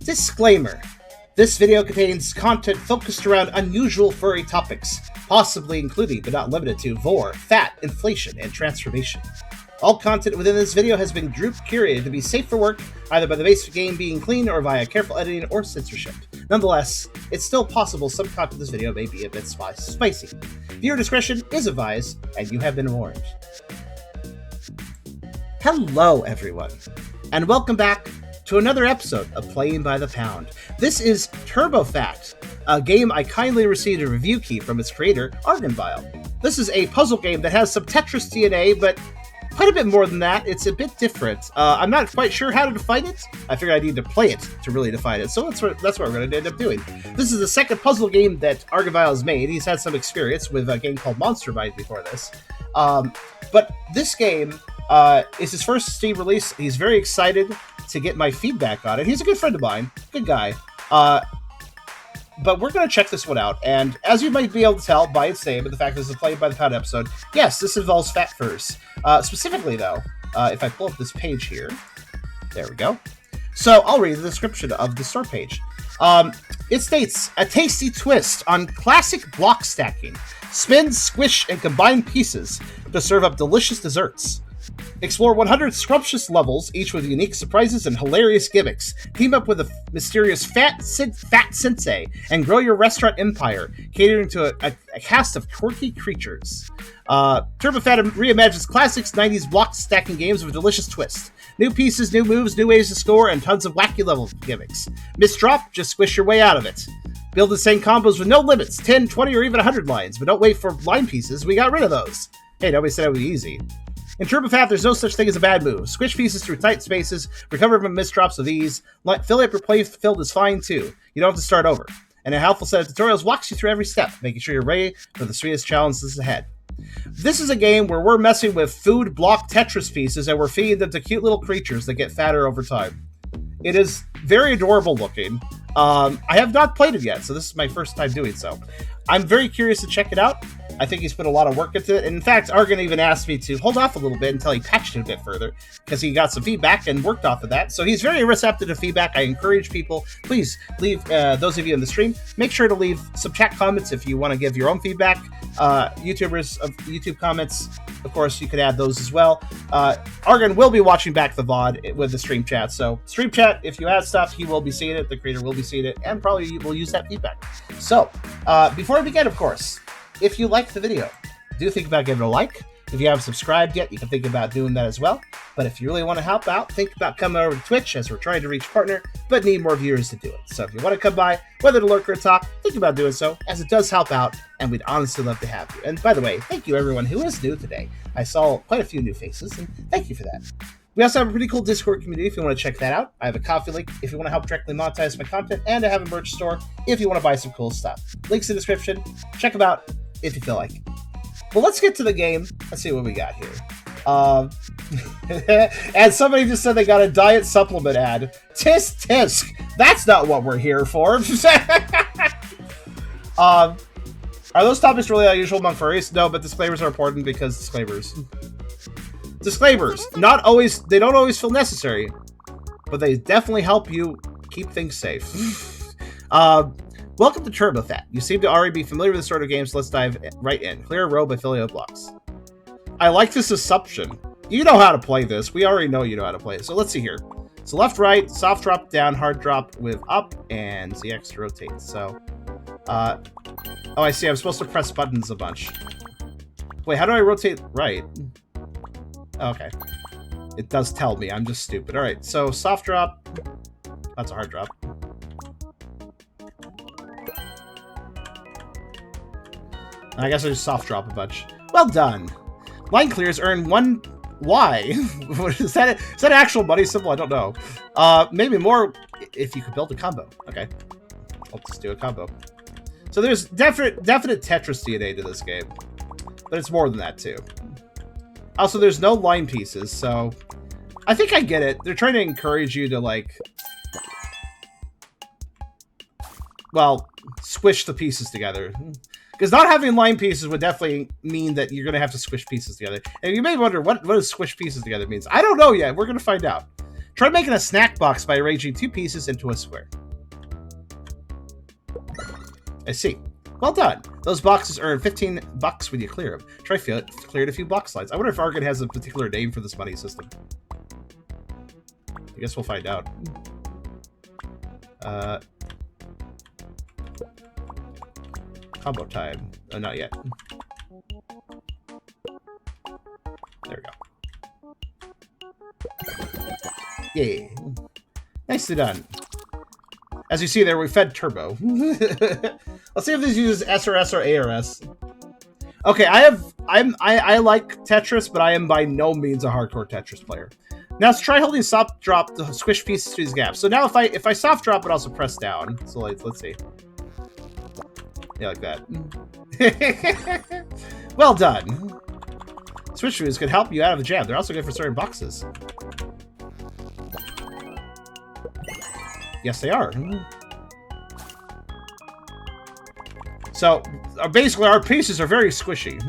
Disclaimer. This video contains content focused around unusual furry topics, possibly including, but not limited to, vore, fat, inflation, and transformation. All content within this video has been group curated to be safe for work, either by the basic game being clean or via careful editing or censorship. Nonetheless, it's still possible some content in this video may be a bit spicy. Viewer discretion is advised, and you have been warned. Hello, everyone, and welcome back to another episode of Playing by the Pound. This is Turbo Fat, a game I kindly received a review key from its creator, Argon. This is a puzzle game that has some Tetris DNA, but quite a bit more than that. It's a bit different. I'm not quite sure how to define it. I figured I need to play it to really define it, so that's what we're going to end up doing. This is the second puzzle game that Argon has made. He's had some experience with a game called Monster Mind before this. But this game is his first Steam release. He's very excited to get my feedback on it. He's a good friend of mine. Good guy. But we're going to check this one out, and as you might be able to tell by its name and the fact that this is a Playing by the Pound episode, yes, this involves fat furs. Specifically, though, if I pull up this page here, there we go. So I'll read the description of the store page. It states, a tasty twist on classic block stacking. Spin, squish, and combine pieces to serve up delicious desserts. Explore 100 scrumptious levels, each with unique surprises and hilarious gimmicks. Team up with a mysterious Fat Sensei and grow your restaurant empire, catering to a cast of quirky creatures. Turbo Fat reimagines classics 90s block stacking games with a delicious twist. New pieces, new moves, new ways to score, and tons of wacky level gimmicks. Misdrop, just squish your way out of it. Build insane combos with no limits, 10, 20, or even 100 lines, but don't wait for line pieces, we got rid of those. Hey, nobody said it would be easy. In Turbo Fat, there's no such thing as a bad move. Squish pieces through tight spaces, recover from misdrops with ease. Fill up your play field is fine too. You don't have to start over. And a helpful set of tutorials walks you through every step, making sure you're ready for the sweetest challenges ahead. This is a game where we're messing with food block Tetris pieces and we're feeding them to cute little creatures that get fatter over time. It is very adorable looking. I have not played it yet, so this is my first time doing so. I'm very curious to check it out. I think he's put a lot of work into it. And in fact, Argon even asked me to hold off a little bit until he patched it a bit further, because he got some feedback and worked off of that. So he's very receptive to feedback. I encourage people, please leave, those of you in the stream, make sure to leave some chat comments if you want to give your own feedback. YouTubers of YouTube comments, of course, you could add those as well. Argon will be watching back the VOD with the stream chat. So stream chat, if you add stuff, he will be seeing it. The creator will be seeing it, and probably will use that feedback. So before we begin, of course, if you liked the video, do think about giving it a like. If you haven't subscribed yet, you can think about doing that as well. But if you really want to help out, think about coming over to Twitch, as we're trying to reach partner, but need more viewers to do it. So if you want to come by, whether to lurk or talk, think about doing so, as it does help out, and we'd honestly love to have you. And by the way, thank you everyone who is new today. I saw quite a few new faces, and thank you for that. We also have a pretty cool Discord community if you want to check that out. I have a Ko-fi link if you want to help directly monetize my content, and I have a merch store if you want to buy some cool stuff. Links in the description. Check them out if you feel like it. Well, let's get to the game. Let's see what we got here. And somebody just said they got a diet supplement ad. Tisk tisk. That's not what we're here for. Are those topics really unusual among furries? No, but disclaimers are important because disclaimers, not always, they don't always feel necessary, but they definitely help you keep things safe. Welcome to Turbo Fat. You seem to already be familiar with this sort of game, so let's dive right in. Clear a row by filling out blocks. I like this assumption. You know how to play this. We already know you know how to play it. So let's see here. So left, right, soft drop, down, hard drop with up, and ZX to rotate. So, oh, I see. I'm supposed to press buttons a bunch. Wait, how do I rotate right? Okay. It does tell me. I'm just stupid. All right, so soft drop. That's a hard drop. I guess I just soft drop a bunch. Well done. Line clears earn 1 Y. Is that an actual money symbol? I don't know. Maybe more if you could build a combo. Okay. I'll just do a combo. So there's definite Tetris DNA to this game. But it's more than that too. Also, there's no line pieces, so I think I get it. They're trying to encourage you to, like, well, squish the pieces together. Because not having line pieces would definitely mean that you're going to have to squish pieces together. And you may wonder, what does squish pieces together means? I don't know yet. We're going to find out. Try making a snack box by arranging 2 pieces into a square. I see. Well done. Those boxes earn 15 bucks when you clear them. Try cleared a few box slides. I wonder if Argon has a particular name for this money system. I guess we'll find out. Combo time. Oh, not yet. There we go. Yay. Nicely done. As you see there, we fed Turbo. Let's see if this uses SRS or ARS. Okay, I like Tetris, but I am by no means a hardcore Tetris player. Now let's try holding soft drop to squish pieces through these gaps. So now if I soft drop it, also press down. So let's see. Yeah, like that. Well done. Switch moves can help you out of the jam. They're also good for certain boxes. Yes, they are. So, basically, our pieces are very squishy.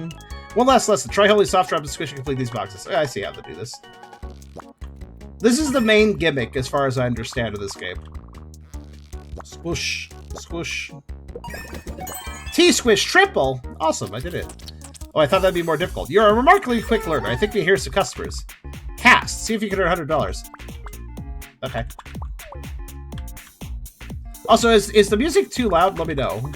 One last lesson. Try holding soft drop and squish to complete these boxes. I see how to do this. This is the main gimmick, as far as I understand, of this game. Squish. Squish. T-squish triple! Awesome, I did it. Oh, I thought that'd be more difficult. You're a remarkably quick learner. I think we hear some customers. Cast. See if you can earn $100. Okay. Also, is the music too loud? Let me know.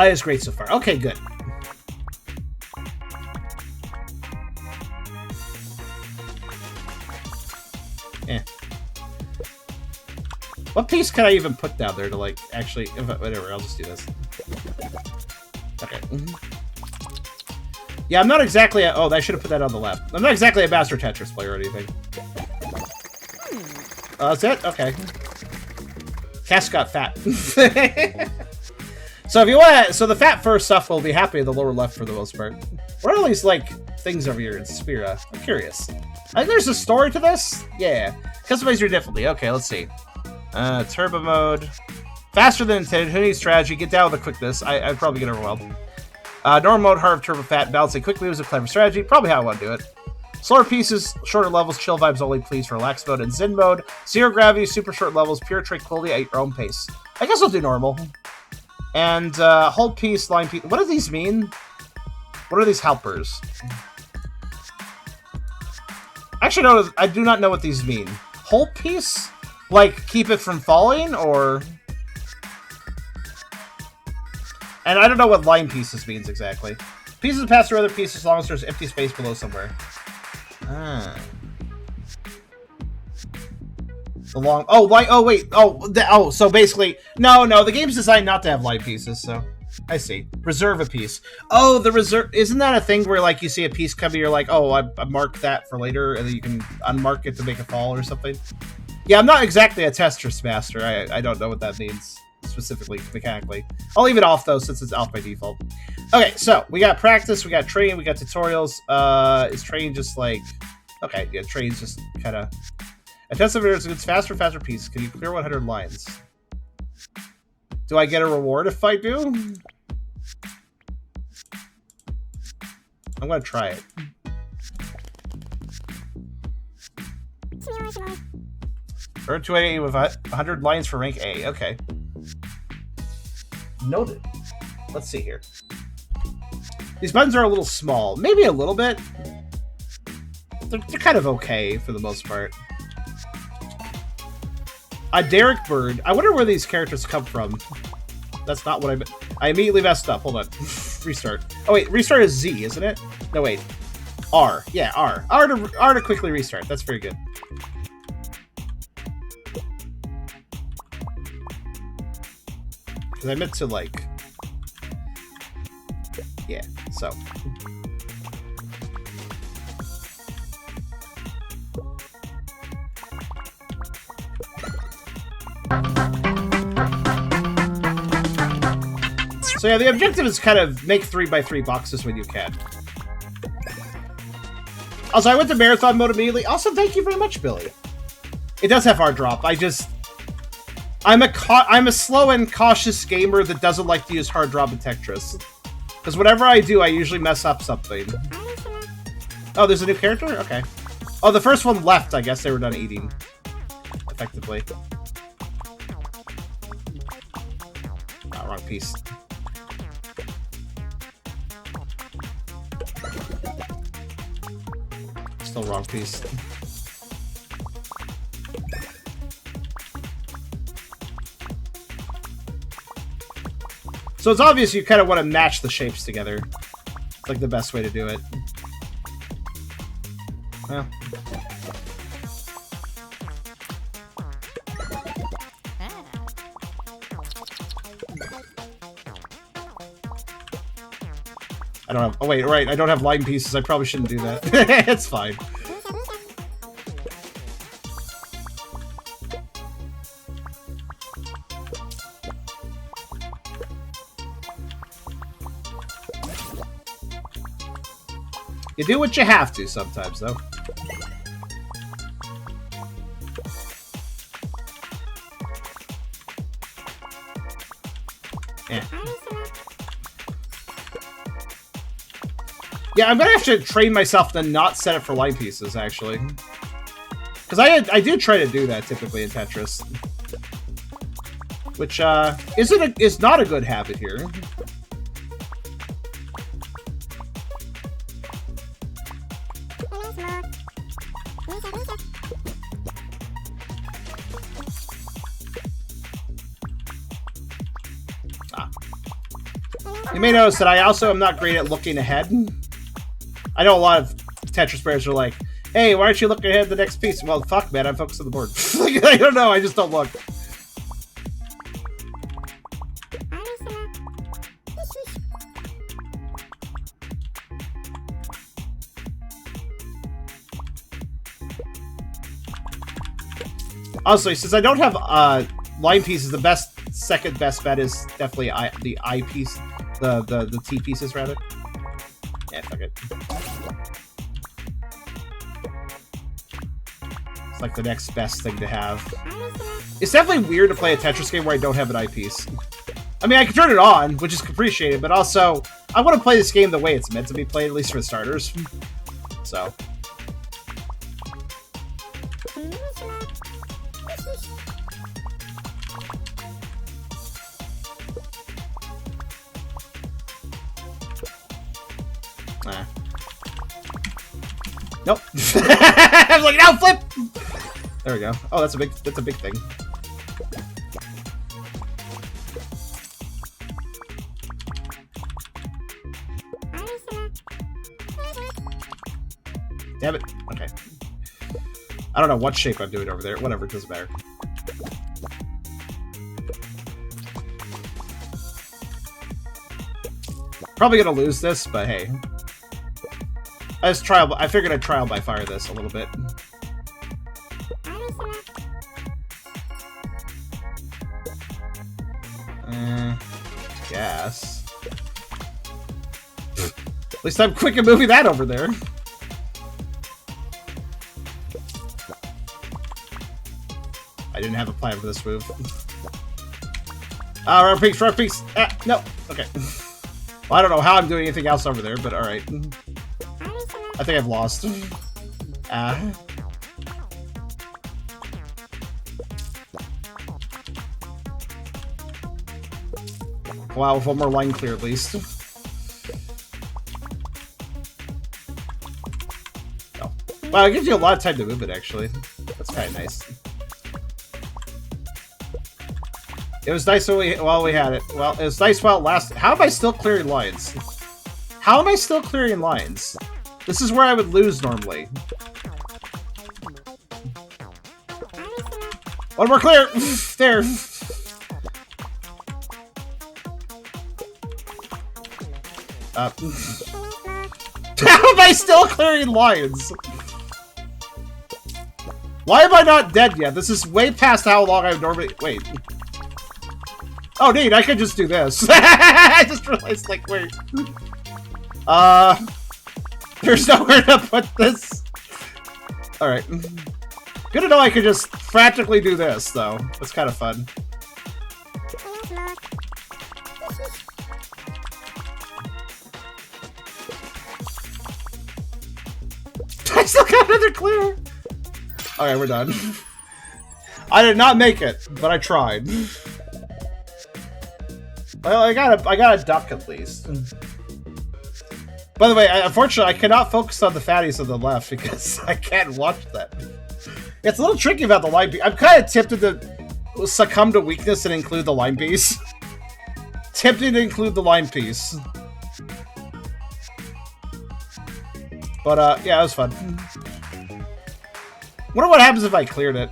It's great so far. Okay, good. What piece can I even put down there to, like, actually... Whatever, I'll just do this. Okay. Yeah, I'm not exactly a... Oh, I should have put that on the left. I'm not exactly a master Tetris player or anything. That's it? Okay. Cass got fat. So if you want, so the fat fur stuff will be happy in the lower left for the most part. What are these like things over here in Spira? I'm curious. I think there's a story to this. Yeah, customize your difficulty. Okay, let's see. Turbo mode, faster than intended. Who needs strategy? Get down with the quickness. I'd probably get overwhelmed. Normal mode, hard turbo fat, balancing quick moves with clever strategy. Probably how I want to do it. Slower pieces, shorter levels, chill vibes only. Please relax mode and Zen mode. Zero gravity, super short levels, pure tranquility at your own pace. I guess I'll do normal. And hold piece, line piece. What do these mean? What are these helpers? Actually, no, I do not know what these mean. Hold piece? Like, keep it from falling, or... And I don't know what line pieces means exactly. Pieces pass through other pieces as long as there's empty space below somewhere. Ah. The long... Oh, like... Oh, wait. Oh, so basically... No, the game's designed not to have line pieces, so... I see. Reserve a piece. Oh, the reserve... Isn't that a thing where, like, you see a piece come and you're like, oh, I marked that for later, and then you can unmark it to make it fall or something? Yeah, I'm not exactly a Tetris master. I don't know what that means specifically, mechanically. I'll leave it off, though, since it's off by default. Okay, so, we got practice, we got training, we got tutorials. Is training just, like... Okay, yeah, training's just kind of... Intensive it's faster piece. Can you clear 100 lines? Do I get a reward if I do? I'm gonna try it. Earn 280 with 100 lines for rank A. Okay. Noted. Let's see here. These buttons are a little small. Maybe a little bit. They're kind of okay for the most part. A Derek Bird. I wonder where these characters come from. That's not what I immediately messed up. Hold on. Restart. Oh, wait. Restart is Z, isn't it? No, wait. R. Yeah, R. R to quickly restart. That's very good. Because I meant to, like... Yeah, so... So yeah, the objective is kind of make 3x3 boxes when you can. Also, I went to marathon mode immediately. Also, thank you very much, Billy. It does have hard drop. I just... I'm a slow and cautious gamer that doesn't like to use hard drop in Tetris. Because whatever I do, I usually mess up something. Oh, there's a new character? Okay. Oh, the first one left. I guess they were done eating. Effectively. Oh, wrong piece. Still wrong piece. So it's obvious you kind of want to match the shapes together. It's like the best way to do it. Well. I don't have... Oh, wait, right. I don't have line pieces. I probably shouldn't do that. It's fine. You do what you have to sometimes, though. Yeah. Yeah, I'm gonna have to train myself to not set it for line pieces, actually. Because I do try to do that typically in Tetris. Which, is not a good habit here. You may notice that I also am not great at looking ahead. I know a lot of Tetris players are like, hey, why aren't you looking ahead to the next piece? Well, fuck, man, I'm focused on the board. I don't know, I just don't look. Honestly, since I don't have line pieces, the second best bet is definitely the I piece, the T pieces rather. Yeah, fuck it. It's like the next best thing to have. It's definitely weird to play a Tetris game where I don't have an eyepiece. I mean, I can turn it on, which is appreciated, but also, I want to play this game the way it's meant to be played, at least for starters. So. Nope. I was like, no, flip! There we go. Oh, that's a big thing. Damn it. Okay. I don't know what shape I'm doing over there. Whatever, it doesn't matter. Probably gonna lose this, but hey. I figured I'd trial by fire this a little bit. Guess. At least I'm quick at moving that over there. I didn't have a plan for this move. Wrong piece, wrong piece. No. Okay. Well, I don't know how I'm doing anything else over there, but alright. I think I've lost. Wow, with one more line clear at least. Oh. Wow, it gives you a lot of time to move it, actually. That's kind of nice. It was nice while we had it. Well, it was nice while it lasted. How am I still clearing lines? How am I still clearing lines? This is where I would lose normally. One more clear! There. How am I still clearing lines? Why am I not dead yet? This is way past how long I would normally... Wait. Oh, neat, I could just do this. I just realized, like, wait. There's nowhere to put this. Alright. Good to know I could just frantically do this, though. It's kind of fun. I still got another clear. Okay, we're done. I did not make it, but I tried. Well, I got a duck at least. By the way, unfortunately, I cannot focus on the fatties on the left because I can't watch that. It's a little tricky about the line piece. I'm kind of tempted to succumb to weakness and include the line piece. Tempted to include the line piece. But, yeah, it was fun. Wonder what happens if I cleared it.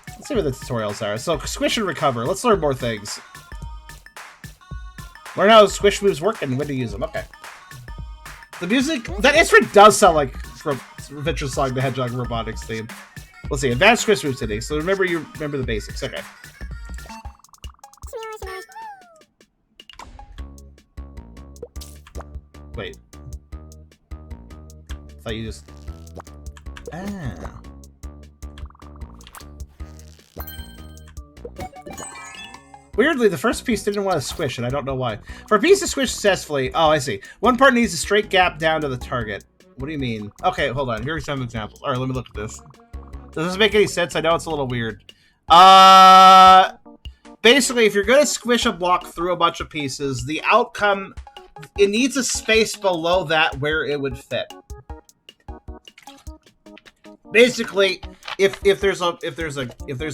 Let's see what the tutorials are. So, squish and recover. Let's learn more things. Learn how squish moves work and when to use them. Okay. The music... That instrument does sound like from Adventure Song the Hedgehog Robotics theme. Let's see. Advanced squish moves today. So remember the basics. Okay. Wait. I thought you just... Ah. Weirdly, the first piece didn't want to squish, and I don't know why. For a piece to squish successfully... Oh, I see. One part needs a straight gap down to the target. What do you mean? Okay, hold on. Here are some examples. Alright, let me look at this. Does this make any sense? I know it's a little weird. Basically, if you're going to squish a block through a bunch of pieces, the outcome... It needs a space below that where it would fit. Basically, if there's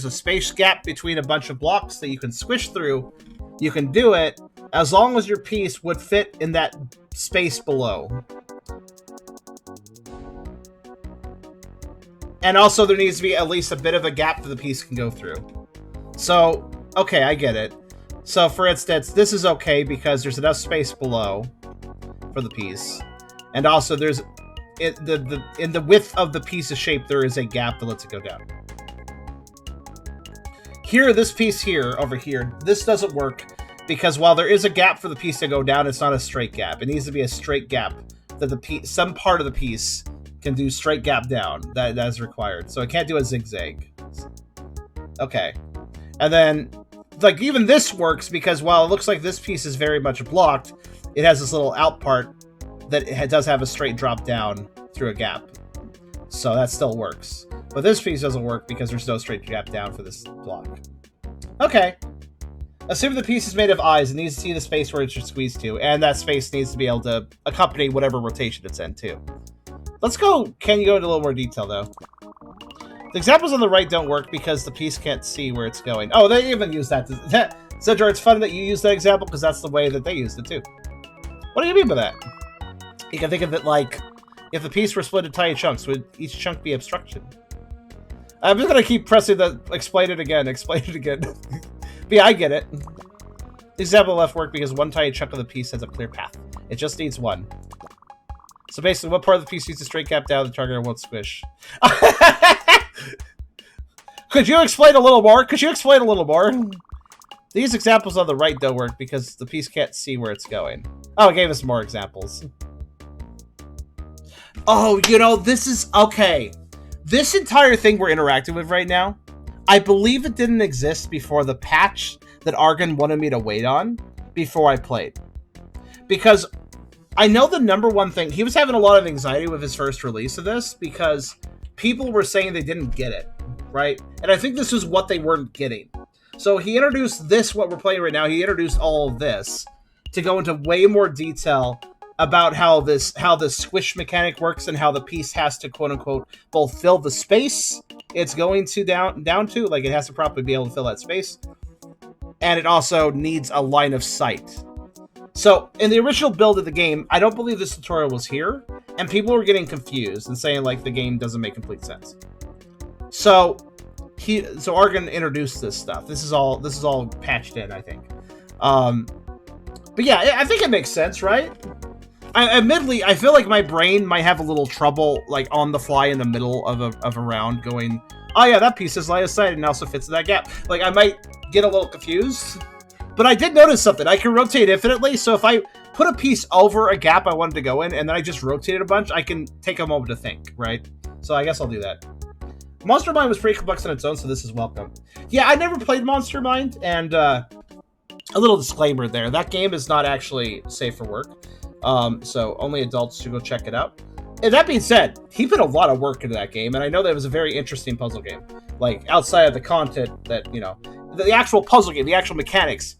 a space gap between a bunch of blocks that you can squish through, you can do it as long as your piece would fit in that space below. And also there needs to be at least a bit of a gap that the piece can go through. So, okay, I get it. So, for instance, this is okay because there's enough space below for the piece. And also there's... in the width of the piece of shape, there is a gap that lets it go down. Here, this piece here, over here, this doesn't work because while there is a gap for the piece to go down, it's not a straight gap. It needs to be a straight gap that the piece, some part of the piece can do straight gap down. That is required. So it can't do a zigzag. Okay. And then, like, even this works because while it looks like this piece is very much blocked, it has this little out part that it does have a straight drop down through a gap. So that still works. But this piece doesn't work because there's no straight gap down for this block. Okay. Assume the piece is made of eyes. It needs to see the space where it should squeeze to. And that space needs to be able to accompany whatever rotation it's in, too. Let's go... Can you go into a little more detail, though? The examples on the right don't work because the piece can't see where it's going. Oh, they even use that. Zedrar, it's fun that you use that example because that's the way that they used it, too. What do you mean by that? You can think of it like, if the piece were split into tiny chunks, would each chunk be obstruction? I'm just going to keep pressing the explain it again. But yeah, I get it. The example left work because one tiny chunk of the piece has a clear path. It just needs one. So basically, what part of the piece needs a straight gap down the target and won't squish? Could you explain a little more? These examples on the right don't work because the piece can't see where it's going. Oh, it gave us more examples. Oh, you know, this is... Okay. This entire thing we're interacting with right now, I believe it didn't exist before the patch that Argon wanted me to wait on before I played. Because I know the number one thing... He was having a lot of anxiety with his first release of this because people were saying they didn't get it, right? And I think this is what they weren't getting. So he introduced this, what we're playing right now, he introduced all of this to go into way more detail about how this squish mechanic works and how the piece has to, quote-unquote, both fill the space it's going to down to, like it has to properly be able to fill that space, and it also needs a line of sight. So, in the original build of the game, I don't believe this tutorial was here, and people were getting confused and saying, like, the game doesn't make complete sense. So Argon introduced this stuff. This is all patched in, I think. But yeah, I think it makes sense, right? Admittedly, I feel like my brain might have a little trouble, like, on the fly in the middle of a round going, oh yeah, that piece is line of sight and also fits in that gap. Like, I might get a little confused. But I did notice something. I can rotate infinitely, so if I put a piece over a gap I wanted to go in, and then I just rotate it a bunch, I can take a moment to think, right? So I guess I'll do that. Monster Mind was pretty complex on its own, so this is welcome. Yeah, I never played Monster Mind, and a little disclaimer there. That game is not actually safe for work, so only adults should go check it out. And that being said, he put a lot of work into that game, and I know that it was a very interesting puzzle game. Like, outside of the content that, you know, the actual puzzle game, the actual mechanics.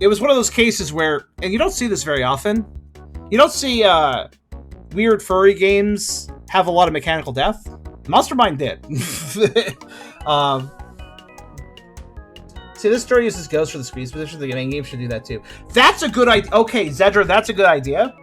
It was one of those cases where, and you don't see this very often, you don't see weird furry games have a lot of mechanical depth. Monster Mind did. See, this story uses ghosts for the squeeze position. The main game should do that too. That's a good idea. Okay, Zedra, that's a good idea.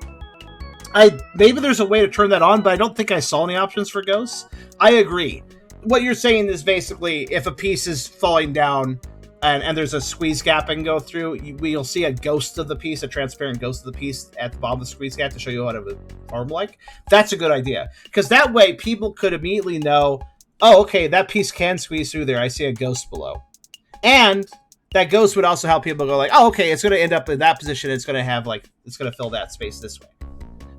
Maybe there's a way to turn that on, but I don't think I saw any options for ghosts. I agree. What you're saying is basically if a piece is falling down and there's a squeeze gap I can go through, you'll see a ghost of the piece, a transparent ghost of the piece at the bottom of the squeeze gap to show you what it would form like. That's a good idea. Because that way people could immediately know, oh, okay, that piece can squeeze through there. I see a ghost below. And that ghost would also help people go like, oh, okay, it's going to end up in that position. It's going to have like, it's going to fill that space this way.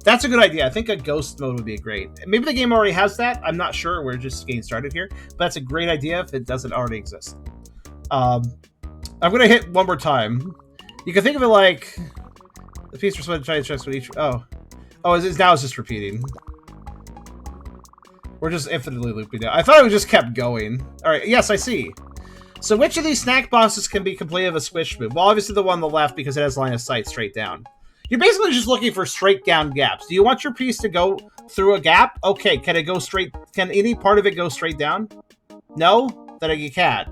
That's a good idea. I think a ghost mode would be great. Maybe the game already has that. I'm not sure. We're just getting started here. But that's a great idea if it doesn't already exist. I'm going to hit one more time. You can think of it like the piece responds to checks with each... Oh, now it's just repeating. We're just infinitely looping now. I thought it just kept going. All right. Yes, I see. So which of these snack boxes can be completed with a squish move? Well, obviously the one on the left because it has line of sight straight down. You're basically just looking for straight down gaps. Do you want your piece to go through a gap? Okay, can it go straight? Can any part of it go straight down? No? Then you can't.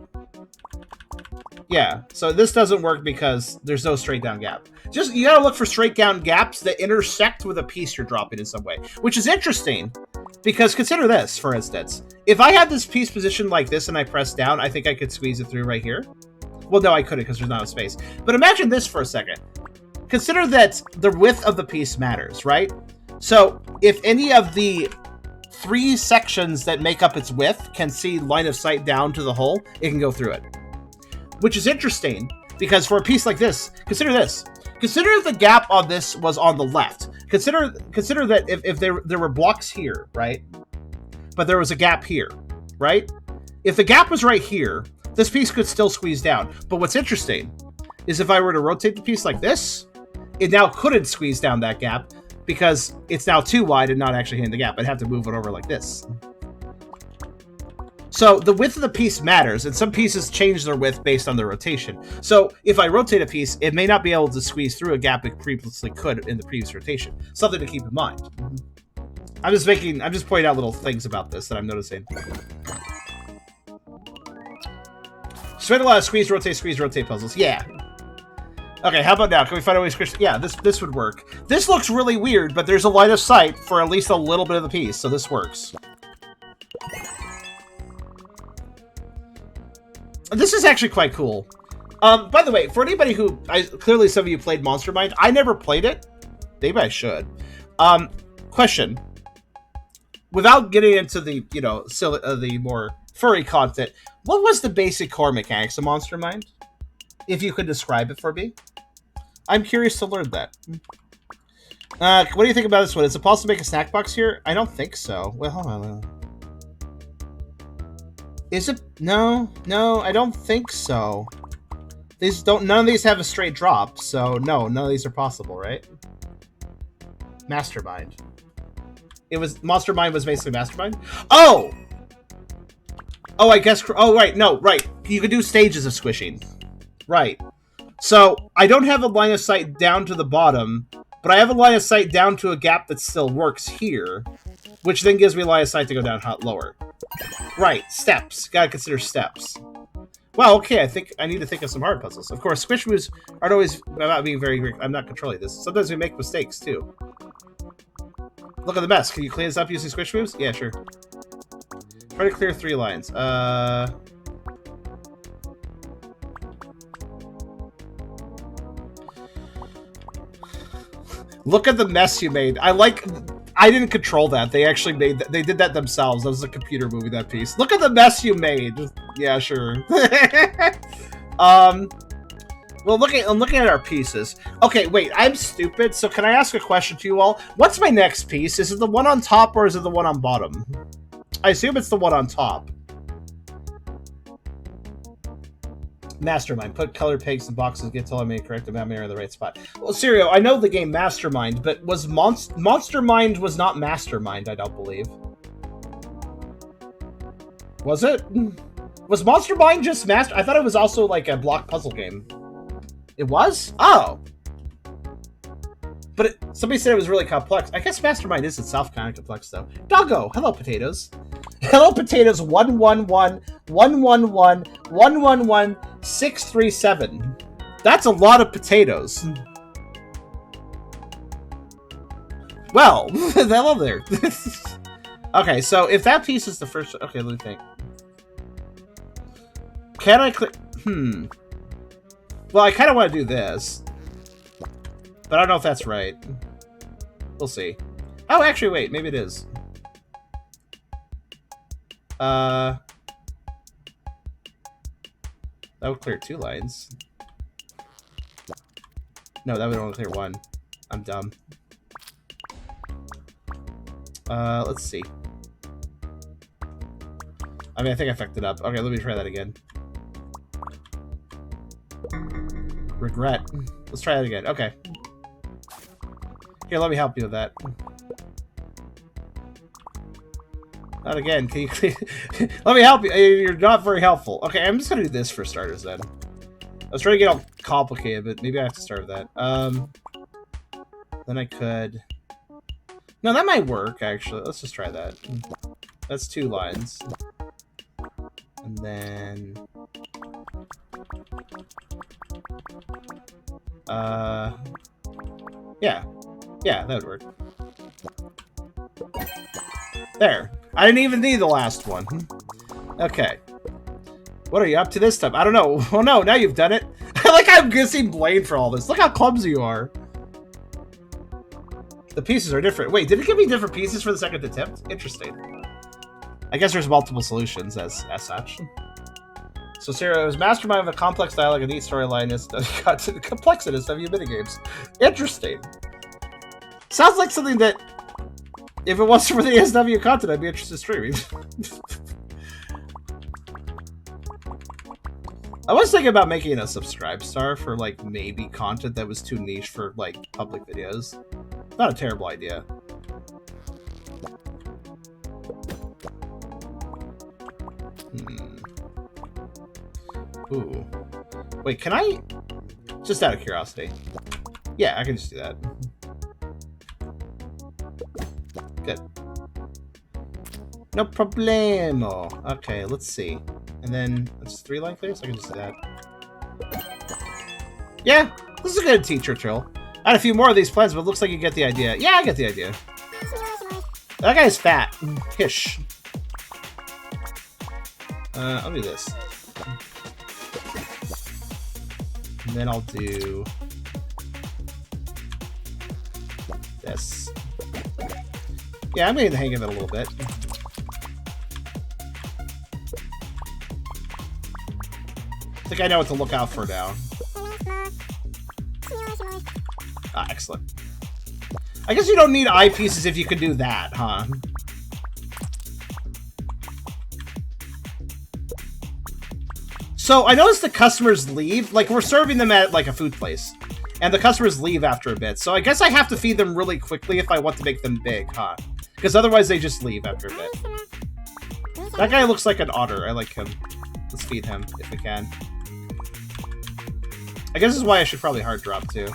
Yeah, so this doesn't work because there's no straight down gap. Just, you gotta look for straight down gaps that intersect with a piece you're dropping in some way. Which is interesting, because consider this, for instance. If I had this piece positioned like this and I press down, I think I could squeeze it through right here. Well, no, I couldn't because there's not a space. But imagine this for a second. Consider that the width of the piece matters, right? So if any of the 3 sections that make up its width can see line of sight down to the hole, it can go through it. Which is interesting, because for a piece like this, consider this. Consider if the gap on this was on the left. Consider that if there were blocks here, right? But there was a gap here, right? If the gap was right here, this piece could still squeeze down. But what's interesting is if I were to rotate the piece like this, it now couldn't squeeze down that gap because it's now too wide and not actually hitting the gap. I'd have to move it over like this. So the width of the piece matters, and some pieces change their width based on their rotation. So if I rotate a piece, it may not be able to squeeze through a gap it previously could in the previous rotation. Something to keep in mind. I'm just pointing out little things about this that I'm noticing. Spend a lot of squeeze, rotate puzzles. Yeah. Okay, how about now? Can we find a way to squish? Yeah, this would work. This looks really weird, but there's a line of sight for at least a little bit of the piece, so this works. This is actually quite cool. By the way, for anybody who... clearly some of you played Monster Mind. I never played it. Maybe I should. Question. Without getting into the, you know, the more furry content, what was the basic core mechanics of Monster Mind? If you could describe it for me. I'm curious to learn that. What do you think about this one? Is it possible to make a snack box here? I don't think so. Well, hold on. Is it? No, I don't think so. None of these have a straight drop, so no, none of these are possible, right? Mastermind. Monster Mind was basically Mastermind? Oh! Oh, I guess, right, no, right. You could do stages of squishing. Right. So, I don't have a line of sight down to the bottom, but I have a line of sight down to a gap that still works here, which then gives me a line of sight to go down lower. Right, steps. Gotta consider steps. Well, okay, I think I need to think of some hard puzzles. Of course, squish moves aren't always about being I'm not controlling this. Sometimes we make mistakes, too. Look at the mess. Can you clean this up using squish moves? Yeah, sure. Try to clear 3 lines. Look at the mess you made. I didn't control that. They actually they did that themselves. That was a computer movie, that piece. Look at the mess you made. Yeah, sure. Well, I'm looking at our pieces. Okay, wait, I'm stupid. So can I ask a question to you all? What's my next piece? Is it the one on top or is it the one on bottom? I assume it's the one on top. Mastermind. Put colored pegs in boxes. Get till I made correct amount in the right spot. Well, Serio, I know the game Mastermind, but was Monster Mind was not Mastermind, I don't believe. Was it? Was Monster Mind just Master? I thought it was also like a block puzzle game. It was? Oh. But somebody said it was really complex. I guess Mastermind is itself kind of complex, though. Doggo! Hello, potatoes. Hello, potatoes 111 111 111 637. That's a lot of potatoes. Well, hello there. Okay, so if that piece is the first... Okay, let me think. Can I click... Well, I kind of want to do this. But I don't know if that's right. We'll see. Oh, actually, wait. Maybe it is. That would clear 2 lines. No, that would only clear 1. I'm dumb. Let's see. I mean, I think I fucked it up. Okay, let me try that again. Regret. Let's try that again. Okay. Here, let me help you with that. Not again. Can you let me help you? You're not very helpful. Okay, I'm just gonna do this for starters then. I was trying to get all complicated, but maybe I have to start with that. Then I could... No, that might work, actually. Let's just try that. That's 2 lines. And then... Yeah. Yeah, that would work. There. I didn't even need the last one. Okay. What are you up to this time? I don't know. Oh no, now you've done it. Like I'm getting blamed for all this. Look how clumsy you are. The pieces are different. Wait, did it give me different pieces for the second attempt? Interesting. I guess there's multiple solutions as such. So Sarah, it was Mastermind with a complex dialogue and neat storyline is got to the complexity of your minigames. Interesting. Sounds like something that, if it wasn't for the SW content, I'd be interested in streaming. I was thinking about making a subscribe star for, like, maybe content that was too niche for, like, public videos. Not a terrible idea. Ooh. Wait, can I... Just out of curiosity. Yeah, I can just do that. Good. No problemo. Okay, let's see. And then, it's 3 line clear, so I can just do that. Yeah, this is a good teacher trill. I had a few more of these plans, but it looks like you get the idea. Yeah, I get the idea. That guy's fat. Hish. I'll do this. And then I'll do... this. Yeah, I'm getting the hang of it a little bit. I think I know what to look out for now. Ah, excellent. I guess you don't need eyepieces if you can do that, huh? So, I noticed the customers leave. Like, we're serving them at, like, a food place. And the customers leave after a bit. So, I guess I have to feed them really quickly if I want to make them big, huh? Because otherwise they just leave after a bit. That guy looks like an otter. I like him. Let's feed him, if we can. I guess this is why I should probably hard drop, too.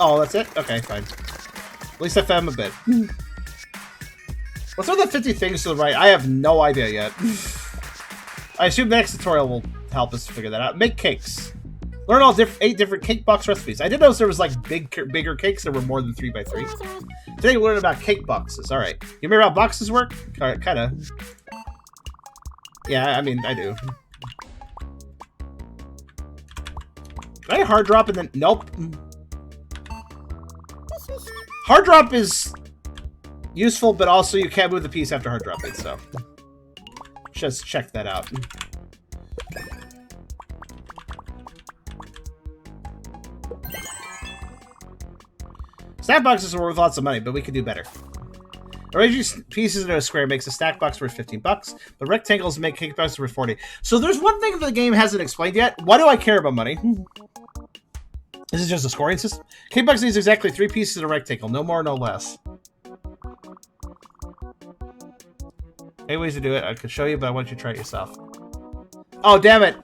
Oh, that's it? Okay, fine. At least I fed him a bit. What's with the 50 things to the right? I have no idea yet. I assume the next tutorial will help us figure that out. Make cakes. Learn all 8 different cake box recipes. I did notice there was like bigger cakes that were more than 3x3. Today we learned about cake boxes. All right. You remember how boxes work? Kind of. Yeah, I mean, I do. Can I hard drop and then... Nope. Hard drop is useful, but also you can't move the piece after hard dropping, so... Just check that out. Snack boxes are worth lots of money, but we could do better. Arranging pieces into a square makes a snack box worth $15, but rectangles make cake boxes worth 40. So there's one thing that the game hasn't explained yet. Why do I care about money? This is just a scoring system. Cake box needs exactly 3 pieces in a rectangle, no more, no less. 8 ways to do it. I could show you, but I want you to try it yourself. Oh, damn it.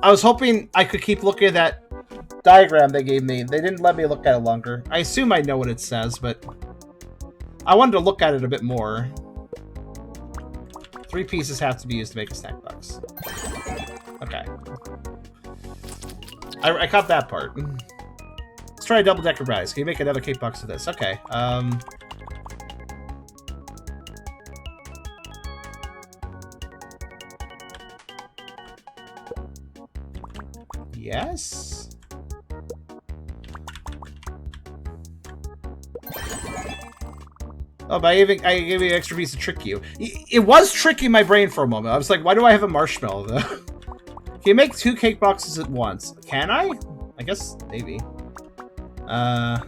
I was hoping I could keep looking at that diagram they gave me. They didn't let me look at it longer. I assume I know what it says, but I wanted to look at it a bit more. 3 pieces have to be used to make a snack box. Okay. I caught that part. Let's try a double-decker rise. Can you make another cake box of this? Okay. Yes? Oh, but I gave you an extra piece to trick you. It was tricking my brain for a moment. I was like, why do I have a marshmallow, though? Can you make 2 cake boxes at once? Can I? I guess, maybe. I'm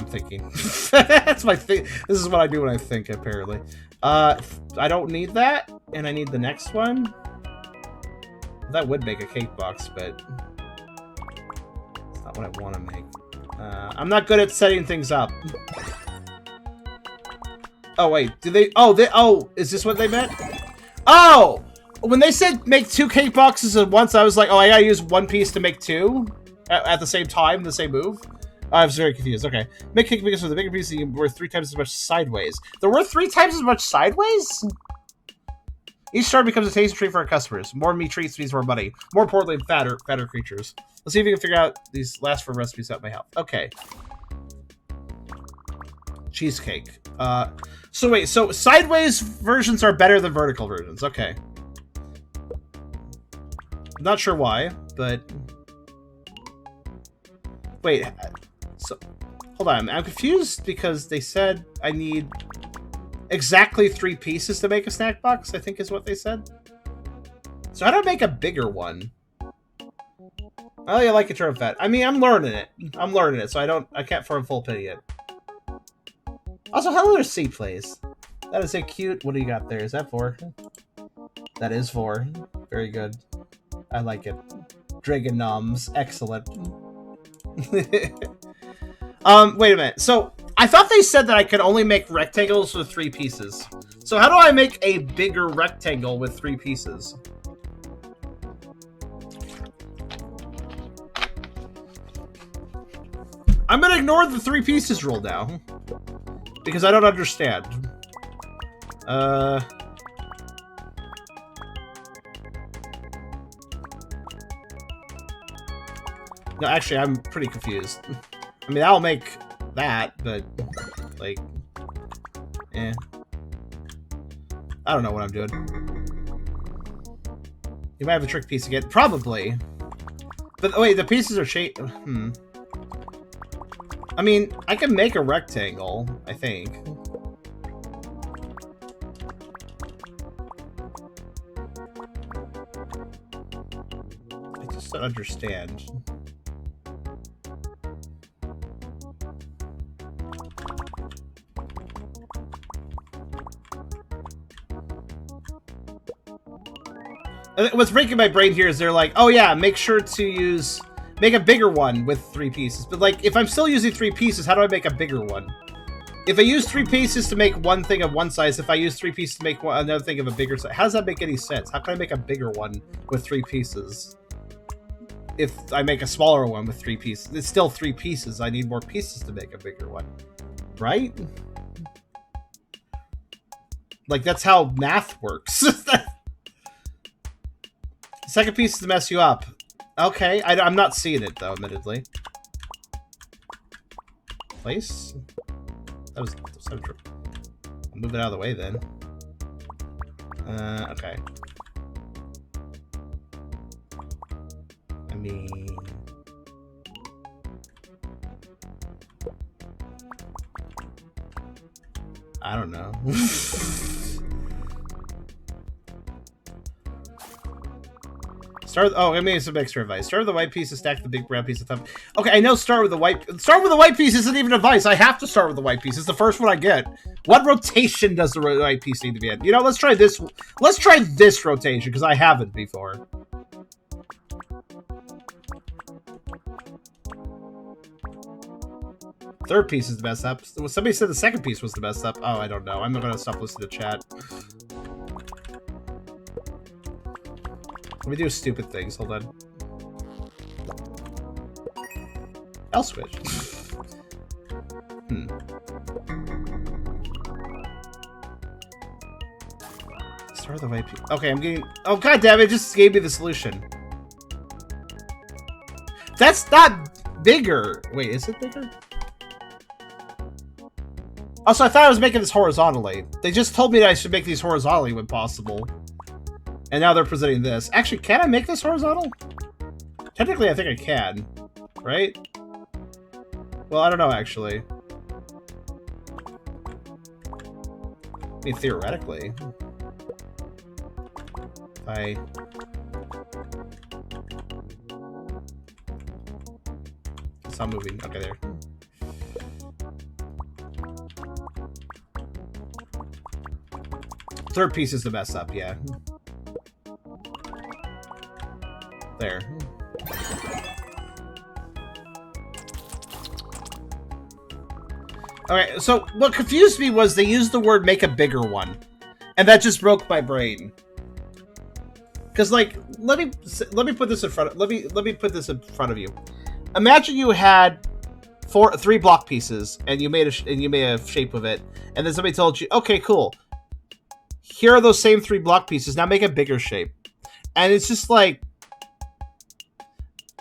thinking. That's my thing. This is what I do when I think, apparently. I don't need that, and I need the next one. That would make a cake box, but it's not what I want to make. I'm not good at setting things up. Oh, wait. Do they... Oh, is this what they meant? Oh! When they said make 2 cake boxes at once, I was like, oh, I gotta use 1 piece to make 2? At the same time, the same move? I was very confused. Okay. Make cake boxes with a bigger piece worth 3 times as much sideways. They're worth 3 times as much sideways? Each star becomes a tasty treat for our customers. More meat treats means more money. More importantly, fatter creatures. Let's see if we can figure out these last 4 recipes that may help. Okay. Cheesecake. So wait, so sideways versions are better than vertical versions. Okay. Not sure why, but... Wait, so... Hold on, I'm confused because they said I need exactly 3 pieces to make a snack box, I think is what they said. So how do I make a bigger one? I like it turn fat. I mean, I'm learning it, so I can't form full opinion yet. Also, hello to C plays. That is a cute... What do you got there? Is that vore? That is vore. Very good. I like it. Dragon noms. Excellent. Wait a minute. So, I thought they said that I could only make rectangles with 3 pieces. So how do I make a bigger rectangle with 3 pieces? I'm gonna ignore the 3 pieces rule now. Because I don't understand. No, actually, I'm pretty confused. I mean, I'll make that, but, like, eh. I don't know what I'm doing. You might have a trick piece again. Probably. But, wait, the pieces are shaped... I mean, I can make a rectangle, I think. I just don't understand. What's breaking my brain here is they're like, oh yeah, make sure to make a bigger one with 3 pieces. But like, if I'm still using 3 pieces, how do I make a bigger one? If I use 3 pieces to make one thing of one size, if I use 3 pieces to make another thing of a bigger size, how does that make any sense? How can I make a bigger one with 3 pieces? If I make a smaller one with 3 pieces, it's still 3 pieces. I need more pieces to make a bigger one, right? Like, that's how math works. Second piece is to mess you up. Okay, I'm not seeing it, though, admittedly. Place? That was so true. I'll move it out of the way, then. Okay. I mean... I don't know. Oh, I made some extra advice. Start with the white pieces, stack the big brown piece on top. Okay, I know start with the white piece isn't even advice. I have to start with the white piece. It's the first one I get. What rotation does the white piece need to be in? You know, let's try this. Let's try this rotation, because I haven't before. Third piece is the best up. Somebody said the second piece was the best up. Oh, I don't know. I'm not going to stop listening to chat. Let me do stupid things. Hold on. I'll switch. Start the white piece. Okay, I'm getting... Oh, god damn it. It just gave me the solution. That's not bigger. Wait, is it bigger? Also, I thought I was making this horizontally. They just told me that I should make these horizontally when possible. And now they're presenting this. Actually, can I make this horizontal? Technically, I think I can. Right? Well, I don't know, actually. I mean, theoretically. It's not moving. Okay, there. Third piece is the mess up, yeah. There. Okay, so what confused me was they used the word make a bigger one. And that just broke my brain. Cause like, let me put this in front of, let me put this in front of you. Imagine you had three block pieces and you made a shape of it, and then somebody told you, okay, cool. Here are those same three block pieces. Now make a bigger shape. And it's just like,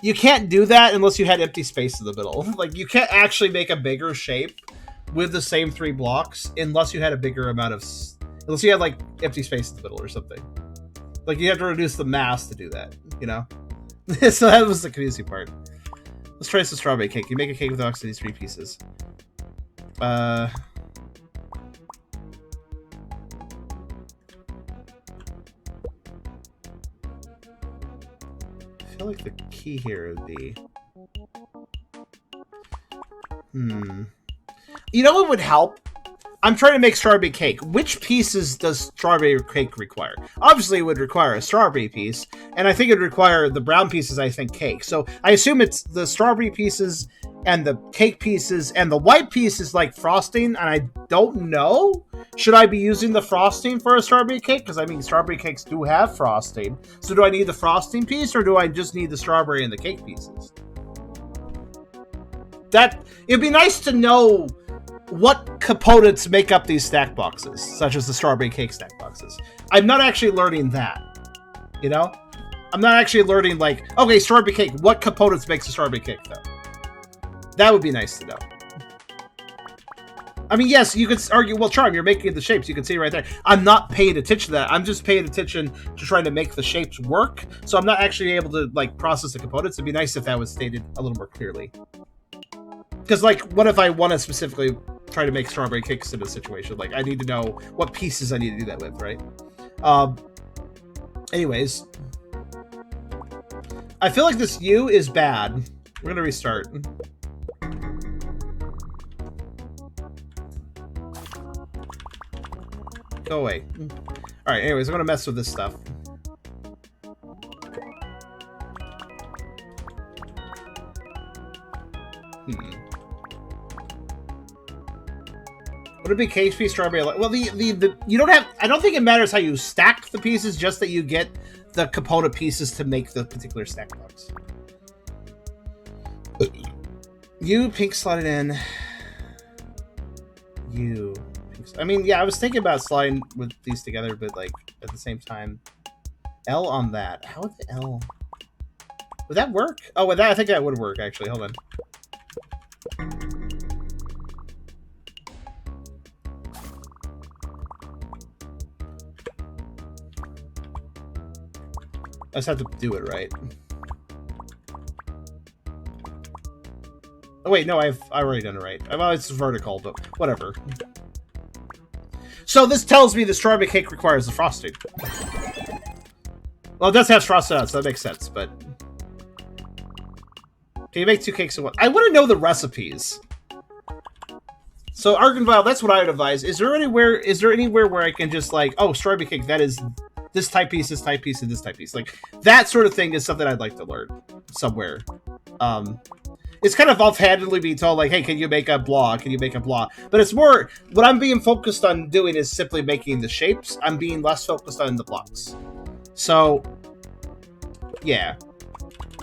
you can't do that unless you had empty space in the middle. Like, you can't actually make a bigger shape with the same three blocks unless you had a bigger amount of... Unless you had, like, empty space in the middle or something. Like, you have to reduce the mass to do that, you know? So that was the confusing part. Let's try some strawberry cake. You make a cake with these three pieces. I feel like the key here would be... You know what would help? I'm trying to make strawberry cake. Which pieces does strawberry cake require? Obviously, it would require a strawberry piece, and I think it would require the brown pieces, I think, cake. So I assume it's the strawberry pieces and the cake pieces, and the white piece is like frosting, and I don't know. Should I be using the frosting for a strawberry cake? Because, I mean, strawberry cakes do have frosting. So do I need the frosting piece, or do I just need the strawberry and the cake pieces? It'd be nice to know what components make up these stack boxes, such as the strawberry cake stack boxes. I'm not actually learning that, you know? I'm not actually learning, like, okay, strawberry cake, what components makes a strawberry cake, though? That would be nice to know. I mean, yes, you could argue, well, Charm, you're making the shapes. You can see right there. I'm not paying attention to that. I'm just paying attention to trying to make the shapes work. So I'm not actually able to, like, process the components. It'd be nice if that was stated a little more clearly. Because, like, what if I want to specifically try to make strawberry cakes in a situation? Like, I need to know what pieces I need to do that with, right? Anyways. I feel like this U is bad. We're going to restart. Go away. Alright, anyways, I'm going to mess with this stuff. Would it be cake piece, strawberry? Well, you don't have... I don't think it matters how you stack the pieces, just that you get the component pieces to make the particular stack box. You pink slotted in. You... I mean, yeah, I was thinking about sliding with these together, but, like, at the same time... L on that. How would the L... Would that work? Oh, with that, I think that would work, actually. Hold on. I just have to do it right. Oh wait, no, I've already done it right. Well, it's vertical, but whatever. So this tells me the strawberry cake requires the frosting. Well, it does have frosted on, so that makes sense, but... Can you make 2 cakes at once? I want to know the recipes. So, Argon Vial, that's what I would advise. Is there anywhere where I can just, like, oh, strawberry cake, that is this type piece, this type piece, and this type piece. Like, that sort of thing is something I'd like to learn somewhere. It's kind of offhandedly being told, like, hey, can you make a blah? Can you make a blah? But it's more, what I'm being focused on doing is simply making the shapes. I'm being less focused on the blocks. So, yeah.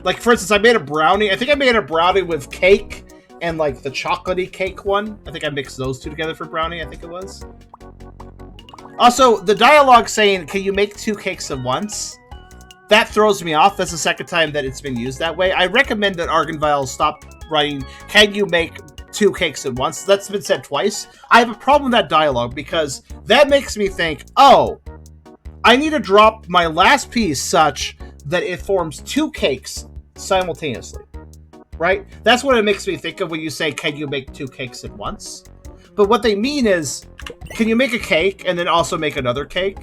Like, for instance, I made a brownie. I think I made a brownie with cake and, like, the chocolatey cake one. I think I mixed those two together for brownie, I think it was. Also, the dialogue saying, can you make 2 cakes at once? That throws me off. That's the second time that it's been used that way. I recommend that Argon Vial stop writing, can you make 2 cakes at once? That's been said twice. I have a problem with that dialogue because that makes me think, oh, I need to drop my last piece such that it forms 2 cakes simultaneously, right? That's what it makes me think of when you say, can you make 2 cakes at once? But what they mean is, can you make a cake and then also make another cake?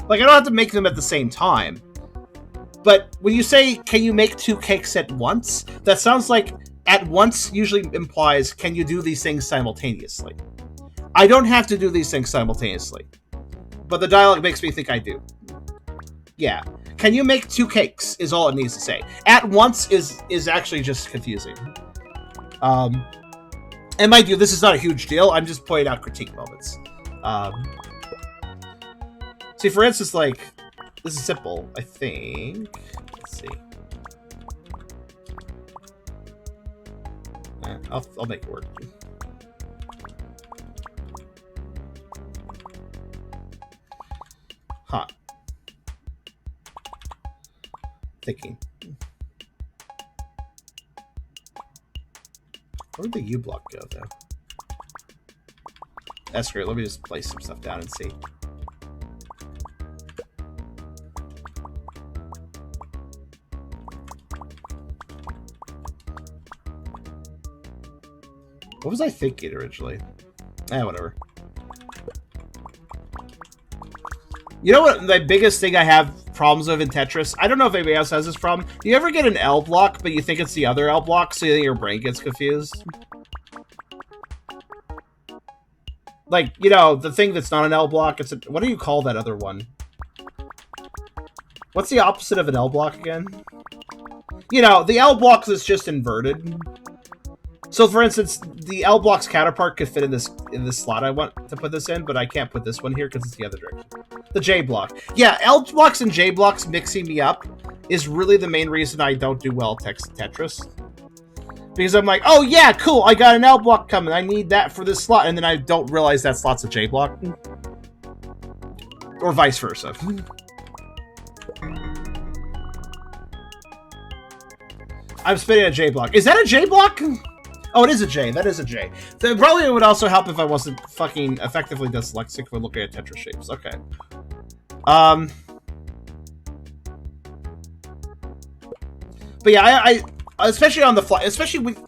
Like, I don't have to make them at the same time. But when you say, can you make 2 cakes at once? That sounds like at once usually implies, can you do these things simultaneously? I don't have to do these things simultaneously. But the dialogue makes me think I do. Yeah. Can you make 2 cakes is all it needs to say. At once is actually just confusing. And mind you, this is not a huge deal. I'm just pointing out critique moments. See, for instance, like, this is simple, I think. Let's see. I'll make it work. Huh. Thinking. Where'd the U block go, though? That's great. Let me just place some stuff down and see. What was I thinking originally? Whatever. You know what the biggest thing I have problems with in Tetris? I don't know if anybody else has this problem. Do you ever get an L block, but you think it's the other L block, so your brain gets confused? Like, you know, the thing that's not an L block, it's a... What do you call that other one? What's the opposite of an L block again? You know, the L block is just inverted. So, for instance, the L block's counterpart could fit in this slot I want to put this in, but I can't put this one here because it's the other direction. The J block. Yeah, L blocks and J blocks mixing me up is really the main reason I don't do well at Tetris. Because I'm like, oh yeah, cool, I got an L block coming, I need that for this slot, and then I don't realize that slot's a J block. Or vice versa. I'm spinning a J block. Is that a J block? Oh, it is a J. That is a J. So probably it would also help if I wasn't fucking effectively dyslexic when looking at Tetris shapes. Okay. But yeah, I especially on the fly, especially with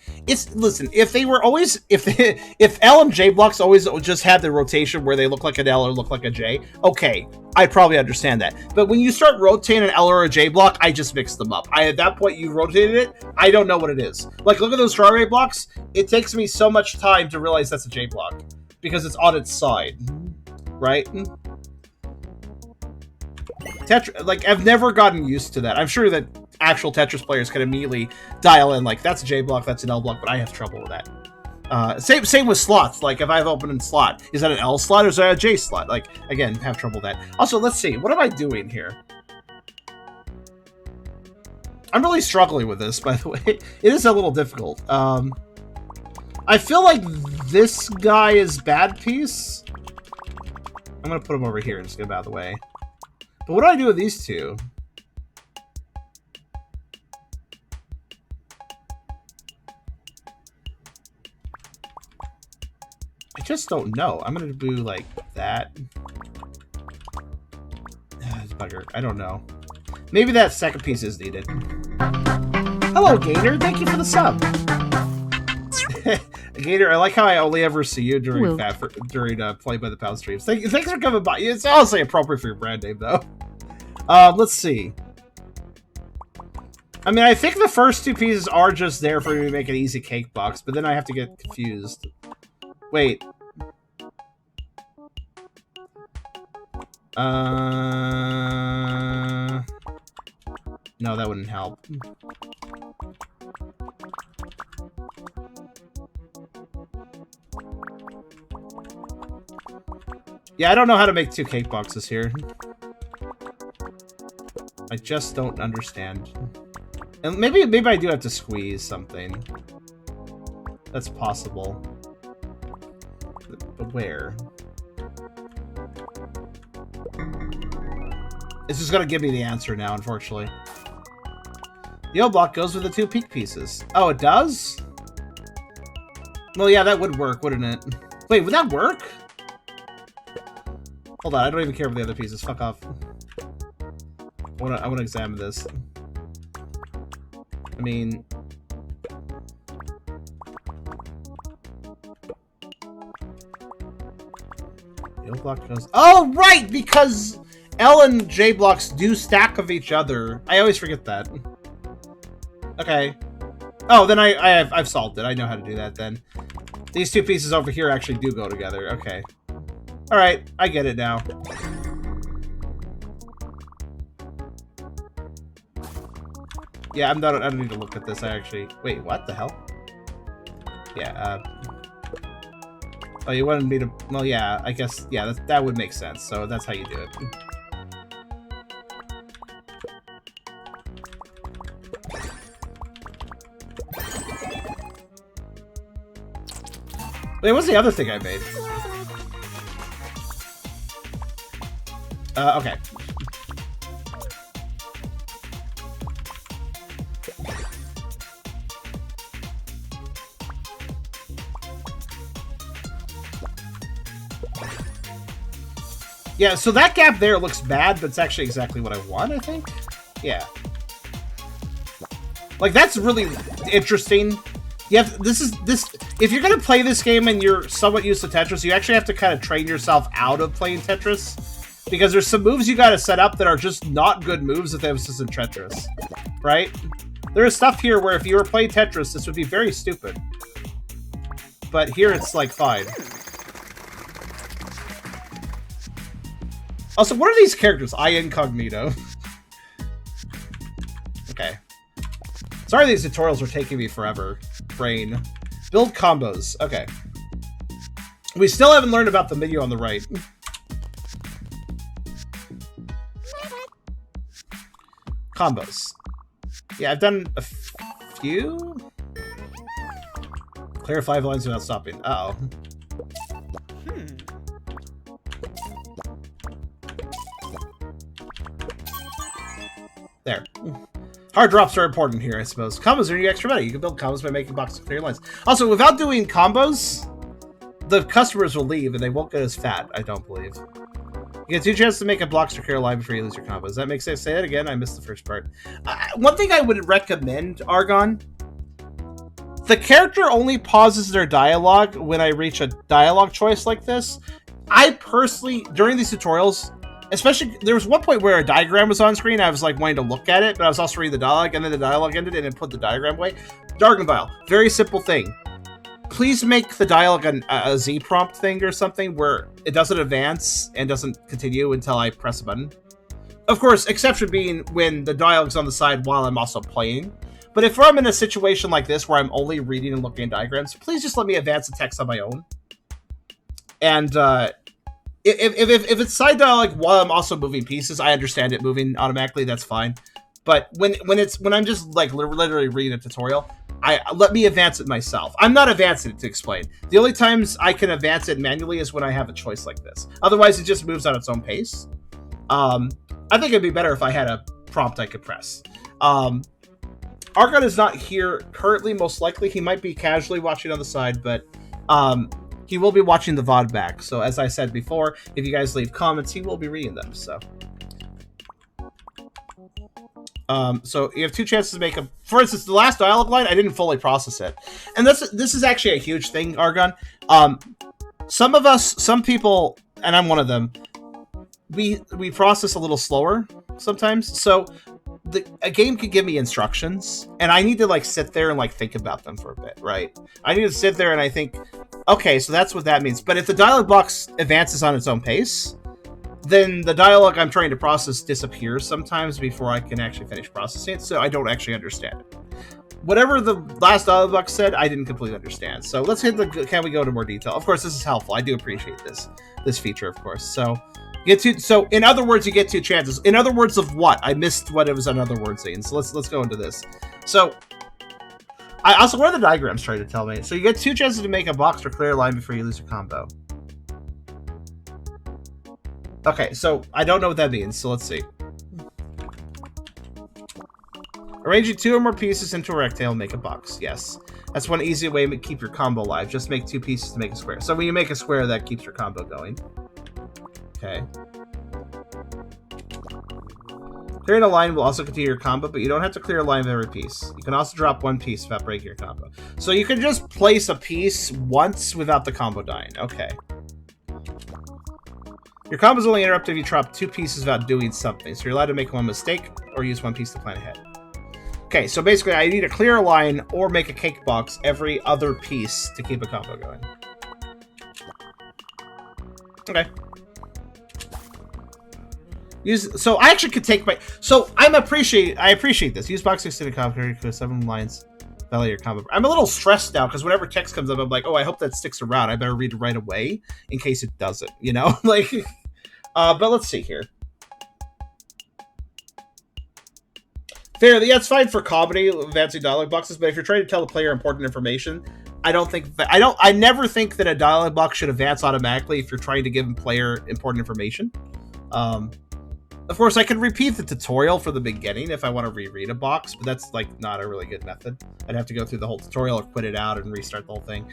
listen, if they were always if L and J blocks always just had the rotation where they look like an L or look like a J, okay, I'd probably understand that. But when you start rotating an L or a J block, I just mix them up. At that point you rotated it, I don't know what it is. Like, look at those strawberry blocks. It takes me so much time to realize that's a J block because it's on its side, right? Like, I've never gotten used to that. I'm sure that actual Tetris players can immediately dial in, like, that's a J block, that's an L block, but I have trouble with that. Same with slots. Like, if I have open in slot, is that an L slot or is that a J slot? Like, again, have trouble with that. Also, let's see. What am I doing here? I'm really struggling with this, by the way. It is a little difficult. I feel like this guy is bad piece. I'm going to put him over here and just get him out of the way. But what do I do with these two? I just don't know. I'm going to do like that. Bugger. I don't know. Maybe that second piece is needed. Hello, Gator. Thank you for the sub. Gator, I like how I only ever see you during Play by the Pound streams. Thanks for coming by. It's honestly appropriate for your brand name, though. Let's see. I mean, I think the first two pieces are just there for me to make an easy cake box, but then I have to get confused. Wait. No, that wouldn't help. Yeah, I don't know how to make two cake boxes here. I just don't understand. And maybe I do have to squeeze something. That's possible. But where? It's just gonna give me the answer now, unfortunately. The O block goes with the two peak pieces. Oh, it does? Well, yeah, that would work, wouldn't it? Wait, would that work? Hold on, I don't even care about the other pieces. Fuck off. I wanna examine this. I mean... The O block goes... Oh, right! Because L and J blocks do stack of each other. I always forget that. Okay. Oh, then I've solved it. I know how to do that then. These two pieces over here actually do go together. Okay. Alright, I get it now. Yeah, I don't need to look at this. I actually... Wait, what the hell? Yeah, Oh, you wanted me to... Well, yeah, I guess... Yeah, that would make sense. So that's how you do it. Wait, what's the other thing I made? Okay. Yeah, so that gap there looks bad, but it's actually exactly what I want, I think? Yeah. Like, that's really interesting. You have, if you're gonna play this game and you're somewhat used to Tetris, you actually have to kind of train yourself out of playing Tetris. Because there's some moves you gotta set up that are just not good moves if this is in Tetris. Right? There is stuff here where if you were playing Tetris, this would be very stupid. But here it's, like, fine. Also, what are these characters? I Incognito. Okay. Sorry these tutorials are taking me forever. Brain. Build combos. Okay. We still haven't learned about the menu on the right. Combos. Yeah, I've done a few? Clear 5 lines without stopping. Uh-oh. There. Hard drops are important here, I suppose. Combos are extra meta. You can build combos by making boxes of clear lines. Also, without doing combos, the customers will leave and they won't get as fat, I don't believe. You get 2 chances to make a blocks to clear line before you lose your combos. That makes sense. Say that again. I missed the first part. One thing I would recommend, Argon, the character only pauses their dialogue when I reach a dialogue choice like this. I personally, during these tutorials, especially, there was one point where a diagram was on screen. I was like wanting to look at it, but I was also reading the dialogue, and then the dialogue ended and it put the diagram away. Jargon file. Very simple thing. Please make the dialogue a Z prompt thing or something where it doesn't advance and doesn't continue until I press a button. Of course, exception being when the dialogue's on the side while I'm also playing. But if I'm in a situation like this where I'm only reading and looking at diagrams, please just let me advance the text on my own. And if it's side dialogue while I'm also moving pieces, I understand it moving automatically. That's fine. But when I'm just like literally reading a tutorial, let me advance it myself. I'm not advancing it to explain. The only times I can advance it manually is when I have a choice like this. Otherwise, it just moves at its own pace. I think it'd be better if I had a prompt I could press. Argon is not here currently. Most likely, he might be casually watching on the side, but he will be watching the VOD back. So as I said before, if you guys leave comments, he will be reading them. So you have 2 chances to make a... For instance, the last dialogue line, I didn't fully process it. And this is actually a huge thing, Argon. Some people, and I'm one of them, we process a little slower sometimes. So a game could give me instructions, and I need to like sit there and like think about them for a bit, right? I need to sit there and I think, okay, so that's what that means. But if the dialogue box advances on its own pace, then the dialogue I'm trying to process disappears sometimes before I can actually finish processing it, so I don't actually understand it. Whatever the last dialogue box said, I didn't completely understand. So let's hit the, can we go into more detail? Of course, this is helpful. I do appreciate this feature, of course. So in other words, you get 2 chances. In other words of what? I missed what it was in other words saying. So let's go into this. So I also, what are the diagrams trying to tell me? So you get 2 chances to make a box or clear a line before you lose your combo. Okay, so I don't know what that means, so let's see. Arranging 2 or more pieces into a rectangle, make a box. Yes. That's one easy way to keep your combo alive. Just make 2 pieces to make a square. So when you make a square, that keeps your combo going. Okay. Clearing a line will also continue your combo, but you don't have to clear a line of every piece. You can also drop 1 piece without breaking your combo. So you can just place a piece once without the combo dying. Okay. Your combo is only interrupted if you drop 2 pieces without doing something. So you're allowed to make 1 mistake or use 1 piece to plan ahead. Okay, so basically I need to clear a line or make a cake box every other piece to keep a combo going. Okay. So I actually could take my... So I appreciate this. Use box extended combo to 7 lines. Validate your combo. I'm a little stressed now because whenever text comes up, I'm like, oh, I hope that sticks around. I better read it right away in case it doesn't, you know? Like, but let's see here. Fair, yeah, it's fine for comedy, advancing dialogue boxes, but if you're trying to tell the player important information, I never think that a dialogue box should advance automatically if you're trying to give a player important information. Of course, I could repeat the tutorial for the beginning if I want to reread a box, but that's like not a really good method. I'd have to go through the whole tutorial or quit it out and restart the whole thing.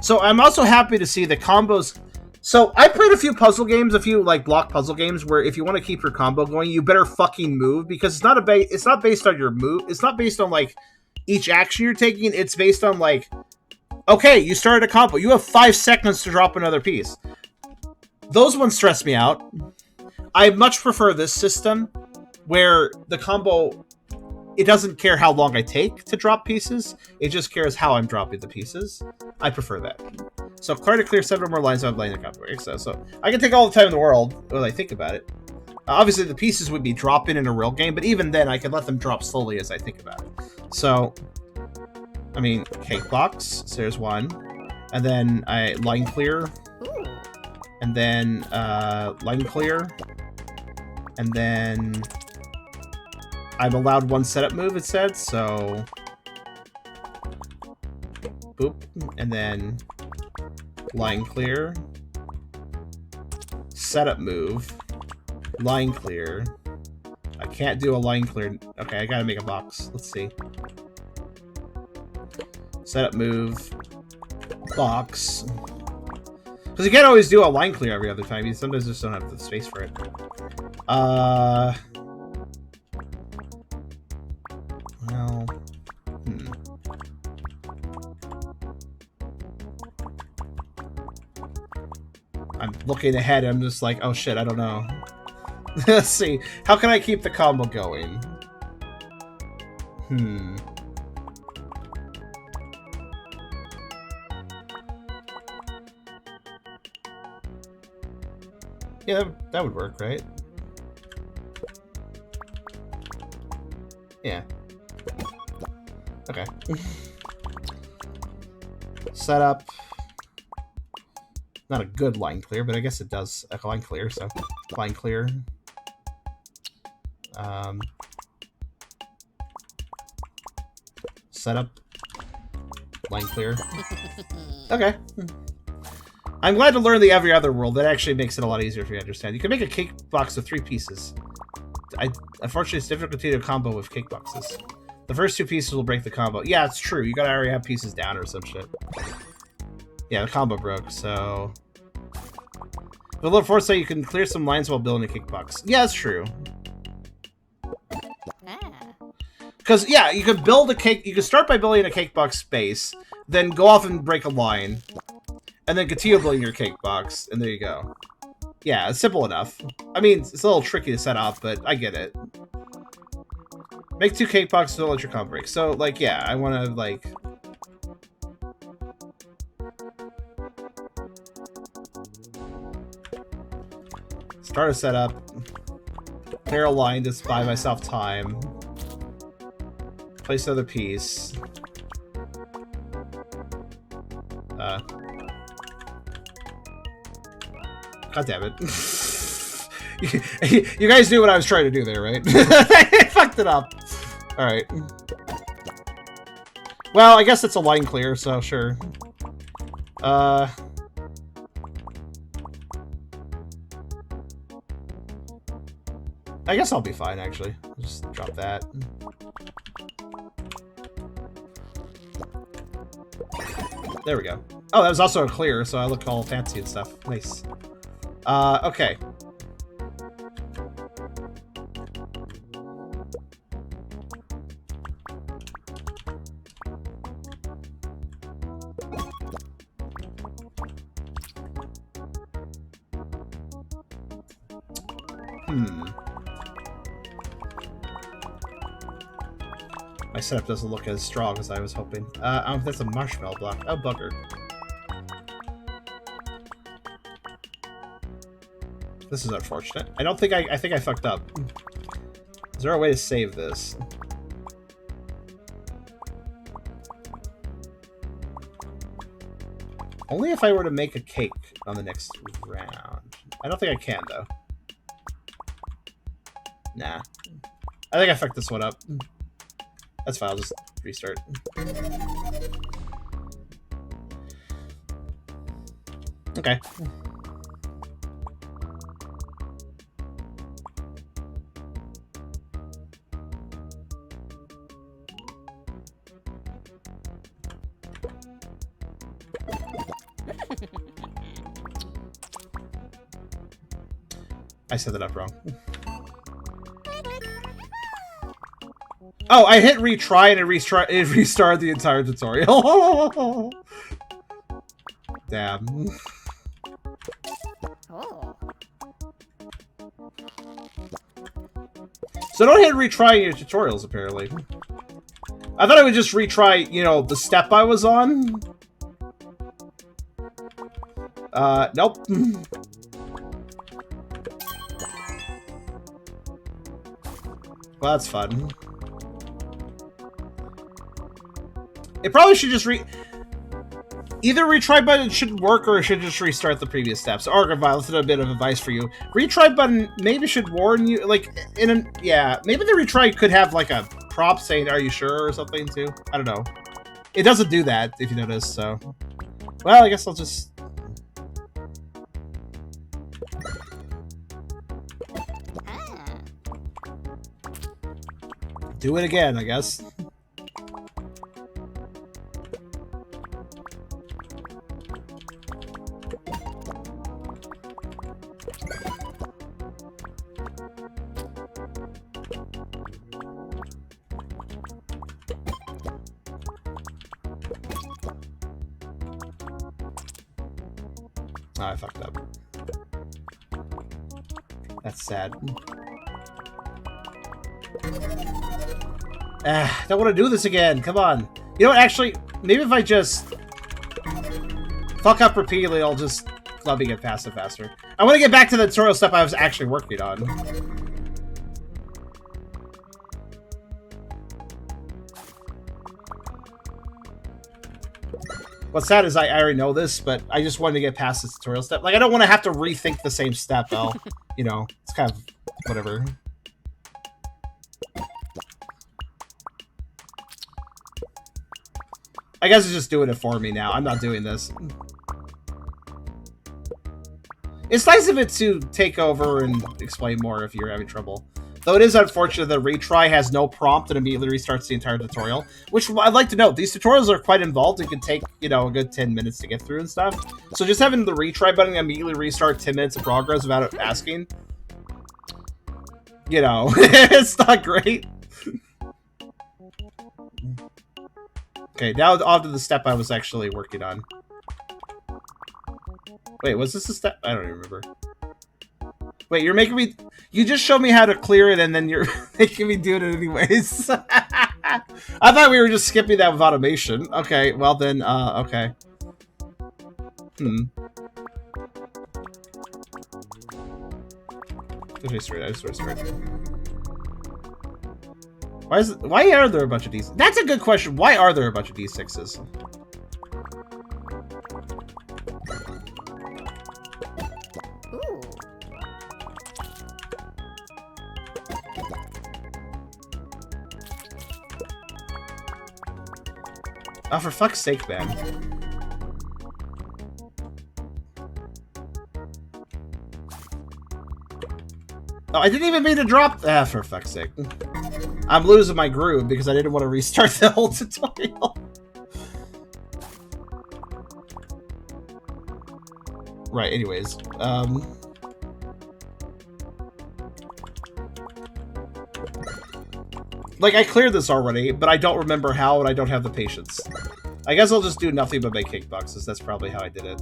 So I'm also happy to see the combos. So I played a few puzzle games, a few like block puzzle games where if you want to keep your combo going, you better fucking move because it's not based on your move. It's not based on like each action you're taking. It's based on like, okay, you started a combo. You have 5 seconds to drop another piece. Those ones stress me out. I much prefer this system where the combo, it doesn't care how long I take to drop pieces. It just cares how I'm dropping the pieces. I prefer that. So try to clear 7 or more lines without laying the combo. So I can take all the time in the world when I think about it. Obviously, the pieces would be dropping in a real game, but even then, I can let them drop slowly as I think about it. So, I mean, cake box. So there's 1. And then I line clear. And then line clear. And then I'm allowed 1 setup move, it said, so boop, and then line clear, setup move, line clear. I can't do a line clear. Okay, I gotta make a box. Let's see. Setup move, box. Because you can't always do a line clear every other time. You sometimes just don't have the space for it. Well, I'm looking ahead. I'm just like, oh shit, I don't know. Let's see. How can I keep the combo going? Yeah, that would work, right? Yeah. Okay. Setup. Not a good line clear, but I guess it does a line clear, so line clear. Setup. Line clear. Okay. I'm glad to learn the every other world. That actually makes it a lot easier for you to understand. You can make a cake box with 3 pieces. Unfortunately, it's difficult to do a combo with cake boxes. The first 2 pieces will break the combo. Yeah, it's true. You gotta already have pieces down or some shit. Yeah, the combo broke, so... The little force say you can clear some lines while building a cake box. Yeah, that's true. Because, yeah, you could build a cake... You could start by building a cake box space, then go off and break a line, and then continue building your cake box, and there you go. Yeah, it's simple enough. I mean, it's a little tricky to set up, but I get it. Make 2 cake boxes, don't let your comp break. So, like, yeah, I want to, like... Start a setup. Clear a line to buy myself time. Place another piece. God damn it. You guys knew what I was trying to do there, right? I fucked it up. Alright. Well, I guess it's a line clear, so sure. I guess I'll be fine, actually. Just drop that. There we go. Oh, that was also a clear, so I look all fancy and stuff. Nice. Okay. My setup doesn't look as strong as I was hoping. Oh, that's a marshmallow block. Oh, bugger. This is unfortunate. I don't think I think I fucked up. Is there a way to save this? Only if I were to make a cake on the next round. I don't think I can, though. Nah. I think I fucked this one up. That's fine, I'll just restart. Okay. I set that up wrong. Oh, I hit retry and it restarted the entire tutorial. Damn. Oh. So don't hit retry your tutorials, apparently. I thought I would just retry, you know, the step I was on. Nope. Well, that's fun. It probably should just either retry button should work or it should just restart the previous steps. Argon, that's a bit of advice for you. Retry button maybe should warn you, like, yeah, maybe the retry could have, like, a prompt saying, are you sure, or something, too? I don't know. It doesn't do that, if you notice, so. Well, I guess I'll just... do it again, I guess. Oh, I fucked up. That's sad. Don't want to do this again. Come on. You know what, actually, maybe if I just fuck up repeatedly, I'll just let me get past it faster. I want to get back to the tutorial step I was actually working on. What's sad is I already know this, but I just wanted to get past this tutorial step. Like, I don't want to have to rethink the same step, though. You know, it's kind of whatever. I guess it's just doing it for me now. I'm not doing this. It's nice of it to take over and explain more if you're having trouble. Though it is unfortunate that retry has no prompt and immediately restarts the entire tutorial. Which I'd like to note, these tutorials are quite involved. It can take, you know, a good 10 minutes to get through and stuff. So just having the retry button immediately restart 10 minutes of progress without asking, you know, it's not great. Okay, now on to the step I was actually working on. Wait, was this a step? I don't even remember. Wait, you're making me... You just showed me how to clear it, and then you're making me do it anyways. I thought we were just skipping that with automation. Okay, well then, okay. Okay, straight. I just straight. Why are there a bunch of D6s? That's a good question. Why are there a bunch of D6s? Oh, for fuck's sake, man. Oh, I didn't even mean to drop... Ah, for fuck's sake. I'm losing my groove because I didn't want to restart the whole tutorial. Right, anyways. Like, I cleared this already, but I don't remember how, and I don't have the patience. I guess I'll just do nothing but make cake boxes. That's probably how I did it.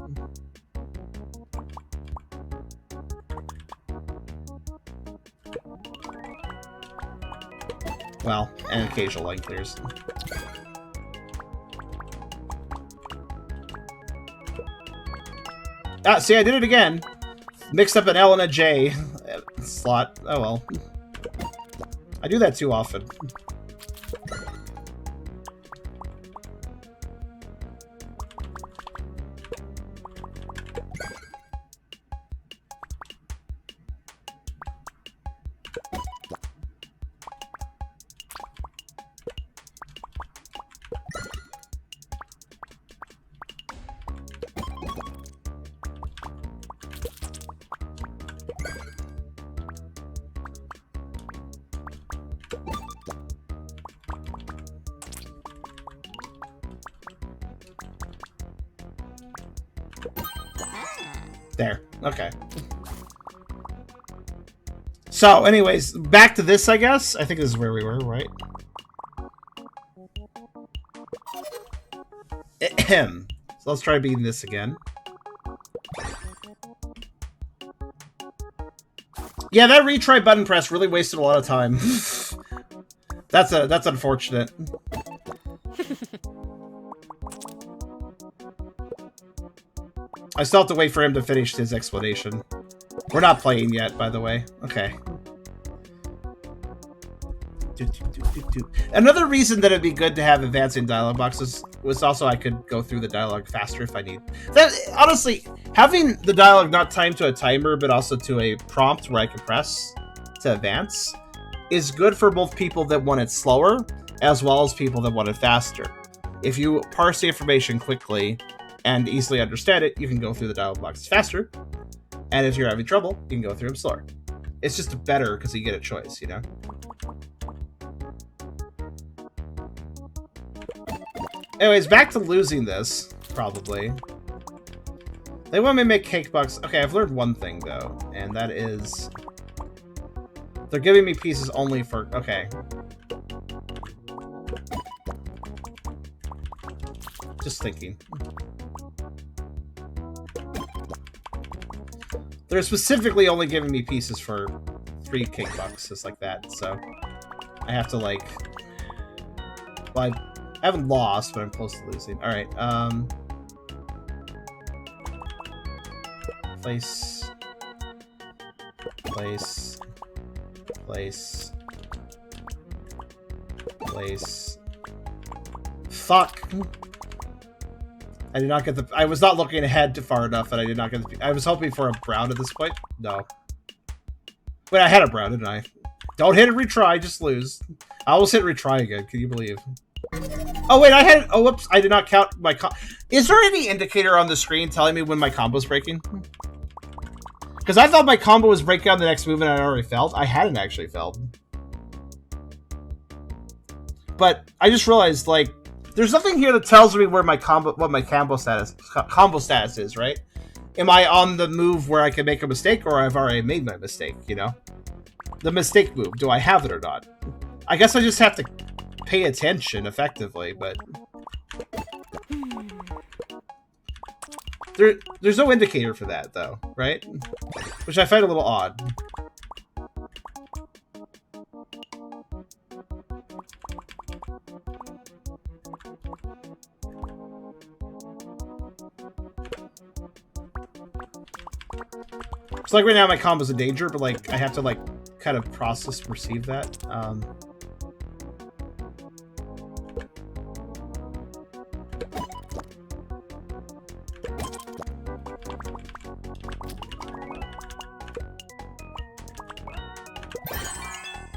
Well, and occasional line clears. Ah, see, I did it again. Mixed up an L and a J slot. Oh well. I do that too often. There. Okay. So, anyways, back to this, I guess. I think this is where we were, right? Ahem. So let's try beating this again. Yeah, that retry button press really wasted a lot of time. That's unfortunate. I still have to wait for him to finish his explanation. We're not playing yet, by the way. Okay. Another reason that it'd be good to have advancing dialogue boxes was also I could go through the dialogue faster if I need. That honestly, having the dialogue not timed to a timer, but also to a prompt where I can press to advance, is good for both people that want it slower, as well as people that want it faster. If you parse the information quickly and easily understand it, you can go through the dialogue boxes faster. And if you're having trouble, you can go through them slower. It's just better because you get a choice, you know? Anyways, back to losing this, probably. They want me to make cake box. Okay, I've learned one thing, though, and that is... They're giving me pieces only for... Okay. Just thinking. They're specifically only giving me pieces for 3 cake boxes like that, so... I have to, like... Well, I haven't lost, but I'm close to losing. Alright, Place. Place. Place. Place. Fuck! I did not get the... I was not looking ahead too far enough, and I did not get the... I was hoping for a brown at this point. No. Wait, I had a brown, didn't I? Don't hit and retry, just lose. I almost hit retry again, can you believe? Oh, wait, I had... Oh, whoops, I did not count my... Is there any indicator on the screen telling me when my combo's breaking? Because I thought my combo was breaking on the next move and I already failed. I hadn't actually failed. But I just realized, like, there's nothing here that tells me where my combo... What my combo status is, right? Am I on the move where I can make a mistake, or I've already made my mistake, you know? The mistake move, do I have it or not? I guess I just have to pay attention effectively, but... There's no indicator for that, though, right? which I find a little odd. So like right now my combo's in danger, but like I have to like kind of process perceive that.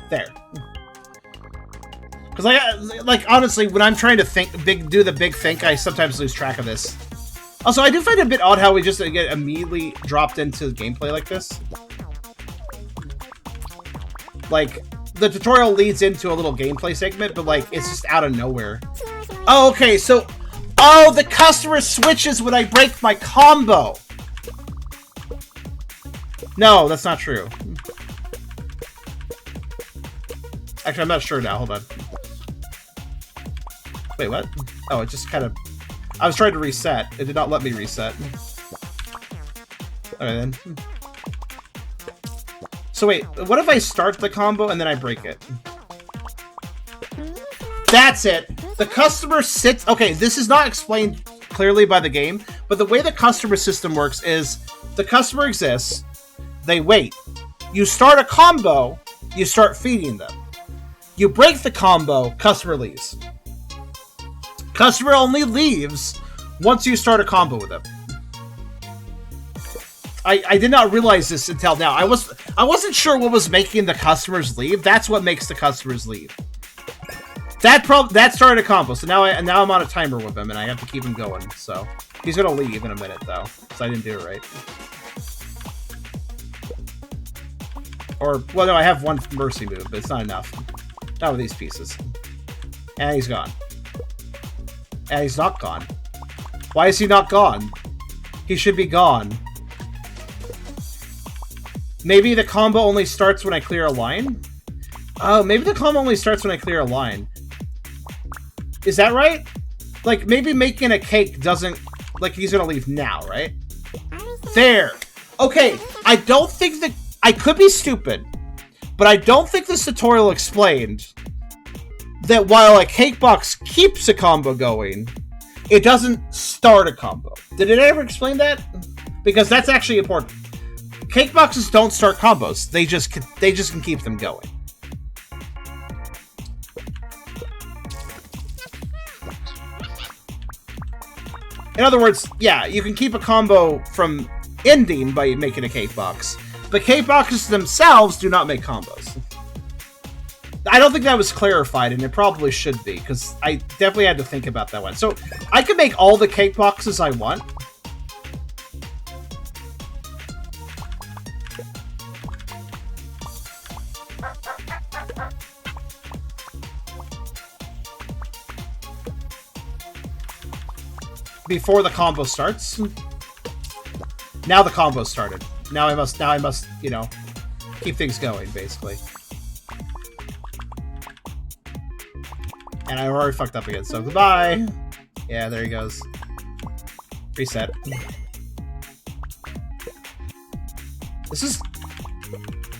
There. Because like honestly, when I'm trying to do the big think, I sometimes lose track of this. Also, I do find it a bit odd how we just get immediately dropped into gameplay like this. Like, the tutorial leads into a little gameplay segment, but like, it's just out of nowhere. Oh, okay, so... Oh, the customer switches when I break my combo! No, that's not true. Actually, I'm not sure now. Hold on. Wait, what? Oh, it just kind of... I was trying to reset. It did not let me reset. Alright then. So wait, what if I start the combo and then I break it? That's it! The customer sits... Okay, this is not explained clearly by the game, but the way the customer system works is the customer exists, they wait. You start a combo, you start feeding them. You break the combo, customer leaves. Customer only leaves once you start a combo with them. I did not realize this until now. I wasn't sure what was making the customers leave. That's what makes the customers leave. That started a combo. So now I'm on a timer with him, and I have to keep him going. So he's gonna leave in a minute though, because I didn't do it right. Or well, no, I have one mercy move, but it's not enough. Not with these pieces. And he's gone. And he's not gone. Why is he not gone? He should be gone. Maybe the combo only starts when I clear a line? Oh, maybe the combo only starts when I clear a line. Is that right? Like, maybe making a cake doesn't... Like, he's gonna leave now, right? There! Okay, I don't think that... I could be stupid, but I don't think this tutorial explained that while a cake box keeps a combo going, it doesn't start a combo. Did it ever explain that? Because that's actually important. Cake boxes don't start combos. They just can keep them going. In other words, yeah, you can keep a combo from ending by making a cake box, but cake boxes themselves do not make combos. I don't think that was clarified, and it probably should be, because I definitely had to think about that one. So, I can make all the cake boxes I want. Before the combo starts. Now the combo started. Now I must, you know, keep things going, basically. And I already fucked up again, so goodbye! Yeah, there he goes. Reset. This is...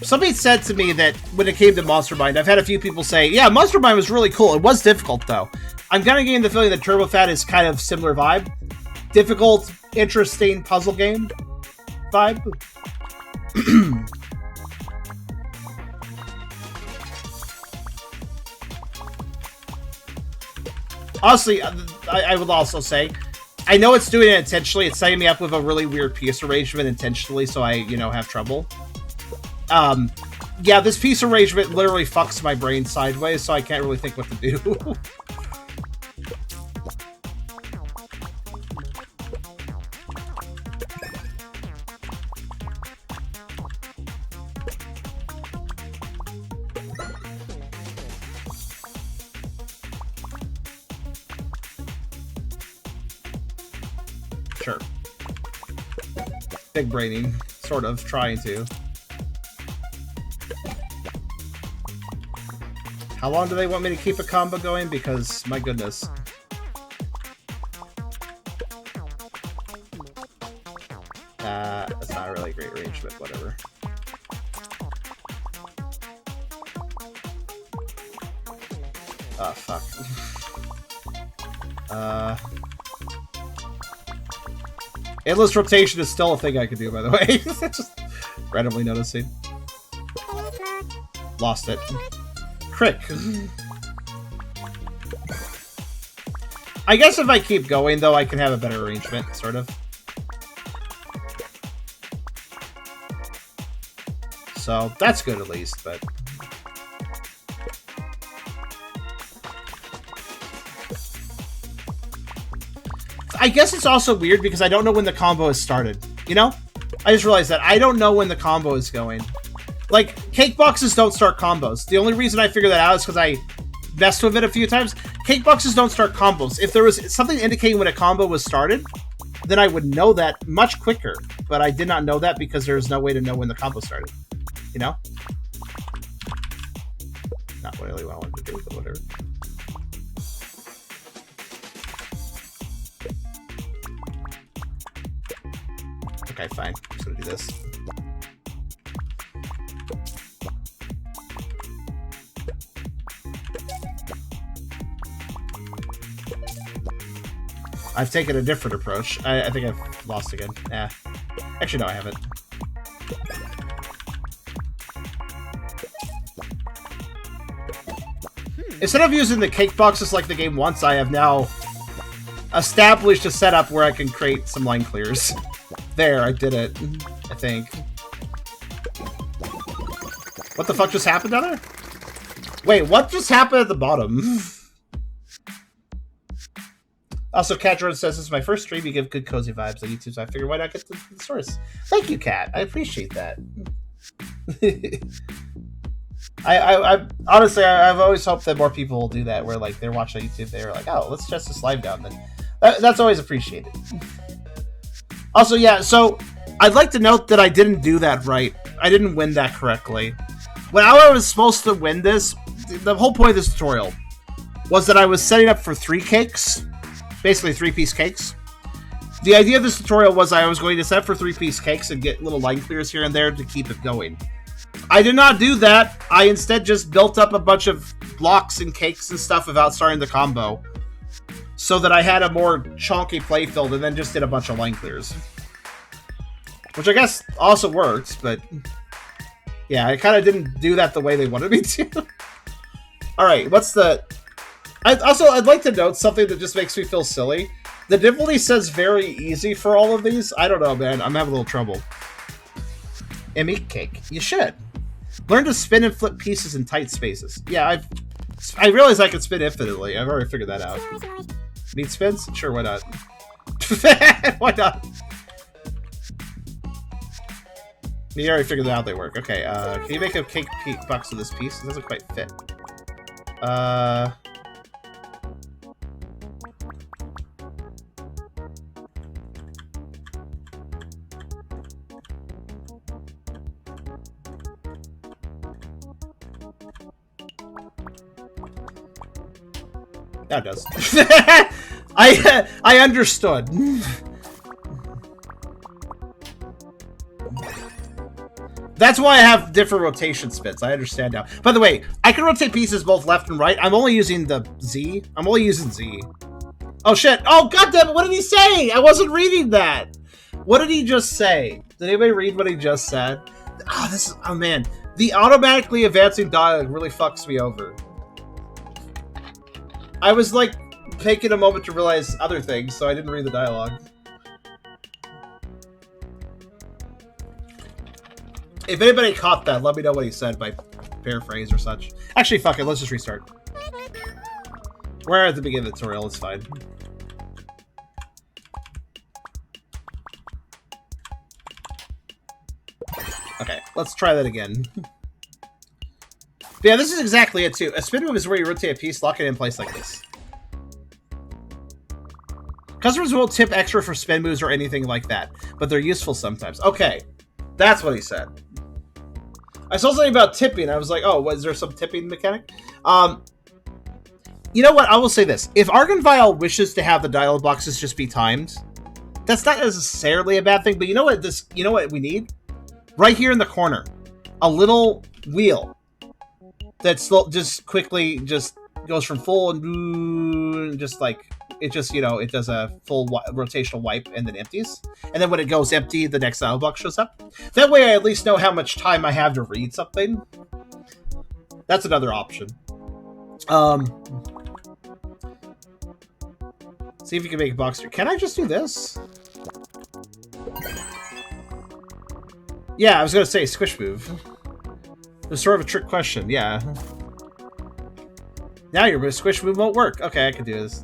Somebody said to me that when it came to Monster Mind, I've had a few people say, yeah, Monster Mind was really cool. It was difficult, though. I'm kind of getting the feeling that Turbo Fat is kind of similar vibe. Difficult, interesting puzzle game vibe. Honestly, I would also say, I know it's doing it intentionally. It's setting me up with a really weird piece arrangement intentionally, so I, you know, have trouble. Yeah, this piece arrangement literally fucks my brain sideways, so I can't really think what to do. Sure. Big braining, sort of, trying to. How long do they want me to keep a combo going? Because, my goodness. That's not really a great range, but whatever. Oh, fuck. Endless rotation is still a thing I can do, by the way. Just randomly noticing. Lost it. Crick. I guess if I keep going, though, I can have a better arrangement, sort of. So, that's good at least, but... I guess it's also weird because I don't know when the combo has started, you know? I just realized that. I don't know when the combo is going. Like, cake boxes don't start combos. The only reason I figured that out is because I messed with it a few times. Cake boxes don't start combos. If there was something indicating when a combo was started, then I would know that much quicker. But I did not know that because there's no way to know when the combo started. You know? Not really what I wanted to do, but whatever. Okay, fine. I'm just gonna do this. I've taken a different approach. I think I've lost again. Yeah. Actually, no, I haven't. Instead of using the cake boxes like the game wants, I have now established a setup where I can create some line clears. There, I did it. I think. What the fuck just happened down there? Wait, what just happened at the bottom? Also, Catering says, this is my first stream. You give good cozy vibes on YouTube, so I figured why not get the source. Thank you, Kat. I appreciate that. I honestly, I've always hoped that more people will do that, where like they're watching YouTube, they're like, oh, let's test this live down then. That's always appreciated. Also, yeah, so I'd like to note that I didn't do that right. I didn't win that correctly. When I was supposed to win this, the whole point of this tutorial was that I was setting up for 3 cakes. Basically 3-piece cakes. The idea of this tutorial was I was going to set up for 3-piece cakes and get little line clears here and there to keep it going. I did not do that. I instead just built up a bunch of blocks and cakes and stuff without starting the combo, so that I had a more chunky playfield and then just did a bunch of line clears. Which I guess also works, but... yeah, I kind of didn't do that the way they wanted me to. Alright, what's the... I'd like to note something that just makes me feel silly. The difficulty says very easy for all of these. I don't know, man. I'm having a little trouble. And eat cake. You should. Learn to spin and flip pieces in tight spaces. Yeah, I realize I can spin infinitely. I've already figured that out. Need spins? Sure, why not? Why not? You already figured out how they work. Okay, can you make a cake box of this piece? It doesn't quite fit. That does. I understood. That's why I have different rotation spins. I understand now. By the way, I can rotate pieces both left and right. I'm only using the Z. I'm only using Z. Oh shit! Oh goddamn! What did he say? I wasn't reading that. What did he just say? Did anybody read what he just said? Oh, this is... oh man, the automatically advancing dialogue really fucks me over. I was like taking a moment to realize other things, so I didn't read the dialogue. If anybody caught that, let me know what he said by paraphrase or such. Actually, fuck it, let's just restart. We're at the beginning of the tutorial, it's fine. Okay, let's try that again. But yeah, this is exactly it too. A spin move is where you rotate a piece, lock it in place like this. Customers won't tip extra for spin moves or anything like that, but they're useful sometimes. Okay, that's what he said. I saw something about tipping. I was like, oh, was there some tipping mechanic? You know what? I will say this. If Argon Vial wishes to have the dialogue boxes just be timed, That's not necessarily a bad thing, but you know what we need? Right here in the corner. A little wheel that's just quickly just goes from full and just like it just, you know, it does a full rotational wipe and then empties. And then when it goes empty, the next dialog box shows up. That way I at least know how much time I have to read something. That's another option. See if you can make a box here. Can I just do this? Yeah, I was gonna say squish move. It was sort of a trick question, yeah. Now your squish move won't work. Okay, I can do this.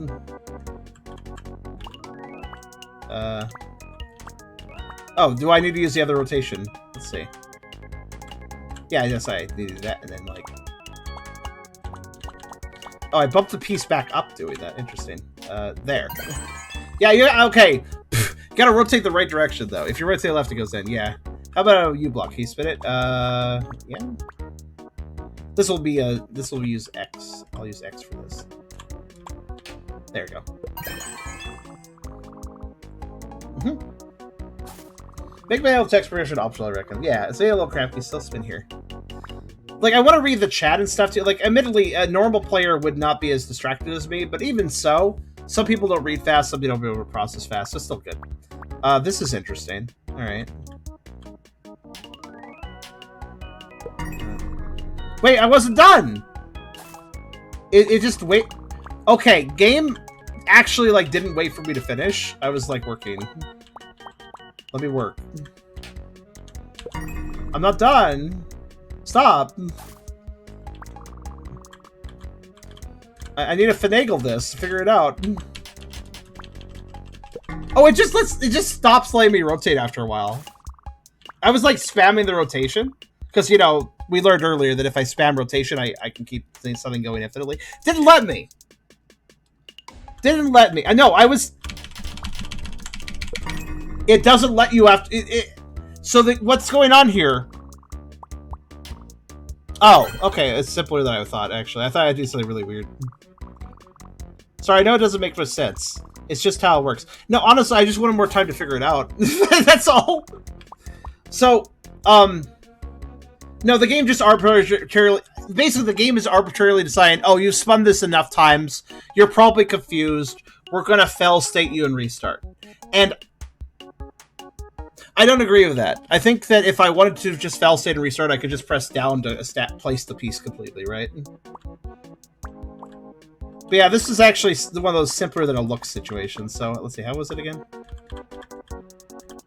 Oh, do I need to use the other rotation? Let's see. Yeah, I guess I need to do that, and then, like... Oh, I bumped the piece back up doing that. Interesting. There. Yeah, okay. Gotta rotate the right direction, though. If you rotate left, it goes in. Yeah. How about a U-block? Can you spin it? Yeah. This will use X. I'll use X for this. There we go. Make my own text progression optional, I reckon. Yeah, it's a little crampy. Still spin here. Like, I want to read the chat and stuff, too. Like, admittedly, a normal player would not be as distracted as me, but even so, some people don't read fast, some people don't be able to process fast, so it's still good. This is interesting. Alright. Wait, I wasn't done! It just wait... Okay, game actually, like, didn't wait for me to finish. I was, like, working. Let me work. I'm not done! Stop! I need to finagle this, figure it out. Oh, it just stops letting me rotate after a while. I was, like, spamming the rotation. Because, you know, we learned earlier that if I spam rotation, I can keep something going infinitely. Didn't let me! Didn't let me. I know, I was... It doesn't let you after... So, what's going on here? Oh, okay, it's simpler than I thought, actually. I thought I'd do something really weird. Sorry, I know it doesn't make much sense. It's just how it works. No, honestly, I just wanted more time to figure it out. That's all. So, no, the game just arbitrarily... Basically, the game is arbitrarily deciding, oh, you've spun this enough times, you're probably confused, we're gonna fail state you and restart. And I don't agree with that. I think that if I wanted to just fail state and restart, I could just press down to place the piece completely, right? But yeah, this is actually one of those simpler than it looks situations. So let's see, how was it again?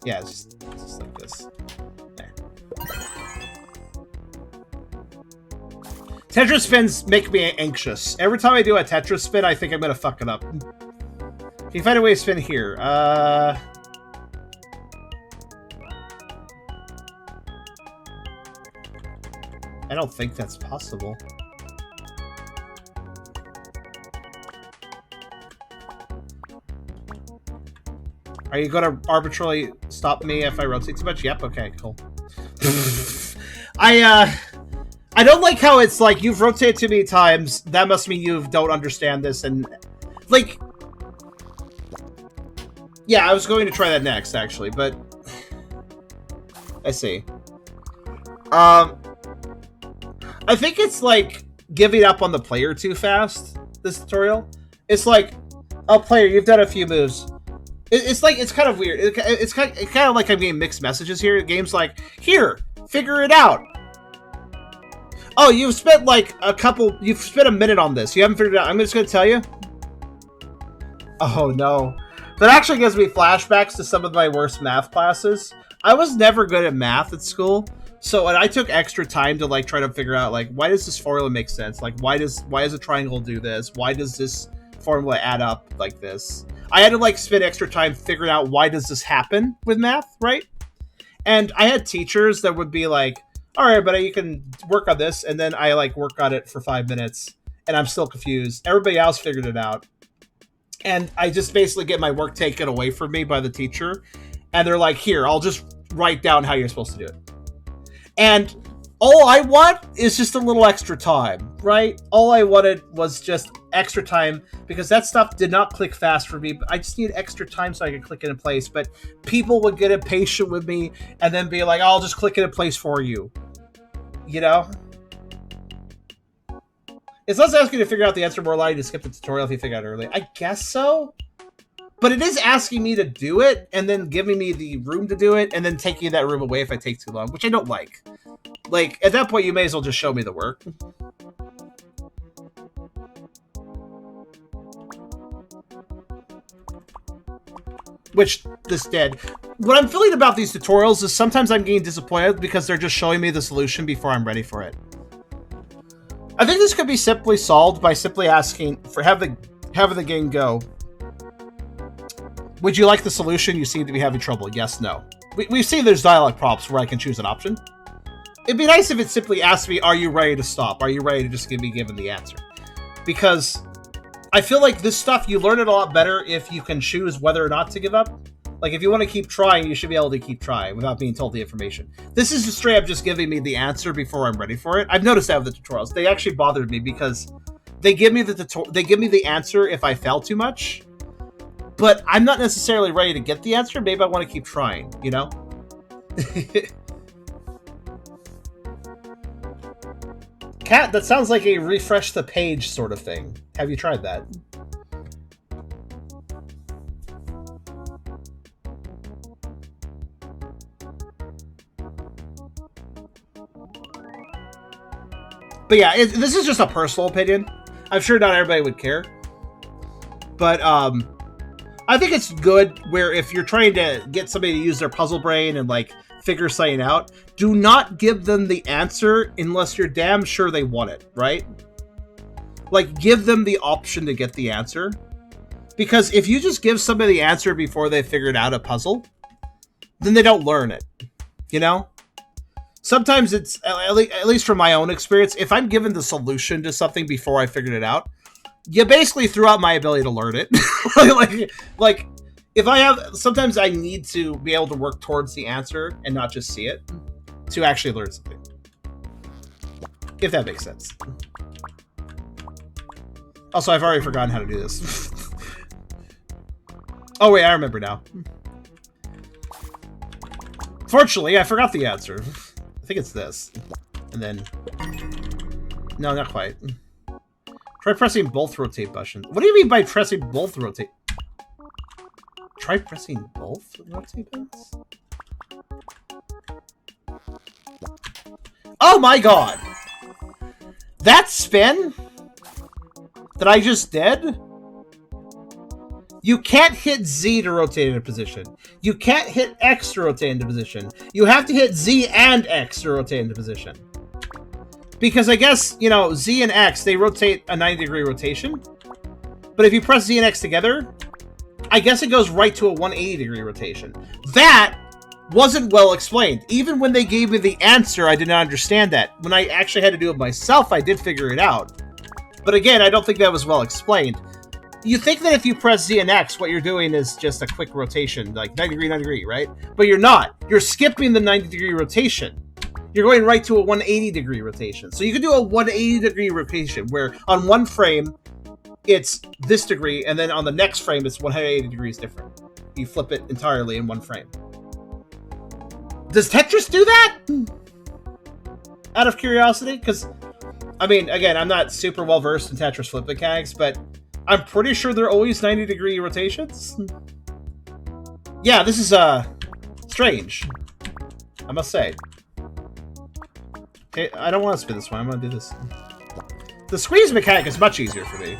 Yeah, it's just like this. There. Tetris spins make me anxious. Every time I do a Tetris spin, I think I'm gonna fuck it up. Can you find a way to spin here? I don't think that's possible. Are you gonna arbitrarily stop me if I rotate too much? Yep, okay, cool. I don't like how it's like, you've rotated too many times, that must mean you don't understand this, and... Like... Yeah, I was going to try that next, actually, but... I see. I think it's like giving up on the player too fast, this tutorial. It's like, oh, player, you've done a few moves. It's like, it's kind of weird. It's kind of like I'm getting mixed messages here. The game's like, here, figure it out. Oh, you've spent like you've spent a minute on this. You haven't figured it out. I'm just going to tell you. Oh, no. That actually gives me flashbacks to some of my worst math classes. I was never good at math at school. So, and I took extra time to, like, try to figure out, like, why does this formula make sense? Like, why does a triangle do this? Why does this formula add up like this? I had to, like, spend extra time figuring out why does this happen with math, right? And I had teachers that would be like, all right, but you can work on this, and then I, like, work on it for 5 minutes, and I'm still confused. Everybody else figured it out. And I just basically get my work taken away from me by the teacher, and they're like, here, I'll just write down how you're supposed to do it. And all I want is just a little extra time. right? All I wanted was just extra time, because that stuff did not click fast for me. But I just needed extra time so I could click it in place. But people would get impatient with me and then be like, oh, I'll just click it in place for you. You know? It's less asking you to figure out the answer, more allowing you to skip the tutorial if you figure out early. I guess so. But it is asking me to do it, and then giving me the room to do it, and then taking that room away if I take too long, which I don't like. Like, at that point, you may as well just show me the work. Which this did. What I'm feeling about these tutorials is sometimes I'm getting disappointed because they're just showing me the solution before I'm ready for it. I think this could be simply solved by simply asking for having the game go, would you like the solution? You seem to be having trouble. Yes, no. We've seen there's dialogue prompts where I can choose an option. It'd be nice if it simply asked me, are you ready to stop? Are you ready to just be given the answer? Because I feel like this stuff, you learn it a lot better if you can choose whether or not to give up. Like, if you want to keep trying, you should be able to keep trying without being told the information. This is just straight up just giving me the answer before I'm ready for it. I've noticed that with the tutorials. They actually bothered me because they give me the answer if I fail too much. But I'm not necessarily ready to get the answer. Maybe I want to keep trying, you know? Cat, that sounds like a refresh the page sort of thing. Have you tried that? But yeah, this is just a personal opinion. I'm sure not everybody would care. But I think it's good where if you're trying to get somebody to use their puzzle brain and like figure something out, do not give them the answer unless you're damn sure they want it, right? Like, give them the option to get the answer. Because if you just give somebody the answer before they figured out a puzzle, then they don't learn it, you know? Sometimes it's, at least from my own experience, if I'm given the solution to something before I figured it out, you basically threw out my ability to learn it. like, if I have, sometimes I need to be able to work towards the answer and not just see it to actually learn something. If that makes sense. Also, I've already forgotten how to do this. Oh wait, I remember now. Fortunately, I forgot the answer. I think it's this. And then... No, not quite. Try pressing both rotate buttons. What do you mean by pressing both rotate? Try pressing both rotate buttons? Oh my god! That spin that I just did? You can't hit Z to rotate into position. You can't hit X to rotate into position. You have to hit Z and X to rotate into position. Because I guess, you know, Z and X, they rotate a 90-degree rotation. But if you press Z and X together, I guess it goes right to a 180-degree rotation. That wasn't well explained. Even when they gave me the answer, I did not understand that. When I actually had to do it myself, I did figure it out. But again, I don't think that was well explained. You think that if you press Z and X, what you're doing is just a quick rotation, like 90-degree, 90-degree, right? But you're not. You're skipping the 90-degree rotation. You're going right to a 180-degree rotation. So you can do a 180-degree rotation, where on one frame, it's this degree, and then on the next frame, it's 180 degrees different. You flip it entirely in one frame. Does Tetris do that? Out of curiosity? Because, I mean, again, I'm not super well-versed in Tetris flip mechanics, but I'm pretty sure they're always 90-degree rotations. Yeah, this is, strange. I must say. Okay, I don't want to spin this one. I'm going to do this. The squeeze mechanic is much easier for me.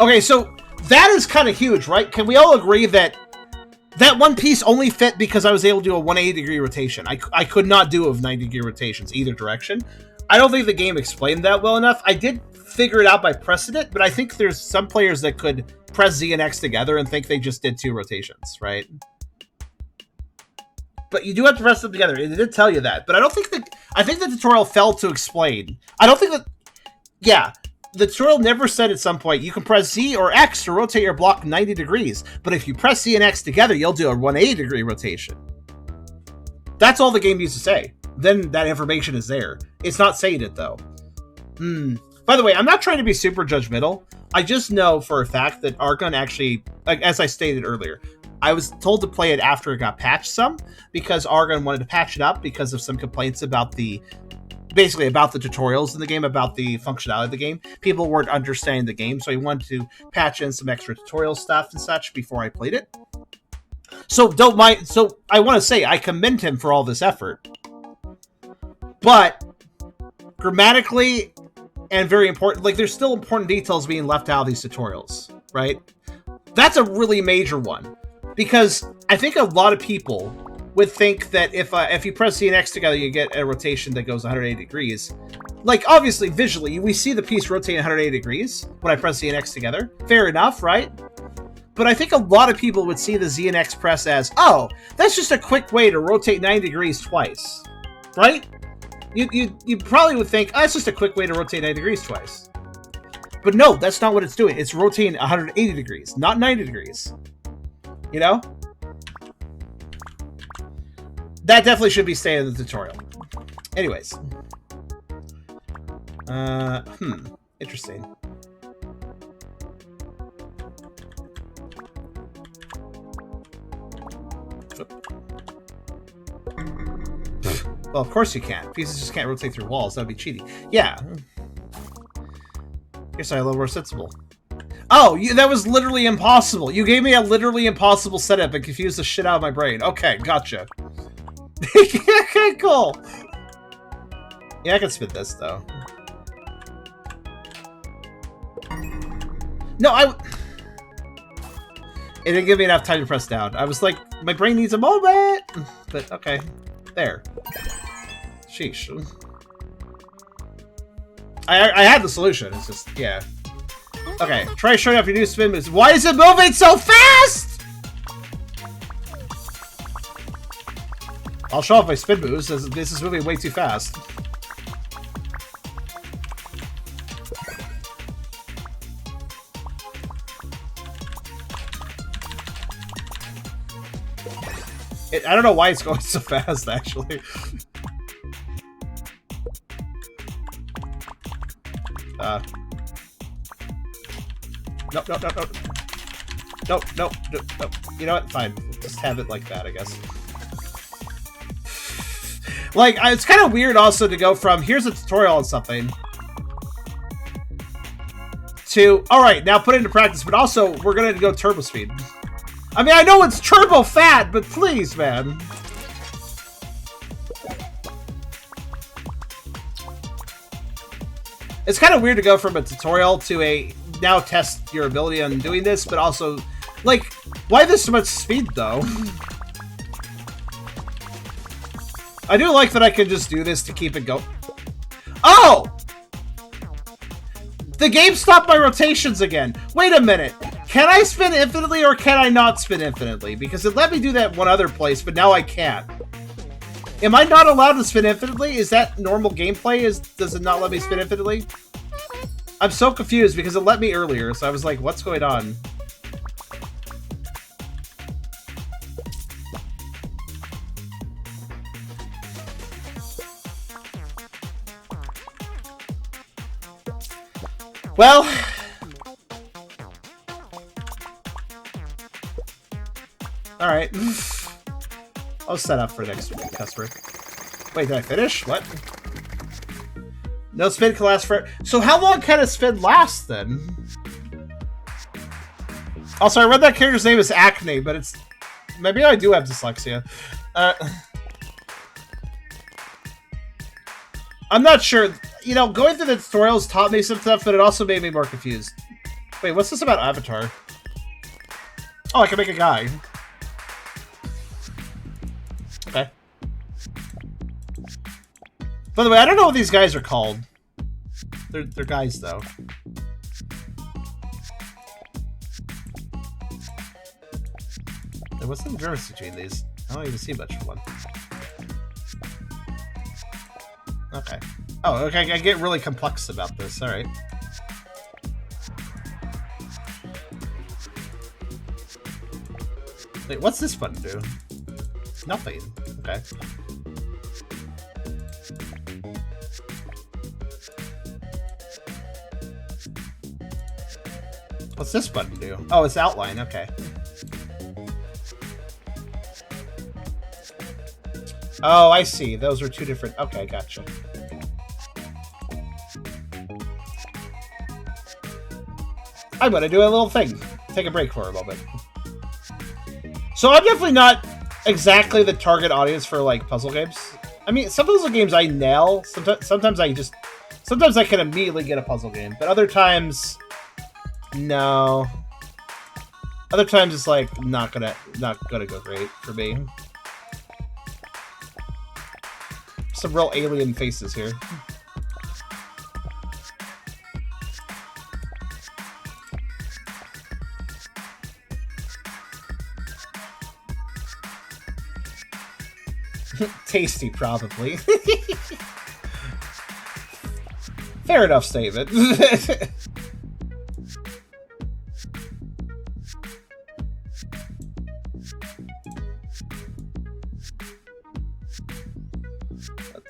Okay, so that is kind of huge, right? Can we all agree that that one piece only fit because I was able to do a 180-degree rotation? I could not do of 90-degree rotations either direction. I don't think the game explained that well enough. I did figure it out by pressing it, but I think there's some players that could press Z and X together and think they just did two rotations, right? But you do have to press them together. It did tell you that. But I don't think that... I think the tutorial failed to explain. I don't think that... Yeah. The tutorial never said at some point, you can press Z or X to rotate your block 90 degrees. But if you press Z and X together, you'll do a 180-degree rotation. That's all the game used to say. then that information is there. It's not saying it, though. By the way, I'm not trying to be super judgmental. I just know for a fact that Argon actually, like, as I stated earlier, I was told to play it after it got patched some, because Argon wanted to patch it up because of some complaints about basically about the tutorials in the game, about the functionality of the game. People weren't understanding the game, so he wanted to patch in some extra tutorial stuff and such before I played it. So don't mind. So I want to say I commend him for all this effort, but grammatically and very important, like, there's still important details being left out of these tutorials, right? That's a really major one, because I think a lot of people would think that if you press C and X together, you get a rotation that goes 180 degrees. Like, obviously, visually, we see the piece rotate 180 degrees when I press Z and X together. Fair enough, right? But I think a lot of people would see the Z and X press as, oh, that's just a quick way to rotate 90 degrees twice, right? You probably would think, oh, it's just a quick way to rotate 90 degrees twice. But no, that's not what it's doing. It's rotating 180 degrees, not 90 degrees. You know? That definitely should be staying in the tutorial. Anyways. Interesting. Well, of course you can't. Pieces just can't rotate through walls. That would be cheating. Yeah. Guess I'm a little more sensible. Oh, that was literally impossible. You gave me a literally impossible setup and confused the shit out of my brain. Okay, gotcha. Okay, cool. Yeah, I can spin this, though. No, it didn't give me enough time to press down. I was like, my brain needs a moment. But, okay. There. Sheesh. I had the solution. It's just, yeah. Okay, try showing off your new spin moves. Why is it moving so fast? I'll show off my spin moves, as this is moving way too fast. I don't know why it's going so fast, actually. Nope. Nope. You know what? Fine. Just have it like that, I guess. Like, it's kind of weird also to go from, here's a tutorial on something, to, alright, now put it into practice, but also, we're gonna go turbo speed. I mean, I know it's turbo fat, but please, man. It's kind of weird to go from a tutorial to a now test your ability on doing this, but also, like, why this much speed, though? I do like that I can just do this to keep it going. Oh! The game stopped my rotations again. Wait a minute. Can I spin infinitely or can I not spin infinitely? Because it let me do that one other place, but now I can't. Am I not allowed to spin infinitely? Is that normal gameplay? Does it not let me spin infinitely? I'm so confused because it let me earlier, so I was like, what's going on? Well, all right. I'll set up for next customer. Wait, did I finish? What? No spin can last for... So how long can a spin last, then? Also, I read that character's name is Acne, but it's... Maybe I do have dyslexia. I'm not sure. You know, going through the tutorials taught me some stuff, but it also made me more confused. Wait, what's this about Avatar? Oh, I can make a guy. Okay. By the way, I don't know what these guys are called. They're guys, though. What's the difference between these? I don't even see much of one. Okay. Oh, okay, I get really complex about this. Alright. Wait, what's this button do? Nothing. Okay. What's this button do? Oh, it's outline. Okay. Oh, I see. Those are two different... Okay, gotcha. I'm gonna do a little thing. Take a break for a moment. So I'm definitely not exactly the target audience for, like, puzzle games. I mean, some puzzle games I nail. Sometimes I just... Sometimes I can immediately get a puzzle game. But other times... No. Other times it's, like, not gonna go great for me. Some real alien faces here. Tasty, probably. Fair enough statement.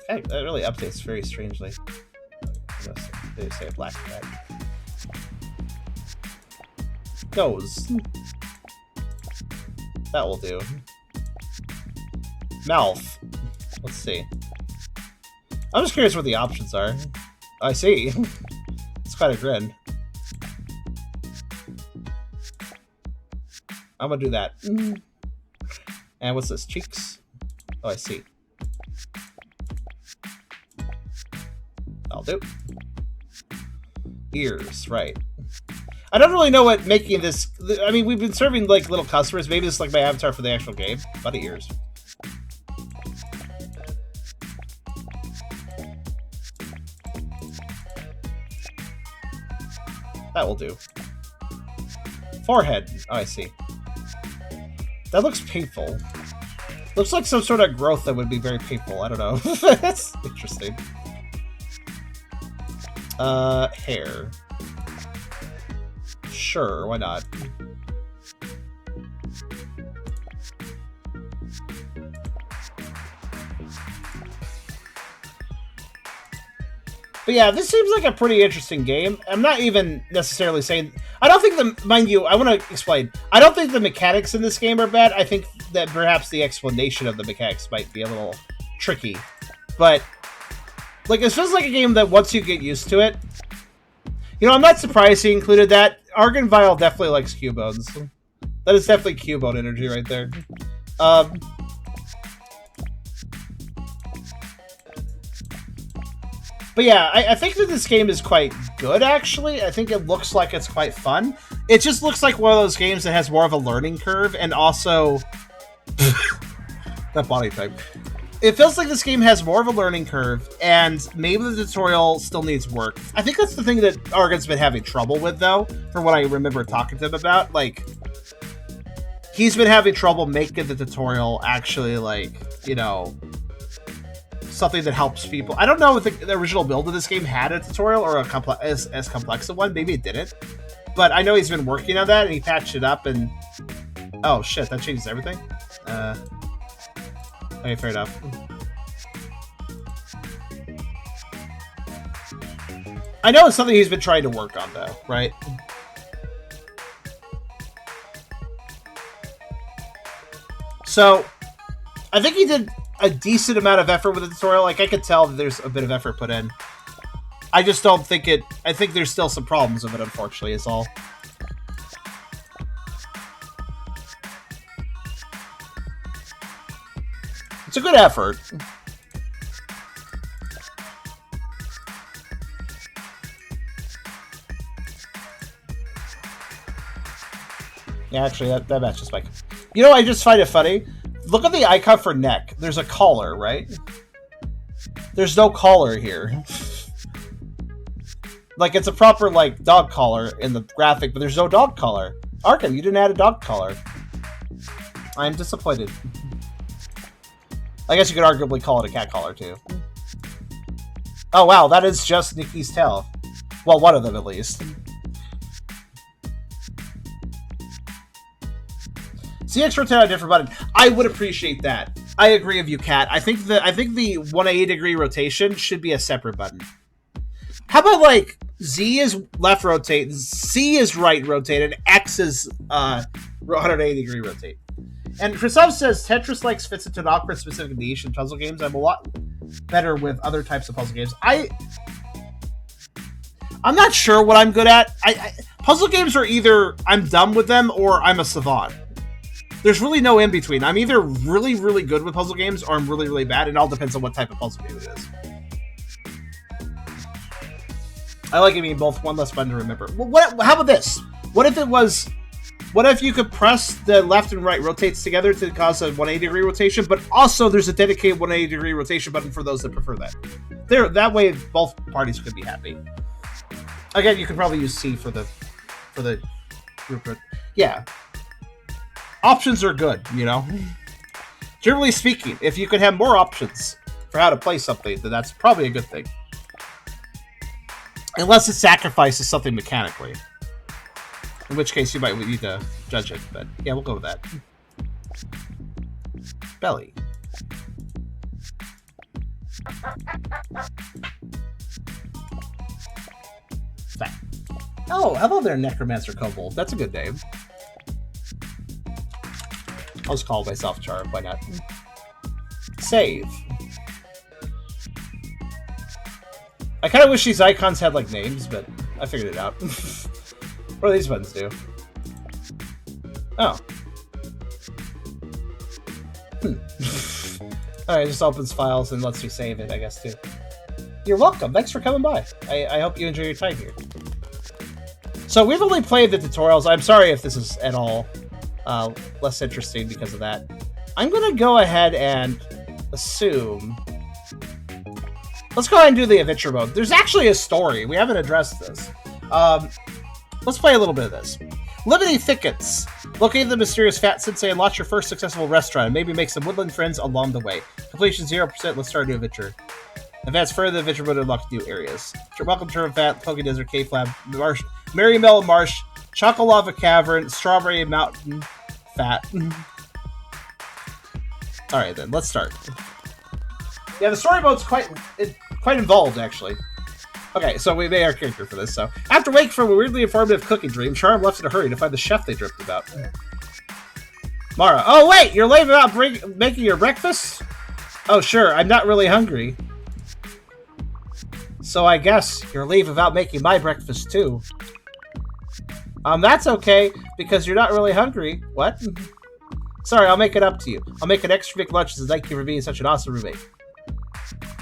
That really updates very strangely. They say a black bag. Nose. That will do. Mouth. Let's see. I'm just curious what the options are. I see. It's quite a grin. I'm gonna do that. And what's this? Cheeks? Oh, I see. I'll do. Ears, right. I don't really know what making this... I mean, we've been serving, like, little customers. Maybe this is, like, my avatar for the actual game. Buddy ears. That will do. Forehead. Oh, I see. That looks painful. Looks like some sort of growth that would be very painful. I don't know. That's interesting. Hair. Sure, why not? But yeah, this seems like a pretty interesting game. I'm not even necessarily saying... I don't think the... Mind you, I want to explain. I don't think the mechanics in this game are bad. I think that perhaps the explanation of the mechanics might be a little tricky. But, like, it feels like a game that once you get used to it... You know, I'm not surprised he included that. Argon Vial definitely likes Cubones. That is definitely Cubone energy right there. But yeah, I think that this game is quite good, actually. I think it looks like it's quite fun. It just looks like one of those games that has more of a learning curve, and also... that body type. It feels like this game has more of a learning curve, and maybe the tutorial still needs work. I think that's the thing that Argon's been having trouble with, though, from what I remember talking to him about. Like, he's been having trouble making the tutorial actually, like, you know... something that helps people. I don't know if the original build of this game had a tutorial or a as complex a one. Maybe it didn't. But I know he's been working on that, and he patched it up, and... Oh, shit, that changes everything? Okay, fair enough. I know it's something he's been trying to work on, though, right? So, I think he did a decent amount of effort with the tutorial. Like, I could tell that there's a bit of effort put in. I just don't think it... I think there's still some problems with it, unfortunately, is all. It's a good effort. Yeah, actually, that matches Mike. You know, I just find it funny. Look at the icon for neck. There's a collar, right? There's no collar here. Like, it's a proper, like, dog collar in the graphic, but there's no dog collar. Arkham, you didn't add a dog collar. I'm disappointed. I guess you could arguably call it a cat collar, too. Oh, wow, that is just Nikki's tail. Well, one of them, at least. CX rotate on a different button. I would appreciate that. I agree with you, Kat. I think the 180 degree rotation should be a separate button. How about, like, Z is left rotate, C is right rotate, and X is 180 degree rotate. And Christoph says Tetris likes fits into an awkward specific niche in puzzle games. I'm a lot better with other types of puzzle games. I'm not sure what I'm good at. Puzzle games are either I'm dumb with them or I'm a savant. There's really no in between. I'm either really, really good with puzzle games or I'm really, really bad. It all depends on what type of puzzle game it is. I like it being both one less fun to remember. Well, how about this? What if you could press the left and right rotates together to cause a 180 degree rotation, but also there's a dedicated 180 degree rotation button for those that prefer that. That way both parties could be happy. Again, you could probably use C for the group. Yeah. Options are good, you know? Generally speaking, if you could have more options for how to play something, then that's probably a good thing. Unless it sacrifices something mechanically. In which case you might need to judge it, but yeah, we'll go with that. Belly. Fat. Oh, hello there, Necromancer Kobold. That's a good name. I'll just call myself Charm, why not? Save. I kind of wish these icons had, like, names, but I figured it out. What do these buttons do? Oh. Alright, it just opens files and lets you save it, I guess, too. You're welcome. Thanks for coming by. I hope you enjoy your time here. So, we've only played the tutorials. I'm sorry if this is at all less interesting because of that. I'm going to go ahead and assume... Let's go ahead and do the adventure mode. There's actually a story. We haven't addressed this. Let's play a little bit of this. Limiting thickets. Locate the mysterious Fat Sensei and launch your first successful restaurant. Maybe make some woodland friends along the way. Completion 0%. Let's start a new adventure. Advance further, the adventure mode unlock new areas. Welcome to Fat, Poke Desert, Cave Lab, Marsh, Merry Melon Marsh, Chocolava Cavern, Strawberry Mountain, Fat. Alright then, let's start. Yeah, the story mode's quite involved, actually. Okay, so we made our character for this, so... After waking from a weirdly informative cooking dream, Charm left in a hurry to find the chef they dreamt about. Mara. Oh, wait! You're late about making your breakfast? Oh, sure. I'm not really hungry. So I guess you're leave without making my breakfast, too. That's okay, because you're not really hungry. What? Sorry, I'll make it up to you. I'll make an extra big lunch as a thank you for being such an awesome roommate.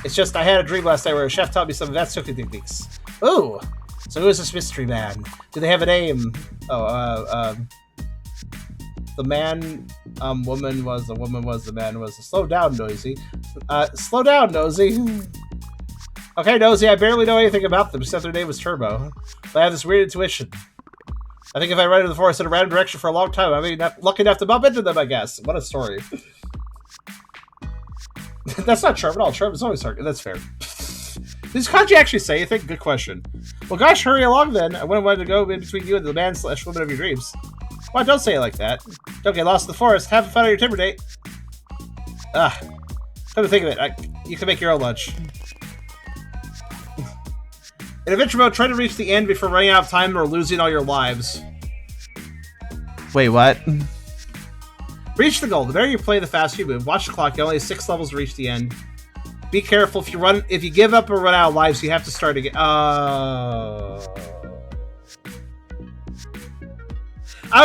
It's just I had a dream last night where a chef taught me some advanced cooking techniques. Ooh! So who is this mystery man? Do they have a name? Oh, the man, woman was, the man was. Slow down, Nosy. Slow down, Nosy. Okay, Nosy, I barely know anything about them, except their name was Turbo. But I have this weird intuition. I think if I run into the forest in a random direction for a long time, I may be lucky enough to bump into them, I guess. What a story. That's not Charm at all. Charm is always hard. That's fair. Does Kanji actually say anything? Good question. Well, gosh, hurry along then. I wouldn't want to go in between you and the man/woman of your dreams. Why, don't say it like that. Don't get lost in the forest. Have fun on your timber date. Ah. Come to think of it, you can make your own lunch. In adventure mode, try to reach the end before running out of time or losing all your lives. Wait, what? Reach the goal. The better you play, the faster you move. Watch the clock. You only have 6 levels to reach the end. Be careful. If you give up or run out of lives, you have to start again. I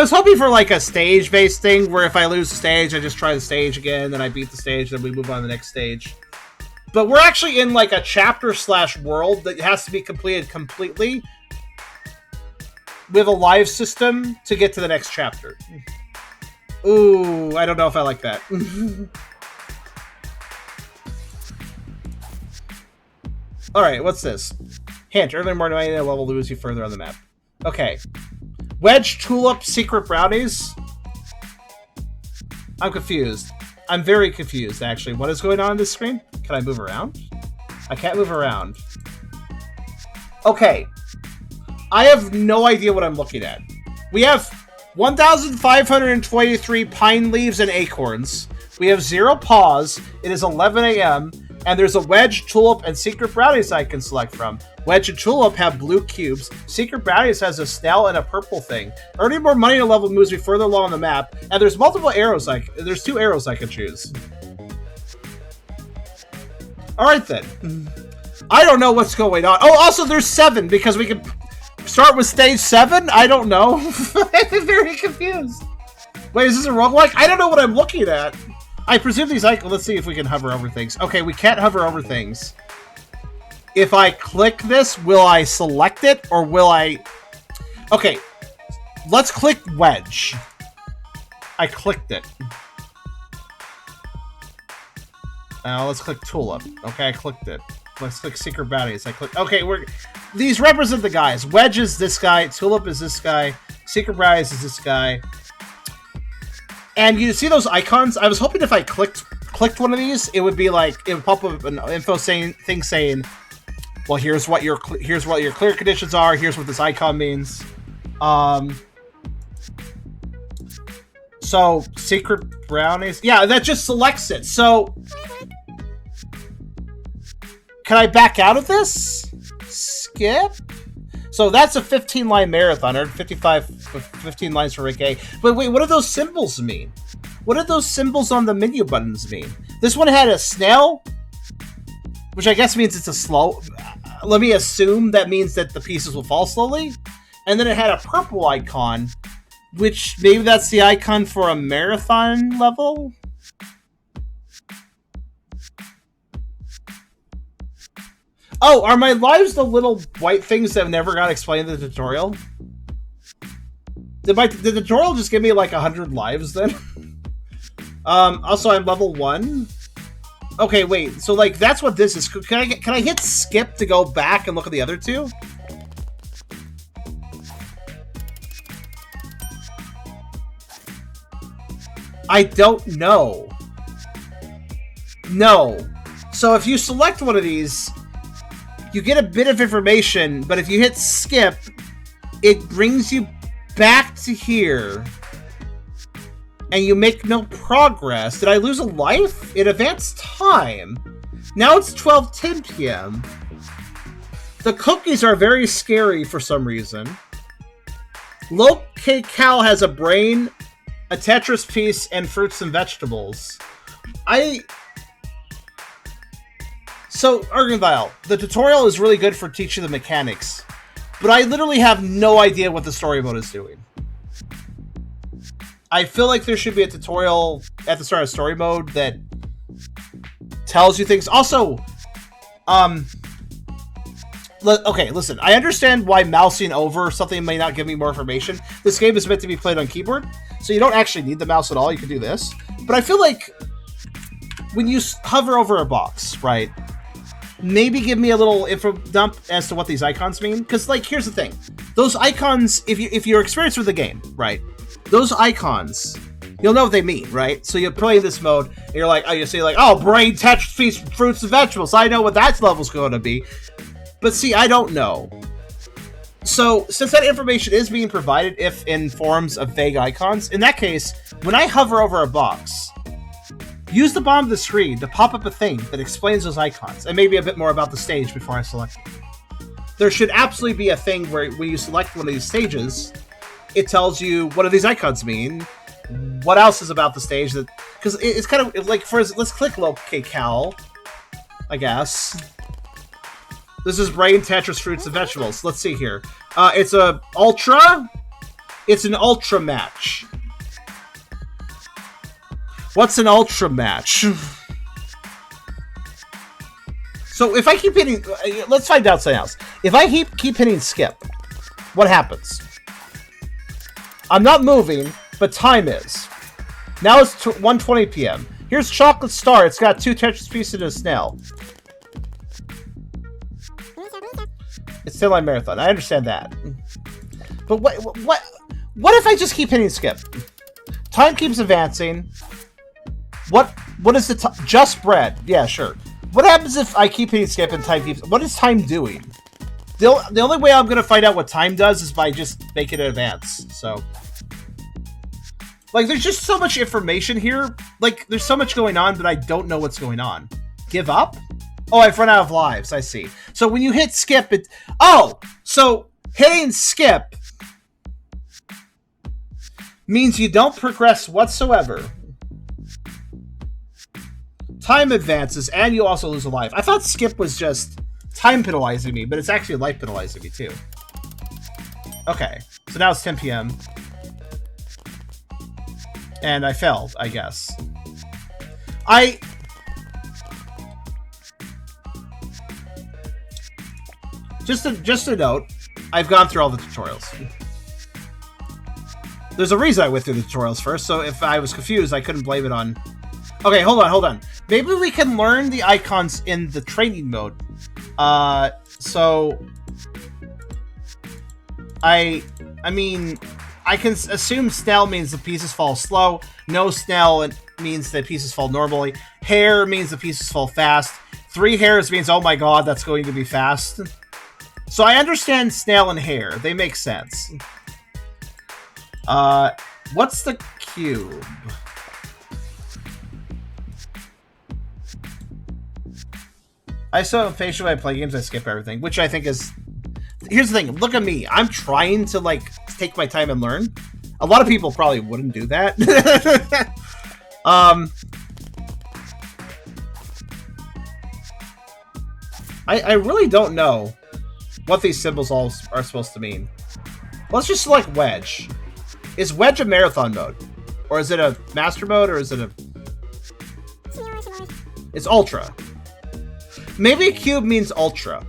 was hoping for like a stage-based thing where if I lose the stage, I just try the stage again, then I beat the stage, then we move on to the next stage. But we're actually in like a chapter/world that has to be completed completely with a live system to get to the next chapter. Ooh, I don't know if I like that. Alright, what's this? Hint, early morning level moves you further on the map. Okay. Wedge, tulip, secret brownies? I'm confused. I'm very confused, actually. What is going on this screen? Can I move around? I can't move around. Okay. I have no idea what I'm looking at. We have 1,523 pine leaves and acorns. We have 0 paws. It is 11 a.m. And there's a wedge, tulip, and secret brownies I can select from. Wedge and tulip have blue cubes. Secret brownies has a snail and a purple thing. Earning more money in a level moves me further along the map. And there's multiple arrows. There's 2 arrows I can choose. All right then. I don't know what's going on. Oh, also there's 7 because we can start with stage 7. I don't know. I'm very confused. Wait, is this a roguelike? I don't know what I'm looking at. I presume these icons. Let's see if we can hover over things. Okay, we can't hover over things. If I click this, will I select it or will I... Okay, let's click wedge. I clicked it. Now let's click tulip. Okay, I clicked it. Let's click secret bounties. I click. Okay, these represent the guys. Wedge is this guy. Tulip is this guy. Secret bounties is this guy. And you see those icons? I was hoping if I clicked one of these, it would be like it would pop up an info thing saying, "Well, here's what your clear conditions are. Here's what this icon means." So secret brownies, yeah, that just selects it. So can I back out of this? Skip. So that's a 15-line marathon, or 15 lines for Rick A. But wait, what do those symbols mean? What do those symbols on the menu buttons mean? This one had a snail, which I guess means it's a slow... Let me assume that means that the pieces will fall slowly. And then it had a purple icon, which maybe that's the icon for a marathon level? Oh, are my lives the little white things that never got explained in the tutorial? Did the tutorial just give me like 100 lives then? Also, I'm level 1. Okay, wait. So like that's what this is. Can I hit skip to go back and look at the other 2? I don't know. No. So if you select one of these, you get a bit of information, but if you hit skip, it brings you back to here. And you make no progress. Did I lose a life? It advanced time. Now it's 12:10 p.m. The cookies are very scary for some reason. Low-K Cal has a brain, a Tetris piece, and fruits and vegetables. So, Argon, the tutorial is really good for teaching the mechanics, but I literally have no idea what the story mode is doing. I feel like there should be a tutorial at the start of story mode that tells you things. Also, okay, listen, I understand why mousing over something may not give me more information. This game is meant to be played on keyboard, so you don't actually need the mouse at all. You can do this. But I feel like when you hover over a box, right, maybe give me a little info dump as to what these icons mean. Because, like, here's the thing. Those icons, if you're experienced with the game, right, those icons, you'll know what they mean, right? So you play this mode, and you're like, oh, you see, like, oh, brain, touch, feast, fruits, and vegetables. I know what that level's going to be. But see, I don't know. So, since that information is being provided, if in forms of vague icons, in that case, when I hover over a box, use the bottom of the screen to pop up a thing that explains those icons, and maybe a bit more about the stage before I select it. There should absolutely be a thing where when you select one of these stages, it tells you what do these icons mean, what else is about the stage, that because it's kind of like, let's click Low-K Cal, I guess. This is brain, Tetris, fruits, and vegetables. Let's see here. It's a ultra. It's an ultra match. What's an ultra match? So if I keep hitting, let's find out something else. If I keep hitting skip, what happens? I'm not moving, but time is. Now it's 1:20 p.m. Here's Chocolate Star. It's got 2 Tetris pieces and a snail. It's 10-line marathon. I understand that. But what if I just keep hitting skip? Time keeps advancing. What is the time? Just bread. Yeah, sure. What happens if I keep hitting skip and time keeps... What is time doing? The only way I'm going to find out what time does is by just making it advance. So... Like, there's just so much information here. Like, there's so much going on that I don't know what's going on. Give up? Oh, I've run out of lives. I see. So when you hit skip, it... Oh! So hitting skip means you don't progress whatsoever. Time advances, and you also lose a life. I thought skip was just time penalizing me, but it's actually life penalizing me, too. Okay. So now it's 10 p.m. And I failed, I guess. Just a note, I've gone through all the tutorials. There's a reason I went through the tutorials first, so if I was confused, I couldn't blame it on... Okay, hold on. Maybe we can learn the icons in the training mode. So... I mean, I can assume snail means the pieces fall slow. No snail means that pieces fall normally. Hair means the pieces fall fast. 3 hairs means, oh my god, that's going to be fast. So I understand snail and hair. They make sense. What's the cube? I so impatient when I play games, I skip everything, which I think is... Here's the thing. Look at me. I'm trying to, like, take my time and learn. A lot of people probably wouldn't do that. I really don't know what these symbols all are supposed to mean. Let's just select wedge. Is wedge a marathon mode? Or is it a master mode, or is it a... It's ultra. Maybe a cube means ultra.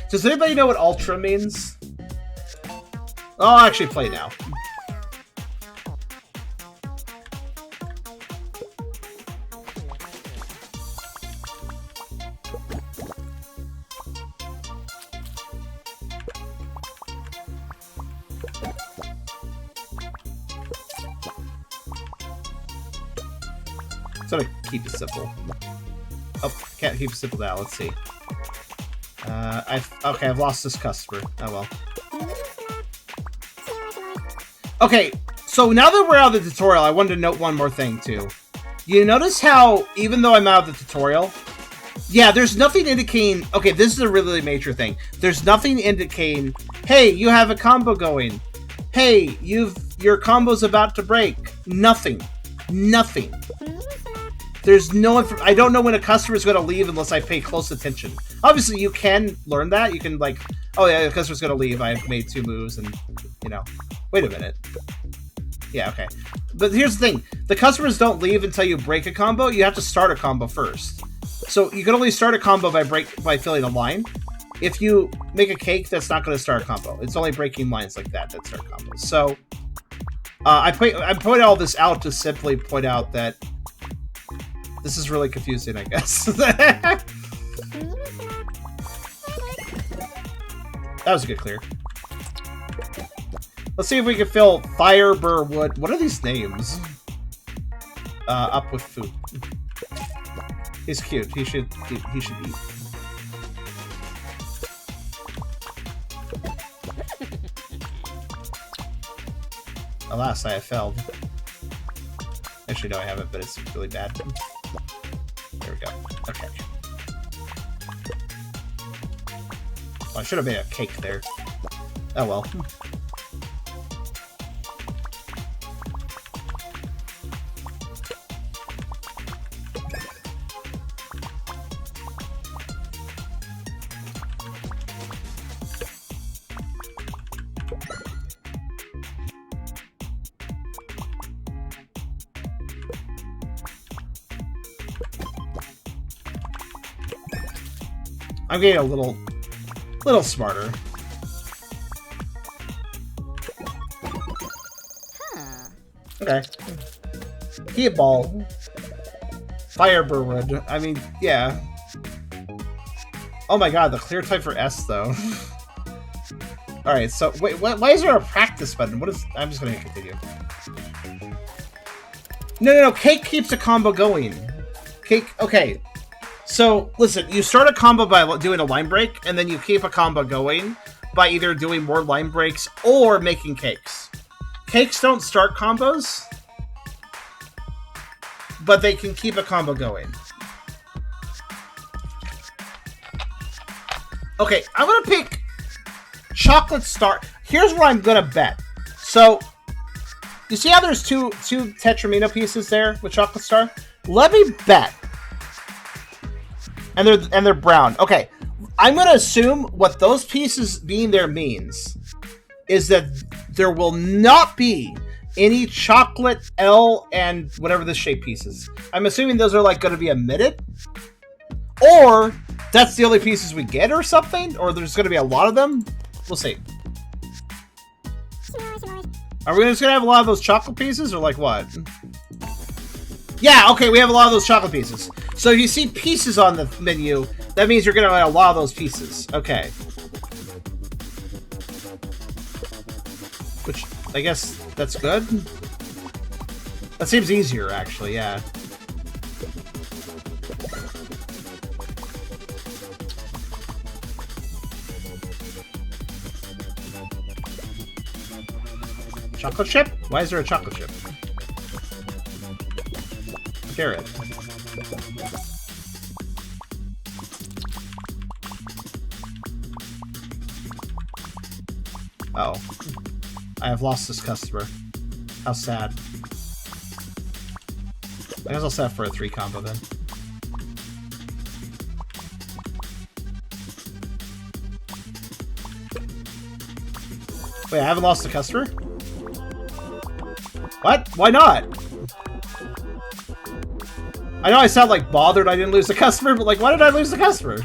Does anybody know what ultra means? I'll actually play now. So to keep it simple. Oh, can't keep it simple now. Let's see. I've lost this customer. Oh well. Okay, so now that we're out of the tutorial, I wanted to note one more thing too. You notice how, even though I'm out of the tutorial, yeah, there's nothing indicating... Okay, this is a really major thing. There's nothing indicating, hey, you have a combo going. Hey, your combo's about to break. Nothing. Nothing. There's no... I don't know when a customer's going to leave unless I pay close attention. Obviously, you can learn that. You can, like, oh yeah, the customer's going to leave. I've made 2 moves and, you know... Wait a minute. Yeah, okay. But here's the thing. The customers don't leave until you break a combo. You have to start a combo first. So you can only start a combo by filling a line. If you make a cake, that's not going to start a combo. It's only breaking lines like that start combos. So I point all this out to simply point out that this is really confusing, I guess. That was a good clear. Let's see if we can fill Fireburwood. What are these names? Up with food. He's cute. He should eat. Alas, I have failed. Actually, no, I haven't, but it's really bad. There we go. Okay. Well, I should have made a cake there. Oh well. I'm getting a little smarter. Huh. Okay. Heat ball. Fireburwood. I mean, yeah. Oh my god, the clear type for S though. Alright, so wait, why is there a practice button? What is... I'm just gonna continue. No, cake keeps a combo going. Cake, okay. So, listen, you start a combo by doing a line break, and then you keep a combo going by either doing more line breaks or making cakes. Cakes don't start combos, but they can keep a combo going. Okay, I'm gonna pick chocolate star. Here's what I'm gonna bet. So, you see how there's two Tetramino pieces there with chocolate star? Let me bet. And they're brown. Okay, I'm gonna assume what those pieces being there means is that there will not be any chocolate L and whatever the shape pieces. I'm assuming those are like going to be omitted, or that's the only pieces we get, or something, or there's going to be a lot of them. We'll see. Are we just going to have a lot of those chocolate pieces, or like what? Yeah, okay, we have a lot of those chocolate pieces. So if you see pieces on the menu, that means you're going to have a lot of those pieces. Okay. Which, I guess, that's good? That seems easier, actually, yeah. Chocolate chip? Why is there a chocolate chip? Carrot. Oh. I have lost this customer. How sad. I guess I'll set for a 3 combo then. Wait, I haven't lost a customer? What? Why not? I know I sound like bothered I didn't lose the customer, but like, why did I lose the customer?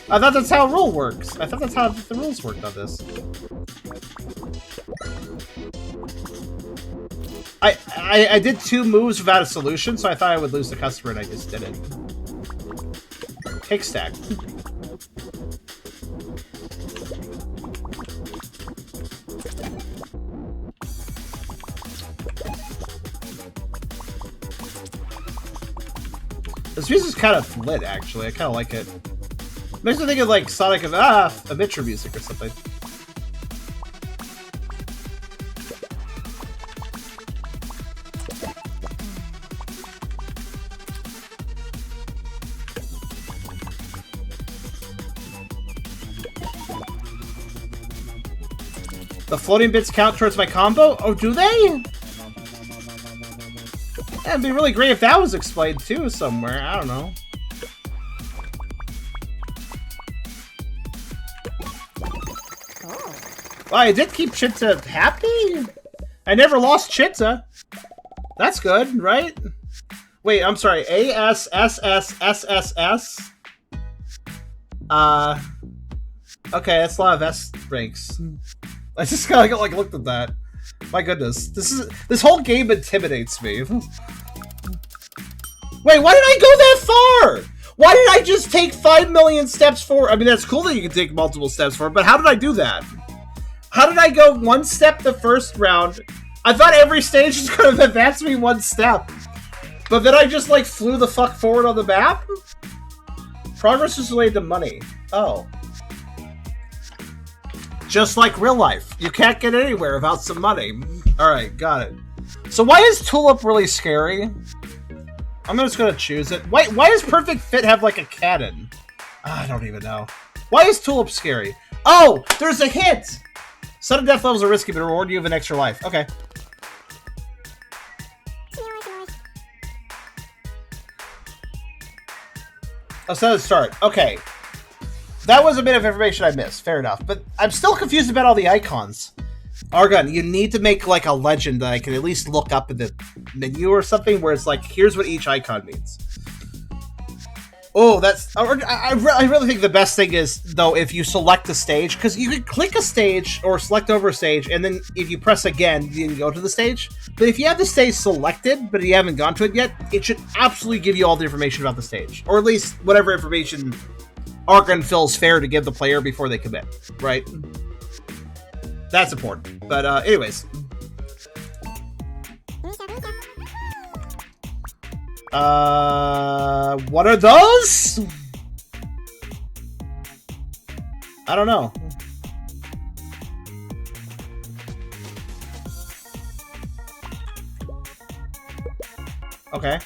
I thought that's how a rule works. I thought that's how the rules worked on this. I did 2 moves without a solution, so I thought I would lose the customer, and I just didn't. Cake stack. This music's kind of lit, actually. I kind of like it. Makes me think of like Sonic and Adventure music or something. The floating bits count towards my combo? Oh, do they? Yeah, it'd be really great if that was explained too somewhere. I don't know. Well, I did keep Chitta happy. I never lost Chitta. That's good, right? Wait, I'm sorry. ASSSSSS. Okay, that's a lot of S ranks. I just kind of like looked at that. My goodness, this whole game intimidates me. Wait, why did I go that far? Why did I just take 5 million steps forward? I mean, that's cool that you can take multiple steps forward, but how did I do that? How did I go 1 step the first round? I thought every stage was going to advance me 1 step, but then I just like flew the fuck forward on the map. Progress is related to money. Oh. Just like real life. You can't get anywhere without some money. Alright, got it. So why is Tulip really scary? I'm just gonna choose it. Why does Perfect Fit have like a cannon? I don't even know. Why is Tulip scary? Oh! There's a hint! Sudden death levels are risky, but reward you with an extra life. Okay. Oh, so let's start. Okay. That was a bit of information I missed. Fair enough. But I'm still confused about all the icons. Argon, you need to make like a legend that I can at least look up in the menu or something where it's like, here's what each icon means. Oh, that's... I really think the best thing is, though, if you select a stage, because you can click a stage or select over a stage, and then if you press again, you can go to the stage. But if you have the stage selected, but you haven't gone to it yet, it should absolutely give you all the information about the stage. Or at least whatever information Argon feels fair to give the player before they commit, right? That's important. But anyways. What are those? I don't know. Okay.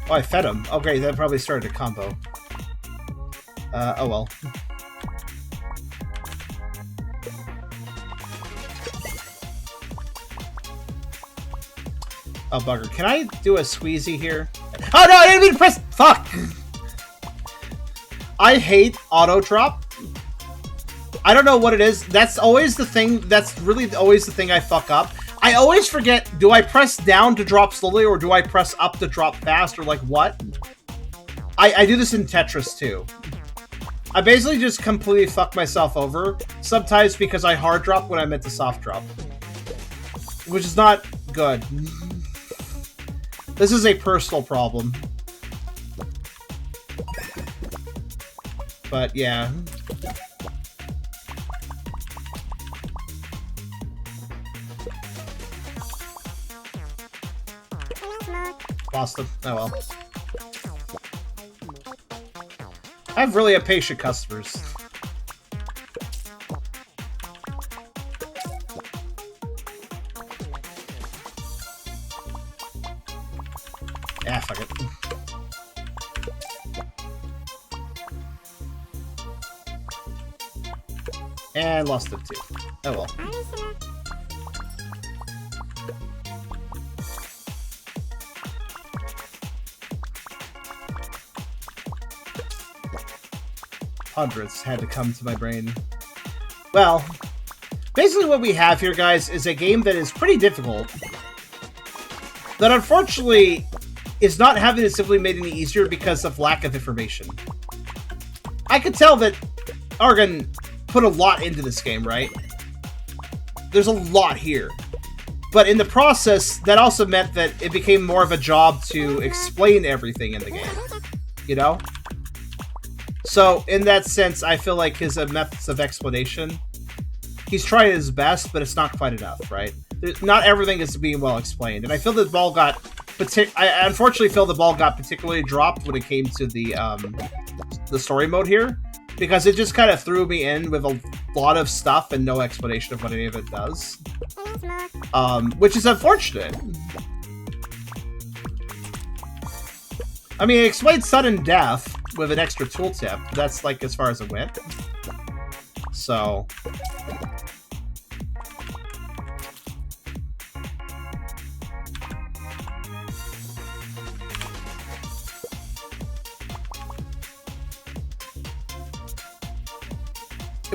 Oh, I fed him. Okay, that probably started a combo. Oh well. Oh, bugger. Can I do a squeezy here? Oh, no, I didn't mean to press... Fuck! I hate auto-drop. I don't know what it is. That's always the thing. That's really always the thing I fuck up. I always forget, do I press down to drop slowly, or do I press up to drop fast, or like what? I do this in Tetris, too. I basically just completely fuck myself over, sometimes because I hard drop when I meant to soft drop. Which is not good. This is a personal problem. But, yeah. Lost them. Oh well. I have really impatient customers. Ah, fuck it. And lost it too. Oh well. Hundreds had to come to my brain. Well, basically what we have here, guys, is a game that is pretty difficult. That unfortunately is not having it simply made any easier because of lack of information. I could tell that Argon put a lot into this game, right? There's a lot here. But in the process, that also meant that it became more of a job to explain everything in the game. You know? So, in that sense, I feel like his methods of explanation, he's trying his best, but it's not quite enough, right? Not everything is being well explained. And I feel the ball got... I unfortunately feel the ball got particularly dropped when it came to the story mode here. Because it just kind of threw me in with a lot of stuff and no explanation of what any of it does. Which is unfortunate. I mean, it explained sudden death with an extra tooltip. That's, like, as far as it went. So...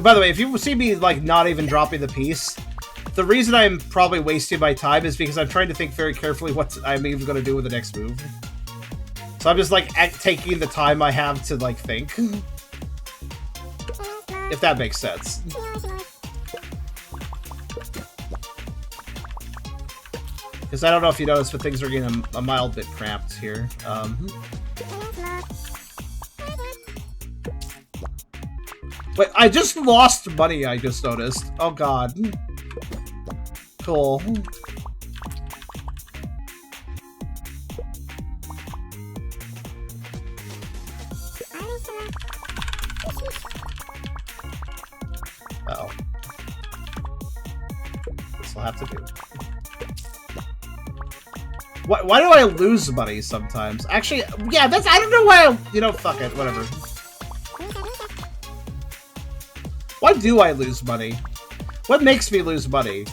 By the way, if you see me, like, not even dropping the piece, the reason I'm probably wasting my time is because I'm trying to think very carefully what I'm even going to do with the next move. So I'm just, like, taking the time I have to, like, think. If that makes sense. Because I don't know if you noticed, but things are getting a mild bit cramped here. Wait, I just lost money, I just noticed. Oh god. Cool. Uh-oh. This will have to do. Why do I lose money sometimes? Actually, yeah, that's... I don't know why I... You know, fuck it, whatever. Why do I lose money? What makes me lose money?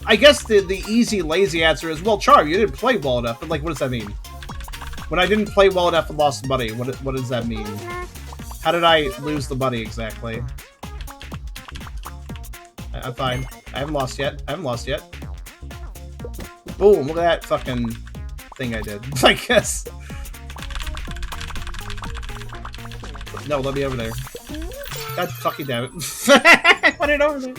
I guess the easy, lazy answer is, well, Charm, you didn't play well enough. But, like, what does that mean? When I didn't play well enough and lost money, what does that mean? How did I lose the money, exactly? I'm fine. I haven't lost yet. Boom, look at that fucking thing I did. I guess. No, let me over there. God fucking damn it. I put it over there.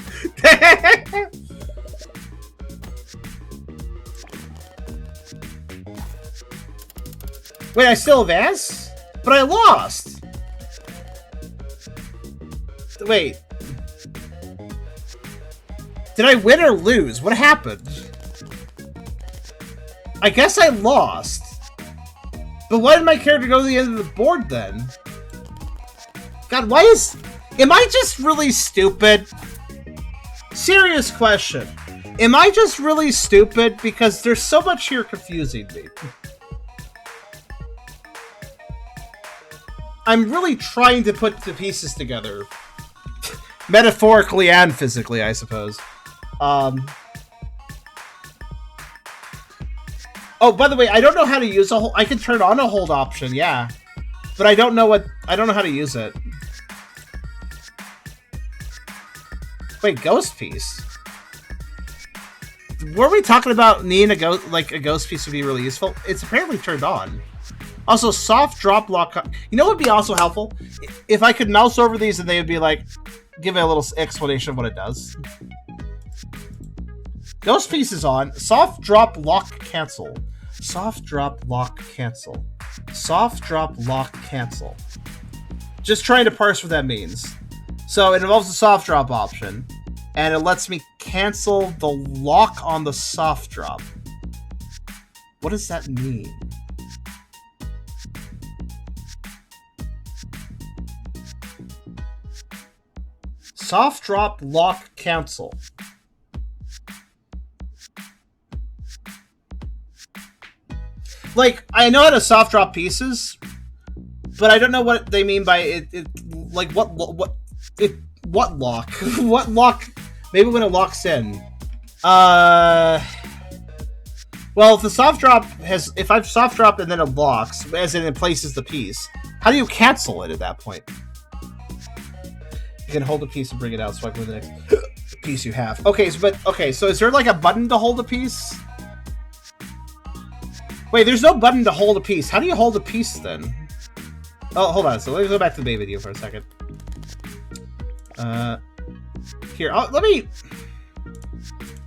Wait, I still advance? But I lost! Wait. Did I win or lose? What happened? I guess I lost. But why did my character go to the end of the board then? God, why is... Am I just really stupid? Serious question. Am I just really stupid? Because there's so much here confusing me. I'm really trying to put the pieces together. Metaphorically and physically, I suppose. Oh, by the way, I don't know how to use a hold. I can turn on a hold option, yeah. But I don't know how to use it. Wait, ghost piece? Were we talking about needing a ghost piece would be really useful? It's apparently turned on. Also, soft drop lock. You know what would be also helpful? If I could mouse over these and they would be like, give it a little explanation of what it does. Ghost piece is on. Soft drop lock cancel. Soft drop lock cancel. Soft drop lock cancel. Just trying to parse what that means. So it involves the soft drop option, and it lets me cancel the lock on the soft drop. What does that mean? Soft drop lock cancel. Like, I know how to soft drop pieces, but I don't know what they mean by it. Like, what lock? What lock? Maybe when it locks in. Well, if the soft drop if I've soft dropped and then it locks, as in it places the piece, how do you cancel it at that point? You can hold a piece and bring it out, swipe with the next piece you have. Okay, so is there like a button to hold a piece? Wait, there's no button to hold a piece. How do you hold a piece then? Oh, hold on. So let me go back to the main video for a second. Here,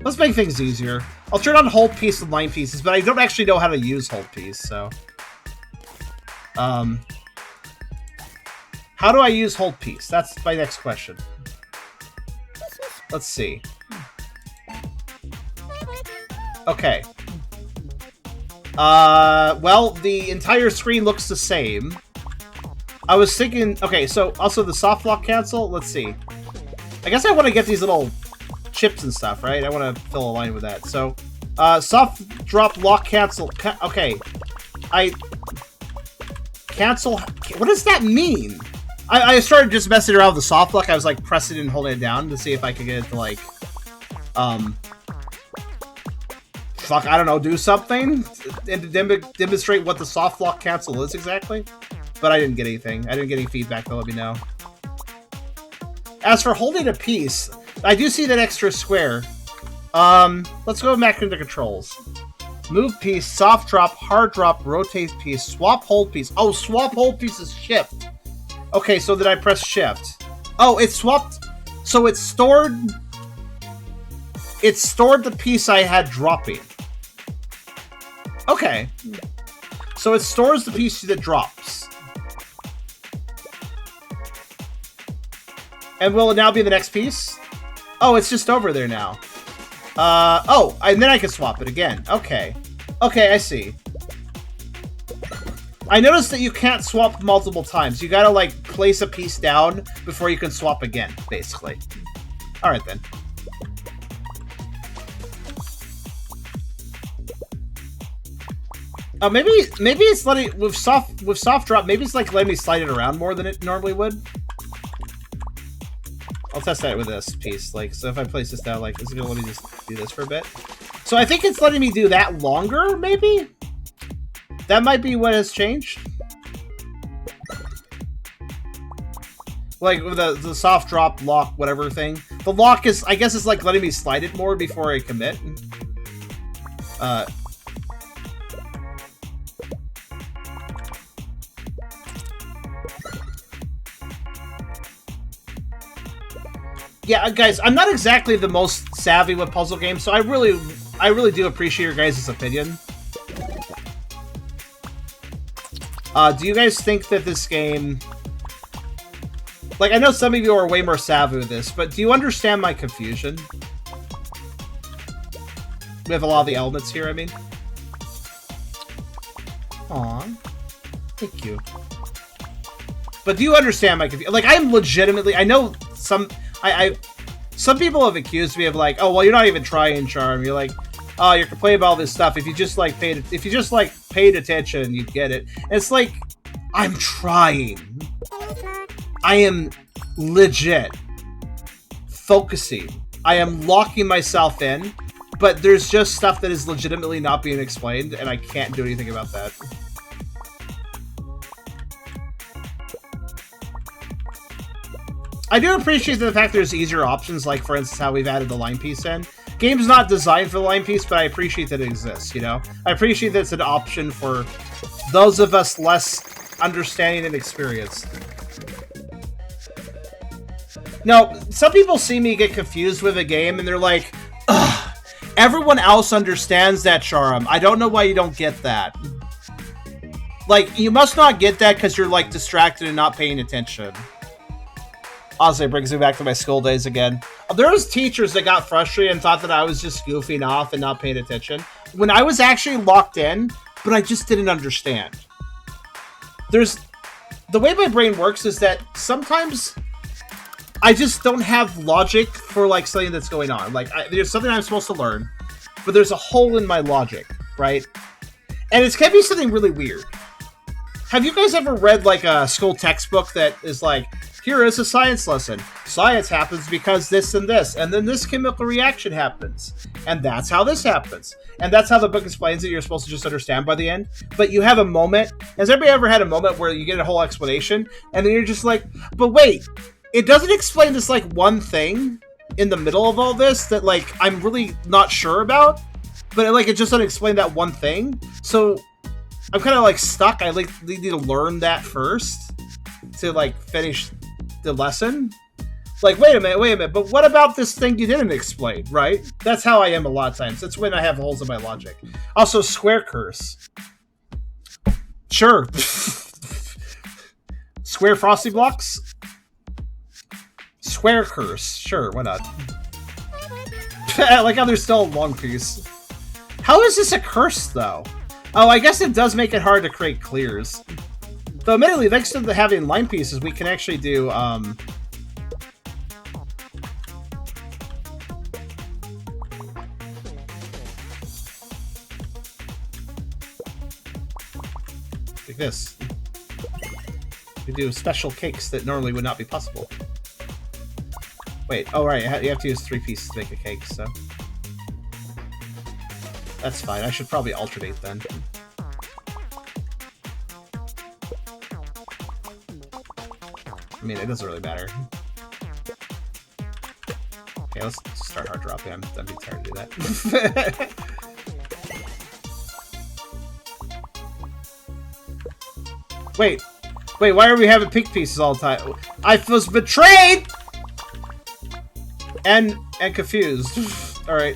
let's make things easier. I'll turn on hold piece and line pieces, but I don't actually know how to use hold piece, so. How do I use hold piece? That's my next question. Let's see. Okay. Well, the entire screen looks the same. I was thinking, okay, so also the soft lock cancel, let's see. I guess I want to get these little chips and stuff, right? I want to fill a line with that. So, soft drop lock cancel, okay. Cancel, what does that mean? I started just messing around with the soft lock. I was like pressing and holding it down to see if I could get it to like, fuck, I don't know, do something and to demonstrate what the soft lock cancel is exactly. But I didn't get anything. I didn't get any feedback to let me know. As for holding a piece, I do see that extra square. Let's go back into controls. Move piece, soft drop, hard drop, rotate piece, swap hold piece. Oh, swap hold piece is shift. Okay, so did I press shift? Oh, it swapped. So it stored. It stored the piece I had dropping. Okay. So it stores the piece that drops. And will it now be the next piece? Oh, it's just over there now. Oh, and then I can swap it again. Okay. Okay, I see. I noticed that you can't swap multiple times. You gotta, like, place a piece down before you can swap again, basically. Alright, then. Maybe it's letting, with soft drop, maybe it's, like, letting me slide it around more than it normally would. I'll test that with this piece. Like, so if I place this down, like, is it gonna let me just do this for a bit? So I think it's letting me do that longer, maybe? That might be what has changed. Like, with the soft drop, lock, whatever thing. The lock is, I guess it's like letting me slide it more before I commit. Yeah, guys, I'm not exactly the most savvy with puzzle games, so I really do appreciate your guys' opinion. Do you guys think that this game... Like, I know some of you are way more savvy with this, but do you understand my confusion? We have a lot of the elements here, I mean. Aw. Thank you. But do you understand my confusion? Like, I'm legitimately... I know some... Some people have accused me of like, oh, well, you're not even trying, Charm. You're like, oh, you're complaining about all this stuff. If you just paid attention, you'd get it. And it's like, I'm trying. I am legit focusing. I am locking myself in, but there's just stuff that is legitimately not being explained, and I can't do anything about that. I do appreciate the fact there's easier options, like, for instance, how we've added the line piece in. Game's not designed for the line piece, but I appreciate that it exists, you know? I appreciate that it's an option for those of us less understanding and experienced. No, some people see me get confused with a game, and they're like, ugh, everyone else understands that, Charum. I don't know why you don't get that. Like, you must not get that because you're, like, distracted and not paying attention. Honestly, it brings me back to my school days again. There was teachers that got frustrated and thought that I was just goofing off and not paying attention, when I was actually locked in, but I just didn't understand. The way my brain works is that sometimes I just don't have logic for, like, something that's going on. Like, there's something I'm supposed to learn, but there's a hole in my logic, right? And it can be something really weird. Have you guys ever read, like, a school textbook that is like, here is a science lesson. Science happens because this and then this chemical reaction happens. And that's how this happens. And that's how the book explains it. You're supposed to just understand by the end. But you have a moment. Has everybody ever had a moment where you get a whole explanation, and then you're just like, but wait, it doesn't explain this, like, one thing in the middle of all this that, like, I'm really not sure about? But, like, it just doesn't explain that one thing? So I'm kind of, like, stuck. I, like, need to learn that first to, like, finish the lesson. Like, wait a minute, but what about this thing you didn't explain, right? That's how I am a lot of times. That's when I have holes in my logic. Also, square curse. Sure. Square frosty blocks? Square curse. Sure, why not? I like how there's still a long piece. How is this a curse, though? Oh, I guess it does make it hard to create clears. Though, admittedly, thanks to having line pieces, we can actually do, like this. We do special cakes that normally would not be possible. Wait, oh right, you have to use 3 pieces to make a cake, so... That's fine, I should probably alternate then. I mean, it doesn't really matter. Okay, let's start hard dropping. I'm being tired to do that. Wait, why are we having pink pieces all the time? I was betrayed! And confused. Alright,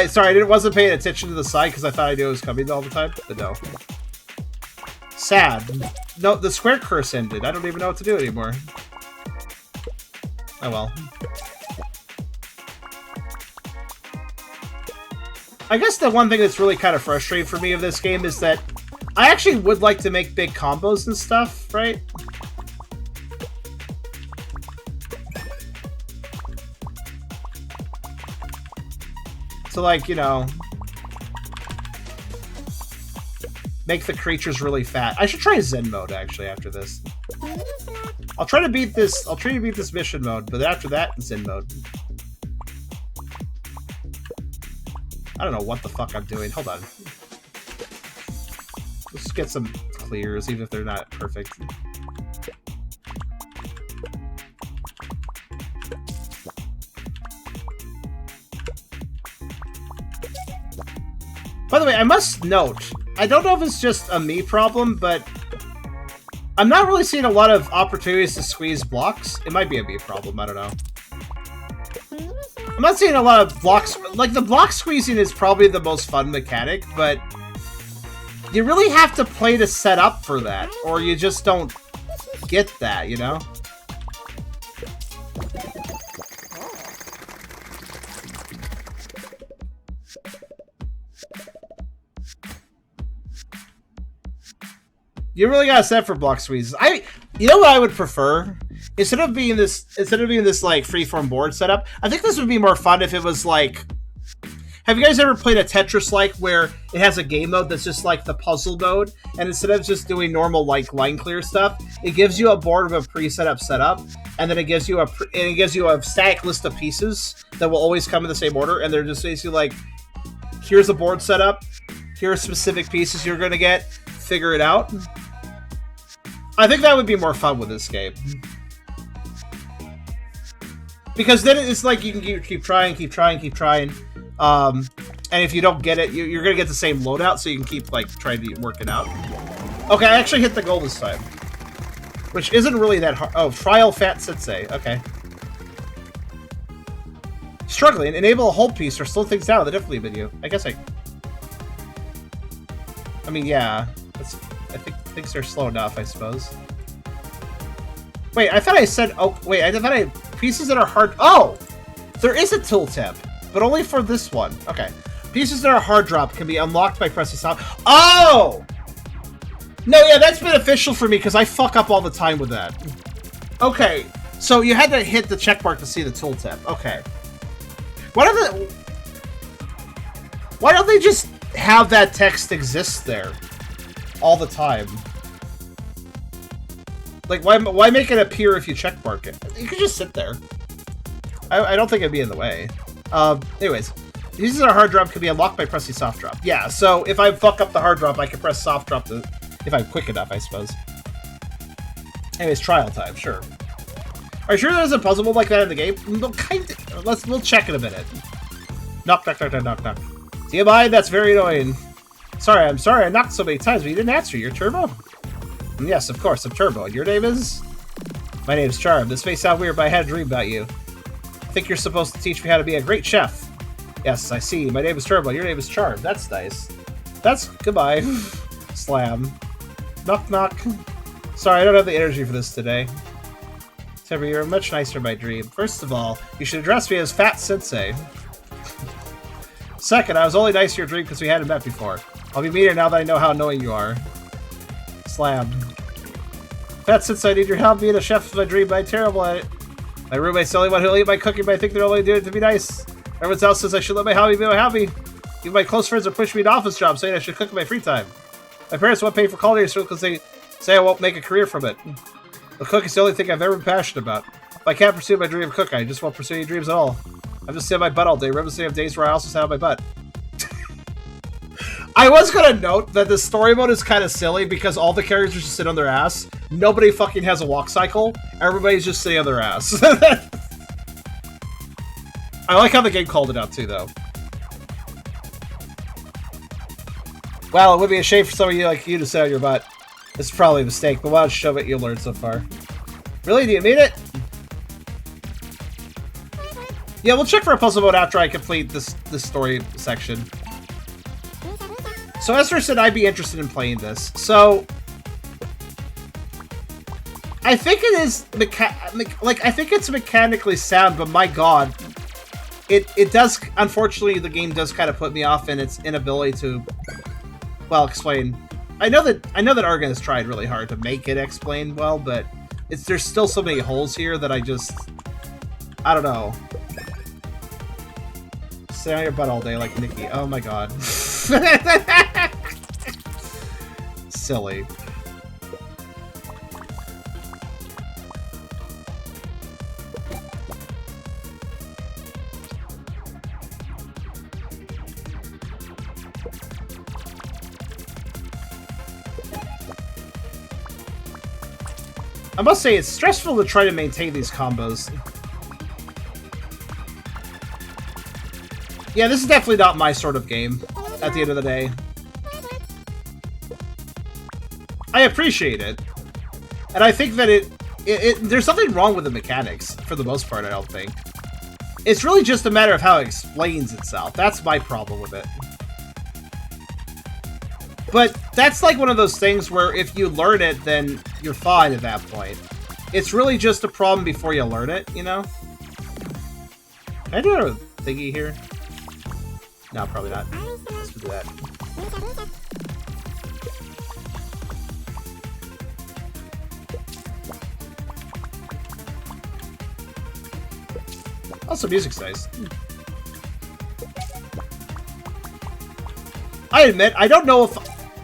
sorry, I wasn't paying attention to the side because I thought I knew it was coming all the time, but no. Sad. No, the square curse ended. I don't even know what to do anymore. Oh well. I guess the one thing that's really kind of frustrating for me of this game is that I actually would like to make big combos and stuff, right? So, like, you know, make the creatures really fat. I should try Zen mode, actually, after this. I'll try to beat this mission mode, but after that, Zen mode. I don't know what the fuck I'm doing. Hold on. Let's get some clears, even if they're not perfect. By the way, I must note, I don't know if it's just a me problem, but I'm not really seeing a lot of opportunities to squeeze blocks. It might be a me problem, I don't know. I'm not seeing a lot of blocks. Like, the block squeezing is probably the most fun mechanic, but you really have to play to set up for that, or you just don't get that, you know? You really gotta set for block squeezes. You know what I would prefer? Instead of being this like freeform board setup, I think this would be more fun if it was like, Have you guys ever played a Tetris-like where it has a game mode that's just like the puzzle mode, and instead of just doing normal like line clear stuff, it gives you a board of a pre-setup setup, and then it gives you a static list of pieces that will always come in the same order, and they're just basically like, here's a board setup, here are specific pieces you're gonna get, figure it out. I think that would be more fun with this game. Because then it's like you can keep trying. And if you don't get it, you're going to get the same loadout, so you can keep like trying to work it out. Okay, I actually hit the goal this time. Which isn't really that hard. Oh, trial Fat Sensei. Okay. Struggling. Enable a hold piece or slow things down in the difficulty menu. I guess I mean, yeah. I think things are slow enough, I suppose. Wait, I thought I said... Oh, wait, I thought pieces that are hard... Oh! There is a tooltip, but only for this one. Okay. Pieces that are hard drop can be unlocked by pressing stop. Oh! No, yeah, that's beneficial for me, because I fuck up all the time with that. Okay, so you had to hit the check mark to see the tooltip. Okay. Why don't they just have that text exist there all the time? Like, why make it appear if you checkmark it? You could just sit there. I don't think it'd be in the way. Anyways, pieces that are hard drop can be unlocked by pressing soft drop. Yeah, so if I fuck up the hard drop, I can press soft drop if I'm quick enough, I suppose. Anyways, trial time, sure. Are you sure there's a puzzle mode like that in the game? We'll check in a minute. Knock, knock, knock, knock, knock, knock. Do you mind? That's very annoying. I'm sorry I knocked so many times, but you didn't answer. You're Turbo? Yes, of course, I'm Turbo. And your name is? My name's Charm. This may sound weird, but I had a dream about you. I think you're supposed to teach me how to be a great chef. Yes, I see. My name is Turbo. Your name is Charm. That's nice. That's... Goodbye. Slam. Knock, knock. Sorry, I don't have the energy for this today. Turbo, you're much nicer in my dream. First of all, you should address me as Fat Sensei. Second, I was only nice to your dream because we hadn't met before. I'll be meaner now that I know how annoying you are. Slam. Fat Sensei, I need your help being a chef of my dream, but I'm terrible at it. My roommate's the only one who'll eat my cooking, but I think they're only doing it to be nice. Everyone else says I should let my hobby be my hobby. Even my close friends are pushing me to office jobs, saying I should cook in my free time. My parents won't pay for culinary school because they say I won't make a career from it. The cook is the only thing I've ever been passionate about. If I can't pursue my dream of cooking, I just won't pursue any dreams at all. I'm just sitting on my butt all day, reminiscing of days where I also sat on my butt. I was gonna note that the story mode is kind of silly because all the characters just sit on their ass. Nobody fucking has a walk cycle. Everybody's just sitting on their ass. I like how the game called it out too, though. Well, it would be a shame for somebody like you to sit on your butt. This is probably a mistake, but why don't you show what you learned so far? Really? Do you mean it? Yeah, we'll check for a puzzle mode after I complete this story section. So Esther said I'd be interested in playing this. So I think it is I think it's mechanically sound, but my god, it does. Unfortunately, the game does kind of put me off in its inability to, well, explain. I know that Argon has tried really hard to make it explain well, but there's still so many holes here that I don't know. Stay on your butt all day like Nikki. Oh my god. Silly. I must say, it's stressful to try to maintain these combos. Yeah, this is definitely not my sort of game, at the end of the day. I appreciate it. And I think that there's nothing wrong with the mechanics, for the most part, I don't think. It's really just a matter of how it explains itself. That's my problem with it. But that's like one of those things where if you learn it, then you're fine at that point. It's really just a problem before you learn it, you know? Can I do a thingy here? No, probably not. Let's do that. Also, music's nice. I admit, I don't know if...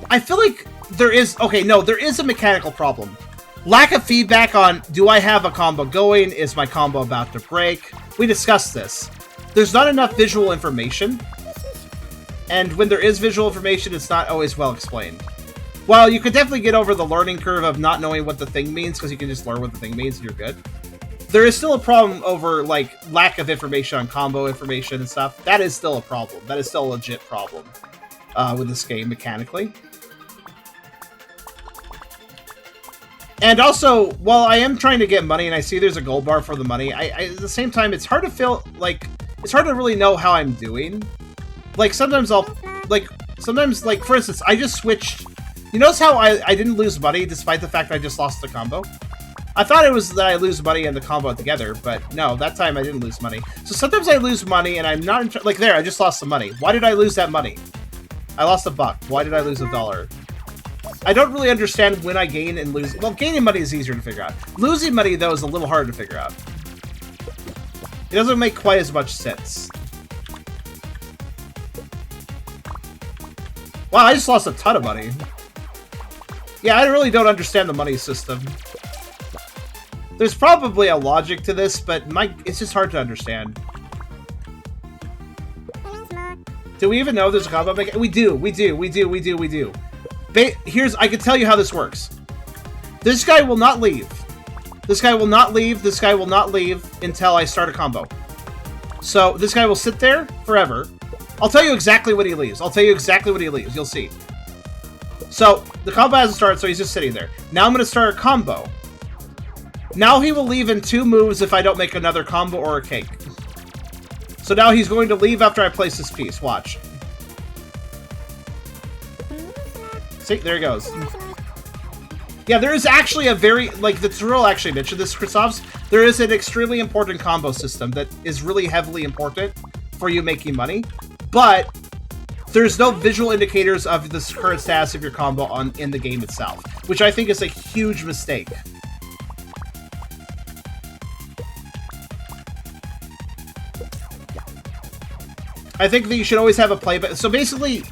I feel like there is... Okay, no, there is a mechanical problem. Lack of feedback on, do I have a combo going? Is my combo about to break? We discussed this. There's not enough visual information. And when there is visual information, it's not always well explained. While you could definitely get over the learning curve of not knowing what the thing means, because you can just learn what the thing means and you're good. There is still a problem over, like, lack of information on combo information and stuff. That is still a problem. That is still a legit problem with this game, mechanically. And also, while I am trying to get money and I see there's a gold bar for the money, at the same time, it's hard to feel, like, it's hard to really know how I'm doing. Like, sometimes like, for instance, I just switched. You notice how I didn't lose money despite the fact I just lost the combo? I thought it was that I lose money and the combo together, but no, that time I didn't lose money. So sometimes I lose money and I'm not, like there, I just lost some money. Why did I lose that money? I lost $1. Why did I lose $1? I don't really understand when I gain and lose. Well, gaining money is easier to figure out. Losing money, though, is a little harder to figure out. It doesn't make quite as much sense. Wow, I just lost a ton of money. Yeah, I really don't understand the money system. There's probably a logic to this, but it's just hard to understand. Do we even know there's a combo mechanic? We do. I can tell you how this works. This guy will not leave. This guy will not leave. This guy will not leave until I start a combo. So this guy will sit there forever. I'll tell you exactly when he leaves. You'll see. So the combo hasn't started, so he's just sitting there. Now I'm going to start a combo. Now he will leave in 2 moves if I don't make another combo or a cake. So now he's going to leave after I place this piece. Watch. See, there he goes. Yeah, there is actually a very, like, the tutorial actually mentioned this, Christophs. There is an extremely important combo system that is really heavily important for you making money, but there's no visual indicators of the current status of your combo in the game itself, which I think is a huge mistake. I think that you should always have a playback. So basically,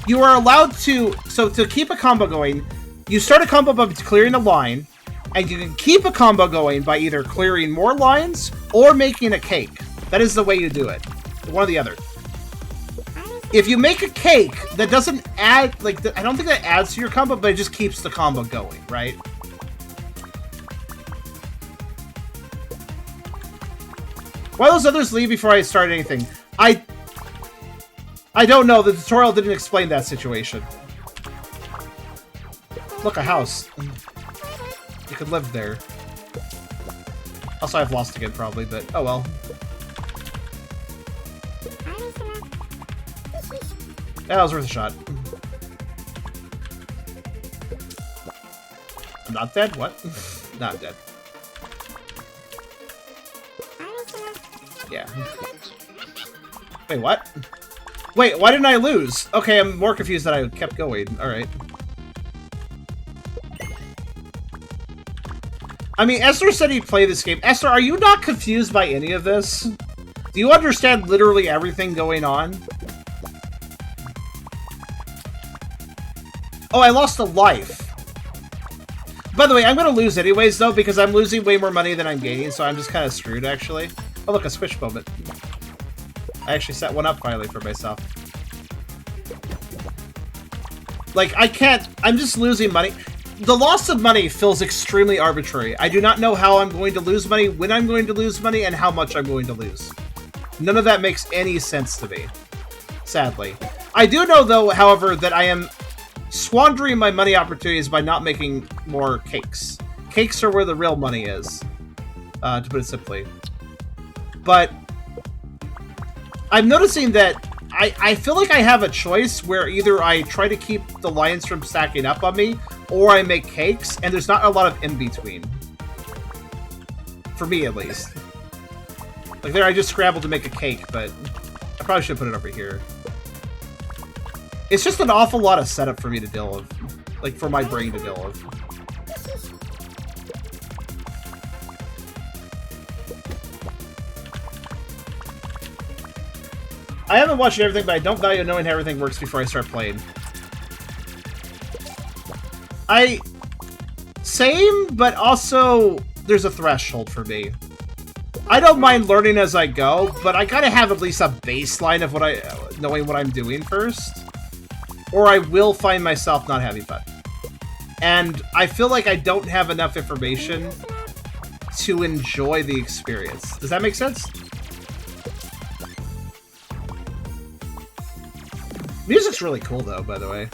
you are allowed to... So to keep a combo going, you start a combo by clearing a line, and you can keep a combo going by either clearing more lines or making a cake. That is the way you do it. One or the other. If you make a cake, that doesn't add... Like, I don't think that adds to your combo, but it just keeps the combo going, right? Why those others leave before I start anything? I don't know. The tutorial didn't explain that situation. Look, a house. You could live there. Also, I've lost again, probably, but oh well. That was worth a shot. I'm not dead? What? Not dead. Yeah. Wait, what? Wait, why didn't I lose? Okay, I'm more confused that I kept going. Alright. I mean, Esther said he'd play this game. Esther, are you not confused by any of this? Do you understand literally everything going on? Oh, I lost a life. By the way, I'm gonna lose anyways, though, because I'm losing way more money than I'm gaining, so I'm just kind of screwed, actually. Oh, look, a squish moment. I actually set one up finally for myself. Like, I can't... I'm just losing money. The loss of money feels extremely arbitrary. I do not know how I'm going to lose money, when I'm going to lose money, and how much I'm going to lose. None of that makes any sense to me. Sadly. I do know, though, however, that I am squandering my money opportunities by not making more cakes. Cakes are where the real money is. To put it simply. But... I'm noticing that I feel like I have a choice where either I try to keep the lines from stacking up on me, or I make cakes, and there's not a lot of in-between. For me, at least. Like there, I just scrambled to make a cake, but I probably should put it over here. It's just an awful lot of setup for me to deal with. Like, for my brain to deal with. I haven't watched everything, but I don't value knowing how everything works before I start playing. Same, but also there's a threshold for me. I don't mind learning as I go, but I gotta have at least a baseline of knowing what I'm doing first, or I will find myself not having fun. And I feel like I don't have enough information to enjoy the experience. Does that make sense? Music's really cool, though, by the way.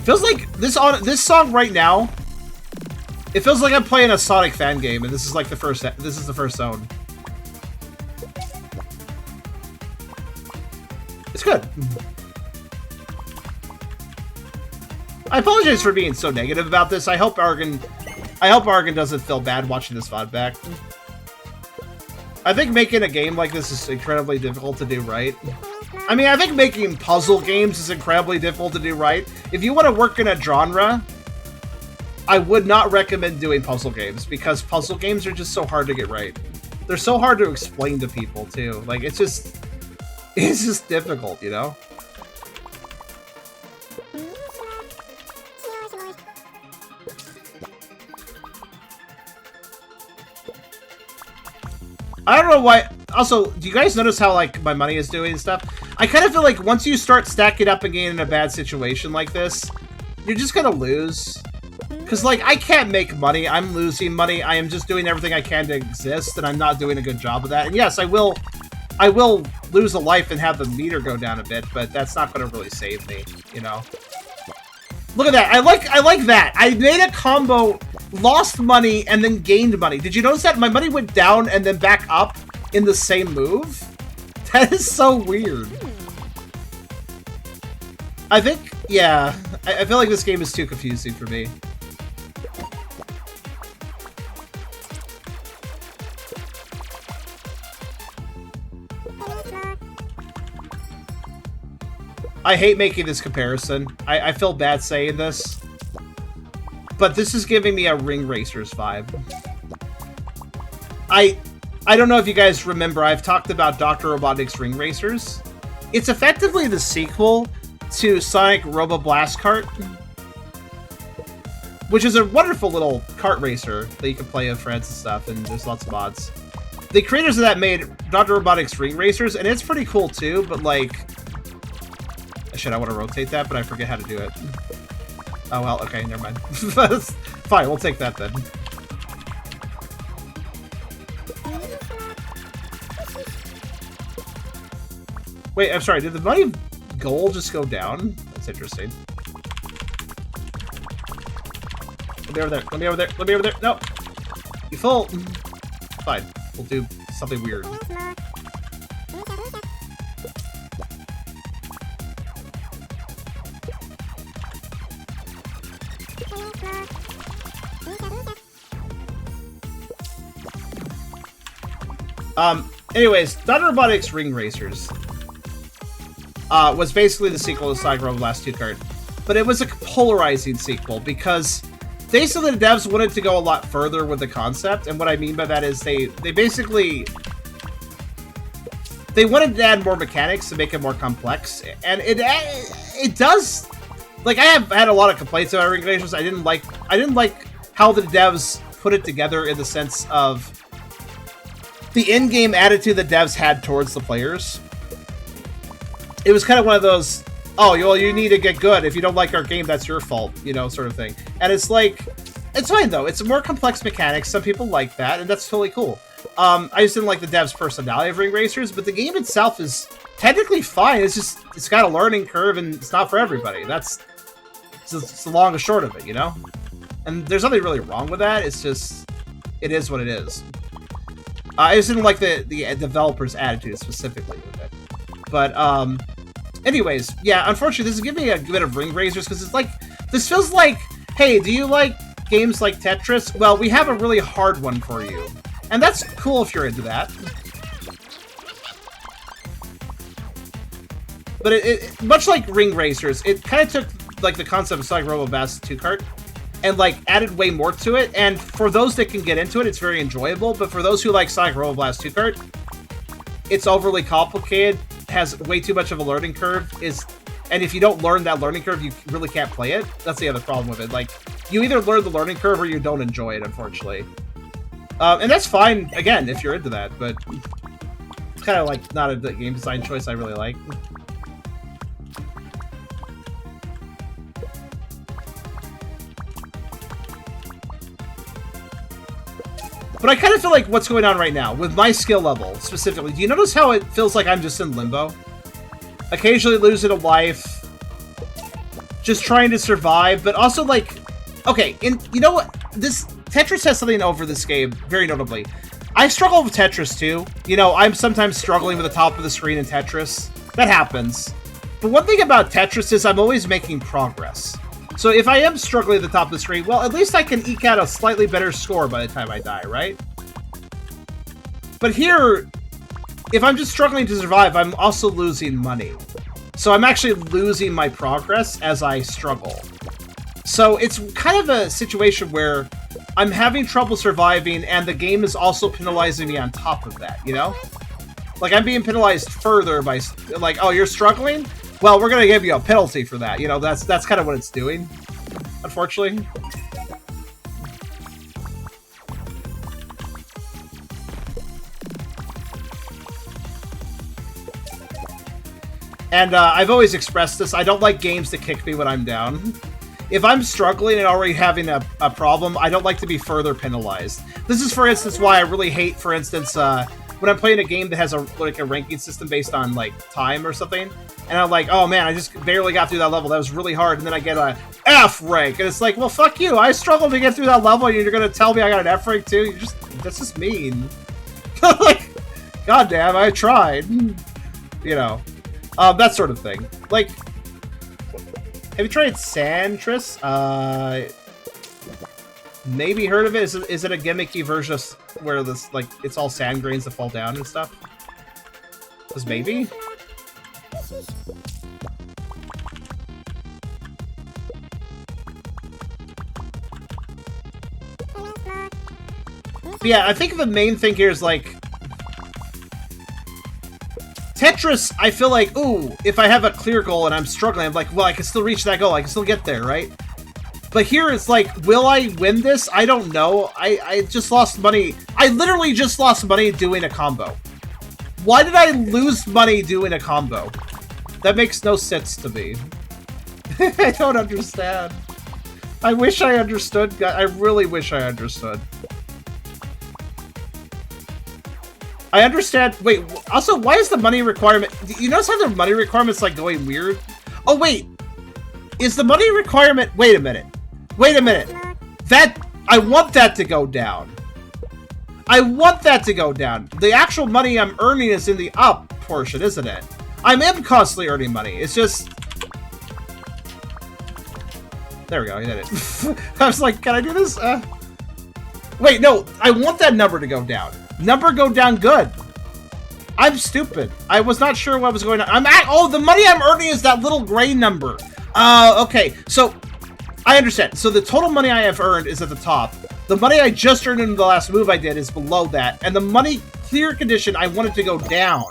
Feels like this song right now. It feels like I'm playing a Sonic fan game, and this is like the first. This is the first zone. It's good. I apologize for being so negative about this. I hope Argon doesn't feel bad watching this VOD back. I think making a game like this is incredibly difficult to do right. I mean, I think making puzzle games is incredibly difficult to do right. If you want to work in a genre, I would not recommend doing puzzle games, because puzzle games are just so hard to get right. They're so hard to explain to people, too. Like, it's just difficult, you know? I don't know why. Also, do you guys notice how, like, my money is doing and stuff? I kind of feel like once you start stacking up and getting in a bad situation like this, you're just gonna lose. Because, like, I can't make money. I'm losing money. I am just doing everything I can to exist, and I'm not doing a good job of that. And yes, I will lose a life and have the meter go down a bit, but that's not going to really save me, you know? Look at that. I like that. I made a combo, lost money, and then gained money. Did you notice that? My money went down and then back up in the same move? That is so weird. I think, yeah, I feel like this game is too confusing for me. I hate making this comparison. I feel bad saying this, but this is giving me a Ring Racers vibe. I don't know if you guys remember, I've talked about Dr. Robotnik's Ring Racers. It's effectively the sequel to Sonic Robo Blast Kart, which is a wonderful little kart racer that you can play with friends and stuff, and there's lots of mods. The creators of that made Dr. Robotnik's Ring Racers, and it's pretty cool too, but like... Shit, I want to rotate that, but I forget how to do it. Oh, well, okay, never mind. Fine, we'll take that then. Wait, I'm sorry, did the money goal just go down? That's interesting. Let me over there, let me over there, let me over there. No! You full! Fine, we'll do something weird. Anyways, Dr. Robotnik's Ring Racers was basically the sequel to Sonic Robo Blast 2 Kart, but it was a polarizing sequel because basically the devs wanted to go a lot further with the concept, and what I mean by that is they wanted to add more mechanics to make it more complex, and it does. Like, I have had a lot of complaints about Ring Racers. I didn't like how the devs put it together in the sense of the in-game attitude the devs had towards the players. It was kind of one of those, oh, well, you need to get good. If you don't like our game, that's your fault, you know, sort of thing. And it's like, it's fine, though. It's a more complex mechanics. Some people like that, and that's totally cool. I just didn't like the devs' personality of Ring Racers, but the game itself is technically fine. It's just, it's got a learning curve, and it's not for everybody. It's the long and short of it, you know? And there's nothing really wrong with that. It's just, it is what it is. I just didn't like the developer's attitude specifically with it. But, anyways, yeah, unfortunately, this is giving me a bit of Ring Racers, because it's like, this feels like, hey, do you like games like Tetris? Well, we have a really hard one for you. And that's cool if you're into that. But it much like Ring Racers, it kind of took, like, the concept of Sonic Robo Blast 2 Kart and, like, added way more to it. And for those that can get into it, it's very enjoyable. But for those who like Sonic Robo Blast 2 Kart, it's overly complicated, has way too much of a learning curve, and if you don't learn that learning curve, you really can't play it. That's the other problem with it. Like, you either learn the learning curve or you don't enjoy it, unfortunately. And that's fine, again, if you're into that, but it's kind of like not a game design choice I really like. But I kind of feel like what's going on right now, with my skill level, specifically, do you notice how it feels like I'm just in limbo? Occasionally losing a life, just trying to survive, but also, like, okay, you know what? This Tetris has something over this game, very notably. I struggle with Tetris, too. You know, I'm sometimes struggling with the top of the screen in Tetris. That happens. But one thing about Tetris is I'm always making progress. So if I am struggling at the top of the screen, well, at least I can eke out a slightly better score by the time I die, right? But here, if I'm just struggling to survive, I'm also losing money. So I'm actually losing my progress as I struggle. So it's kind of a situation where I'm having trouble surviving, and the game is also penalizing me on top of that, you know? Like, I'm being penalized further by, like, oh, you're struggling? Well, we're gonna give you a penalty for that. You know, that's kind of what it's doing, unfortunately. And I've always expressed this. I don't like games that kick me when I'm down. If I'm struggling and already having a problem, I don't like to be further penalized. This is, for instance, why I really hate, for instance, when I'm playing a game that has a ranking system based on, like, time or something. And I'm like, oh man, I just barely got through that level. That was really hard. And then I get a F rank. And it's like, well, fuck you. I struggled to get through that level, and you're going to tell me I got an F rank too? That's just mean. Like, goddamn, I tried. You know, that sort of thing. Like, have you tried Santris? Maybe heard of it. Is it a gimmicky version of where this, like, it's all sand grains that fall down and stuff? Because maybe? But yeah, I think the main thing here is, like, Tetris, I feel like, ooh, if I have a clear goal and I'm struggling, I'm like, well, I can still reach that goal. I can still get there, right? But here it's like, will I win this? I don't know. I just lost money. I literally just lost money doing a combo. Why did I lose money doing a combo? That makes no sense to me. I don't understand. I wish I understood. I really wish I understood. I understand. Wait, also, why is the money requirement... You notice how the money requirement's, like, going weird? Oh, wait. Is the money requirement... Wait a minute. Wait a minute. I want that to go down. I want that to go down. The actual money I'm earning is in the up portion, isn't it? I am constantly earning money. It's just... There we go, I did it. I was like, can I do this? Wait, no. I want that number to go down. Number go down good. I'm stupid. I was not sure what was going on. Oh, the money I'm earning is that little gray number. Okay. So, I understand. So the total money I have earned is at the top. The money I just earned in the last move I did is below that. And the money clear condition, I want it to go down.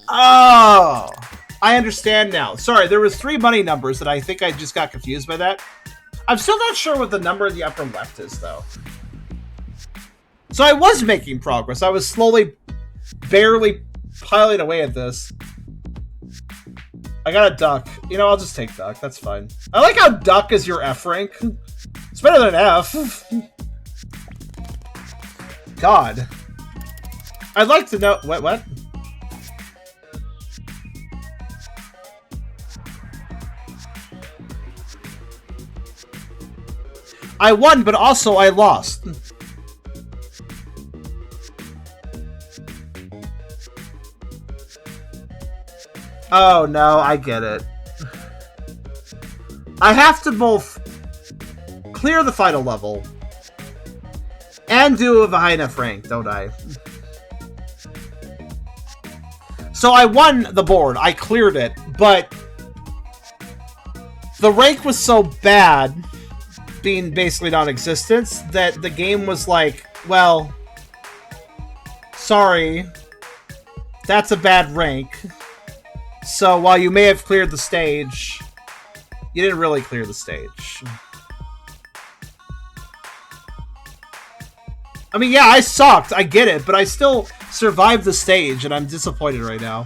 Oh, I understand now. Sorry, there was 3 money numbers that I think I just got confused by that. I'm still not sure what the number in the upper left is, though. So I was making progress. I was slowly, barely piling away at this. I got a duck. You know, I'll just take duck. That's fine. I like how duck is your F rank. It's better than F. God. I'd like to know... What? I won, but also I lost. Oh, no, I get it. I have to both clear the final level and do a high enough rank, don't I? So I won the board. I cleared it, but the rank was so bad, being basically non-existent, that the game was like, well, sorry. That's a bad rank. So while you may have cleared the stage, you didn't really clear the stage. I mean, yeah, I sucked. I get it, but I still survived the stage, and I'm disappointed right now.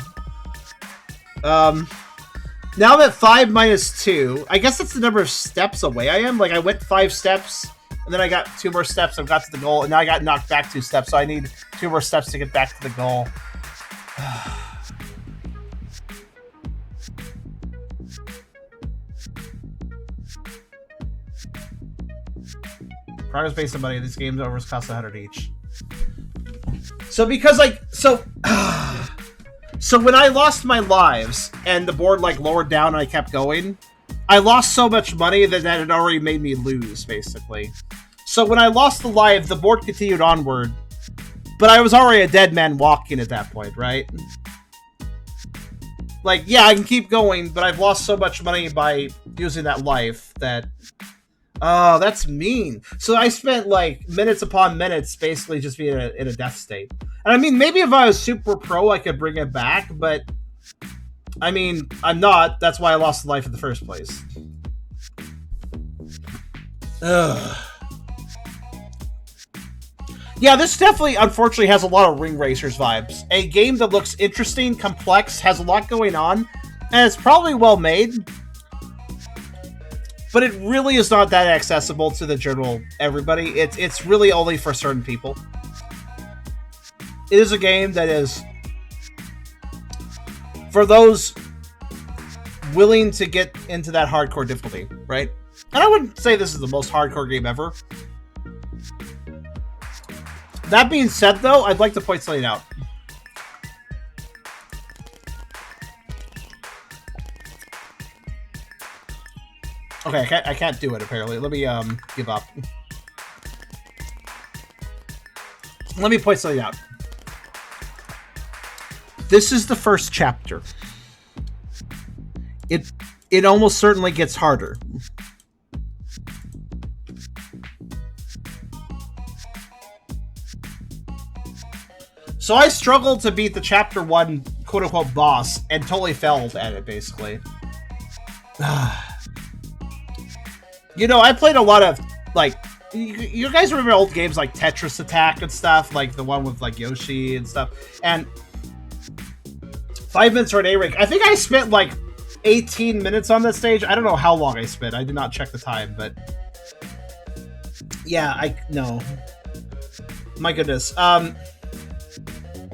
Now I'm at 5 minus 2. I guess that's the number of steps away I am. Like, I went 5 steps, and then I got 2 more steps, and got to the goal, and now I got knocked back 2 steps, so I need 2 more steps to get back to the goal. Progress based on money. These games overs cost 100 each. So because like so when I lost my lives and the board like lowered down and I kept going, I lost so much money that had already made me lose basically. So when I lost the life, the board continued onward, but I was already a dead man walking at that point, right? Like, yeah, I can keep going, but I've lost so much money by using that life that... Oh, that's mean. So I spent, like, minutes upon minutes basically just being in a death state. And I mean, maybe if I was super pro, I could bring it back, but... I mean, I'm not. That's why I lost the life in the first place. Ugh. Yeah, this definitely, unfortunately, has a lot of Ring Racers vibes. A game that looks interesting, complex, has a lot going on, and it's probably well made. But it really is not that accessible to the general everybody. It's really only for certain people. It is a game that is for those willing to get into that hardcore difficulty, right? And I wouldn't say this is the most hardcore game ever. That being said, though, I'd like to point something out. Okay, I can't do it, apparently. Let me, give up. Let me point something out. This is the first chapter. It almost certainly gets harder. So I struggled to beat the chapter 1 quote-unquote boss and totally failed at it, basically. You know, I played a lot of, like, you guys remember old games like Tetris Attack and stuff? Like the one with, like, Yoshi and stuff. And 5 minutes for an A rank. I think I spent, like, 18 minutes on this stage. I don't know how long I spent. I did not check the time, but... Yeah, no. My goodness.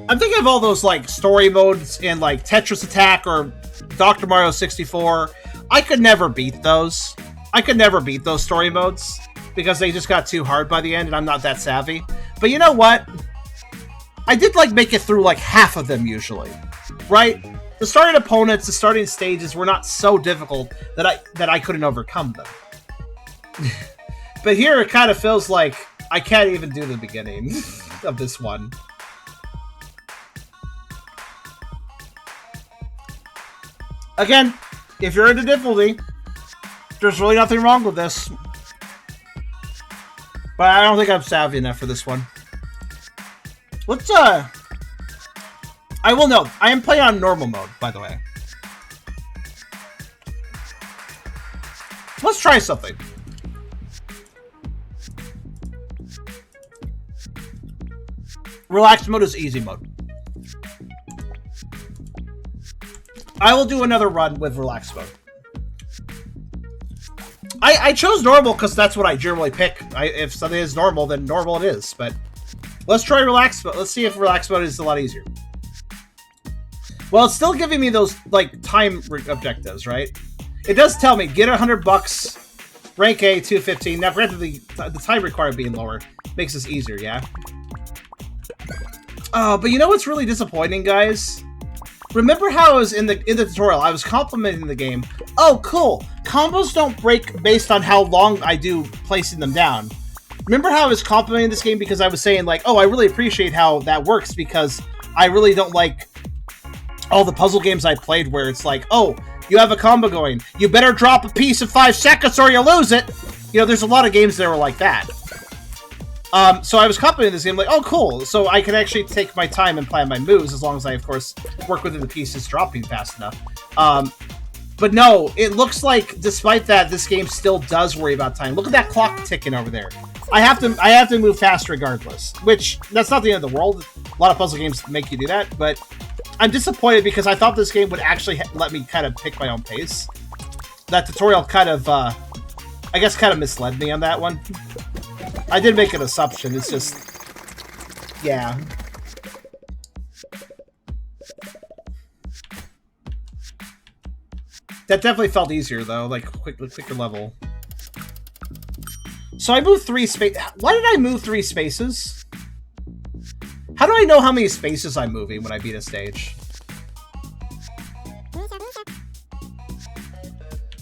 I'm thinking of all those, like, story modes in, like, Tetris Attack or Dr. Mario 64. I could never beat those. I could never beat those story modes because they just got too hard by the end and I'm not that savvy. But you know what? I did, like, make it through, like, half of them usually, right? The starting opponents, the starting stages were not so difficult that I couldn't overcome them. But here it kind of feels like I can't even do the beginning of this one. Again, if you're into difficulty, there's really nothing wrong with this. But I don't think I'm savvy enough for this one. Let's, I will note, I am playing on normal mode, by the way. Let's try something. Relaxed mode is easy mode. I will do another run with relaxed mode. I chose normal because that's what I generally pick. If something is normal, then normal it is. But let's try relaxed mode. Let's see if relaxed mode is a lot easier. Well, it's still giving me those, like, time objectives, right? It does tell me, get $100, rank A, 215. Now, granted, the time required being lower makes this easier, yeah? Oh, but you know what's really disappointing, guys? Remember how I was in the tutorial, I was complimenting the game. Oh, cool. Combos don't break based on how long I do placing them down. Remember how I was complimenting this game because I was saying, like, oh, I really appreciate how that works because I really don't like all the puzzle games I played where it's like, oh, you have a combo going. You better drop a piece in 5 seconds or you lose it. You know, there's a lot of games that were like that. So I was copying this game, like, oh, cool. So I can actually take my time and plan my moves, as long as I, of course, work within the pieces dropping fast enough. But no, it looks like, despite that, this game still does worry about time. Look at that clock ticking over there. I have to move fast regardless, which, that's not the end of the world. A lot of puzzle games make you do that, but I'm disappointed because I thought this game would actually let me kind of pick my own pace. That tutorial kind of, I guess, kind of misled me on that one. I did make an assumption, it's just... yeah. That definitely felt easier, though, like, quicker level. So I moved 3 spaces. Why did I move 3 spaces? How do I know how many spaces I'm moving when I beat a stage?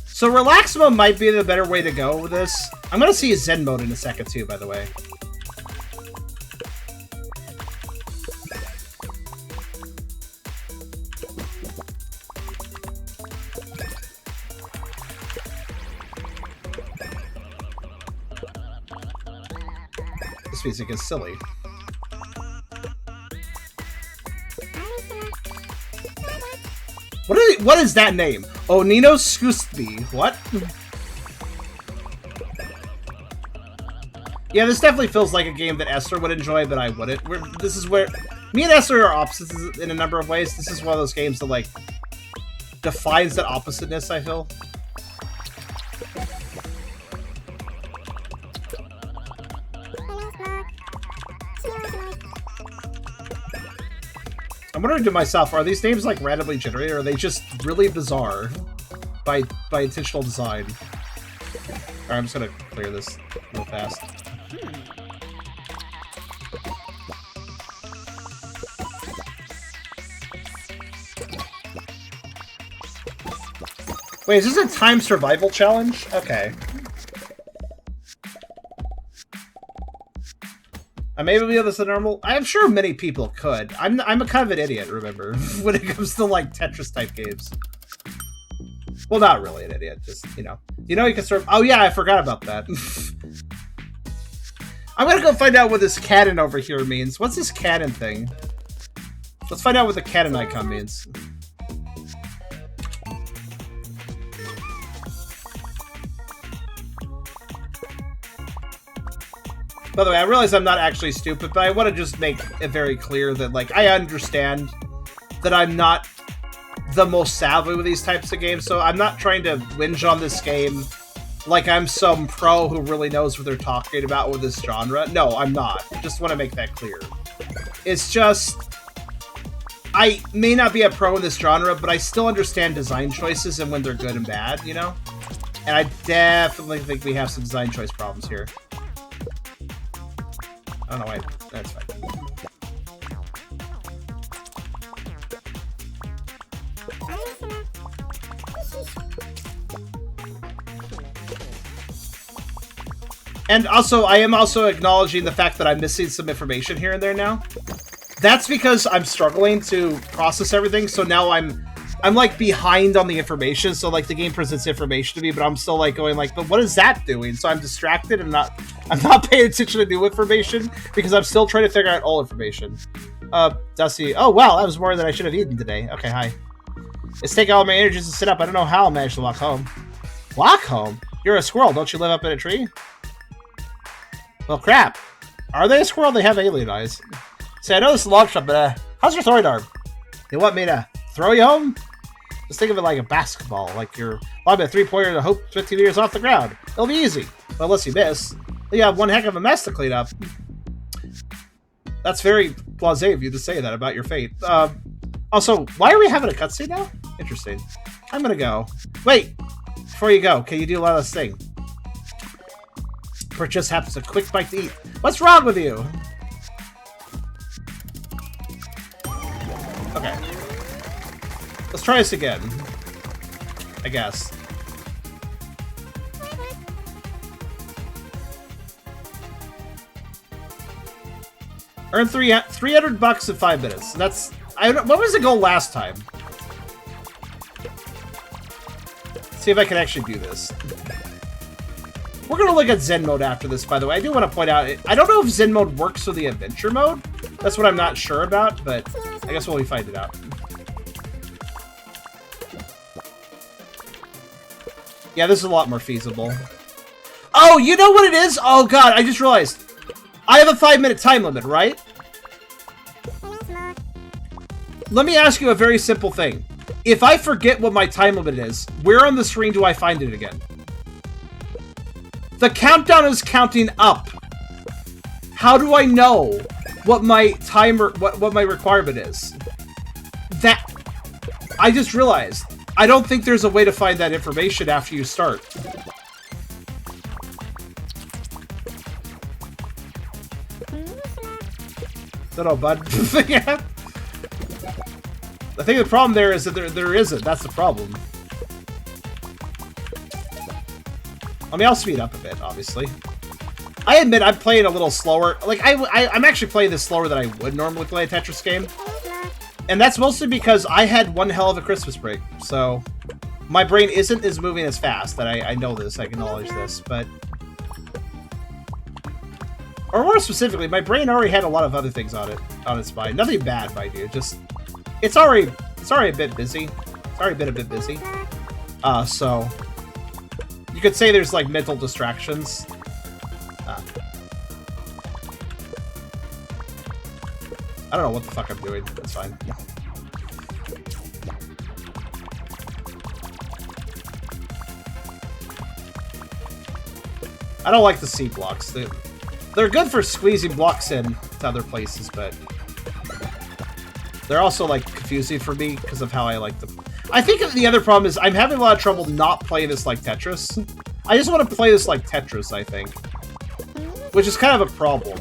So relax mode might be the better way to go with this. I'm gonna see Zen mode in a second too, by the way. This music is silly. What is that name? Oh, Nino Skusby. What? Yeah, this definitely feels like a game that Esther would enjoy, but I wouldn't. This is where... me and Esther are opposites in a number of ways. This is one of those games that, like, defines that oppositeness, I feel. I'm wondering to myself, are these names like randomly generated, or are they just really bizarre by intentional design? Alright, I'm just gonna clear this real fast. Wait, is this a time survival challenge? Okay. I may be able to this normal. I'm sure many people could. I'm a kind of an idiot, remember, when it comes to like Tetris type games. Well, not really an idiot, just you know you can sort of. Oh yeah, I forgot about that. I'm gonna go find out what this cannon over here means. What's this cannon thing? Let's find out what the cannon icon means. By the way, I realize I'm not actually stupid, but I want to just make it very clear that, like, I understand that I'm not the most savvy with these types of games, so I'm not trying to whinge on this game like I'm some pro who really knows what they're talking about with this genre. No, I'm not. I just want to make that clear. It's just... I may not be a pro in this genre, but I still understand design choices and when they're good and bad, you know? And I definitely think we have some design choice problems here. I don't know why. That's fine. And also, I am also acknowledging the fact that I'm missing some information here and there now. That's because I'm struggling to process everything, so now I'm like behind on the information, so like the game presents information to me, but I'm still like going like, but what is that doing? So I'm distracted and I'm not paying attention to new information because I'm still trying to figure out old information. Dusty, oh wow, that was more than I should have eaten today. Okay, hi. It's taking all my energies to sit up. I don't know how I'll manage to walk home. Walk home? You're a squirrel, don't you live up in a tree? Well, crap. Are they a squirrel? They have alien eyes. Say, I know this is a long shot, but how's your throwing arm? You want me to throw you home? Just think of it like a basketball, like you're lobbing a three-pointer to hope 15 meters off the ground. It'll be easy. Well, unless you miss. You have one heck of a mess to clean up. That's very blasé of you to say that about your fate. Also, why are we having a cutscene now? Interesting. I'm gonna go. Wait! Before you go, can you do a lot of this thing? Or just happens a quick bite to eat. What's wrong with you? Okay. Let's try this again. I guess. Earn $300 in 5 minutes. That's... what was the goal last time? Let's see if I can actually do this. We're going to look at Zen mode after this, by the way. I do want to point out, I don't know if Zen mode works with the adventure mode. That's what I'm not sure about, but I guess we'll find it out. Yeah, this is a lot more feasible. Oh, you know what it is? Oh, God, I just realized. I have a 5-minute time limit, right? Let me ask you a very simple thing. If I forget what my time limit is, where on the screen do I find it again? The countdown is counting up. How do I know what my timer, what my requirement is? That, I just realized. I don't think there's a way to find that information after you start. Don't know, bud. Yeah. I think the problem there is that there isn't. That's the problem. I mean, I'll speed up a bit, obviously. I admit I'm playing a little slower. Like, I'm actually playing this slower than I would normally play a Tetris game. And that's mostly because I had one hell of a Christmas break. So, my brain isn't moving as fast. That I know this, I acknowledge this, but... Or more specifically, my brain already had a lot of other things on its mind. Nothing bad, mind you. Just... It's already a bit busy. It's already been a bit busy. So... You could say there's, like, mental distractions. I don't know what the fuck I'm doing. That's fine. I don't like the C blocks. They're good for squeezing blocks in to other places, but... They're also, like, confusing for me because of how I like them. I think the other problem is I'm having a lot of trouble not playing this like Tetris. I just want to play this like Tetris, I think. Which is kind of a problem.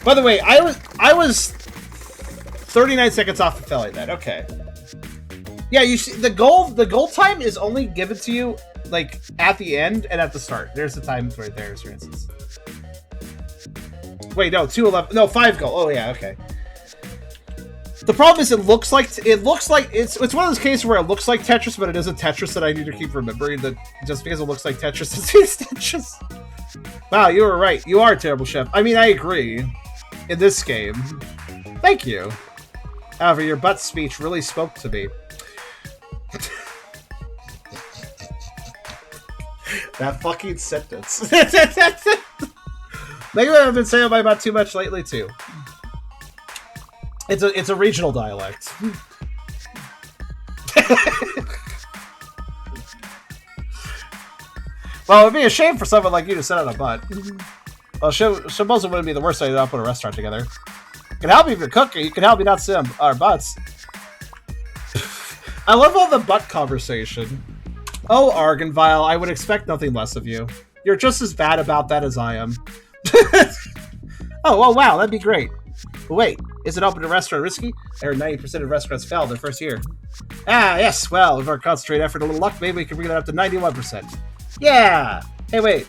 By the way, I was 39 seconds off the failing that. Okay. Yeah, you see the goal time is only given to you like at the end and at the start. There's the time right there, for instance. Wait, no, 2:11. No, 5 goal. Oh yeah, okay. The problem is it looks like it's one of those cases where it looks like Tetris, but it isn't Tetris, that I need to keep remembering that just because it looks like Tetris, it's Tetris. Wow, you were right. You are a terrible chef. I mean, I agree. In this game. Thank you. However, your butt speech really spoke to me. That fucking sentence. Maybe I've been saying about too much lately, too. It's a regional dialect. Well, it'd be a shame for someone like you to sit on a butt. Well, Shimoza wouldn't be the worst idea to not put a restaurant together. You can help me if you're cooking. You can help me not sit on our butts. I love all the butt conversation. Oh, Argon Vile, I would expect nothing less of you. You're just as bad about that as I am. Oh, wow, that'd be great. But wait, is it open to restaurant risky? I heard 90% of restaurants fail their first year. Ah, yes, well, with our concentrated effort and a little luck, maybe we can bring that up to 91%. Yeah! Hey, wait.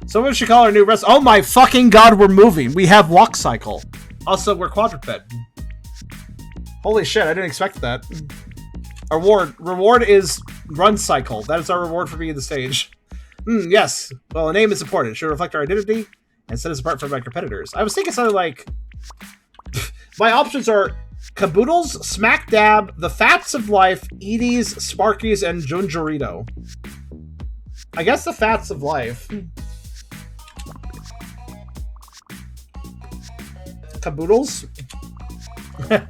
So what should call our new restaurant? Oh my fucking god, we're moving. We have walk cycle. Also, we're quadruped. Holy shit, I didn't expect that. Our reward is run cycle. That is our reward for being the stage. Yes. Well, a name is important. It should reflect our identity and set us apart from my competitors. I was thinking something like... My options are Caboodles, Smack Dab, The Fats of Life, Edie's, Sparky's, and Junjurito. I guess The Fats of Life. Caboodles?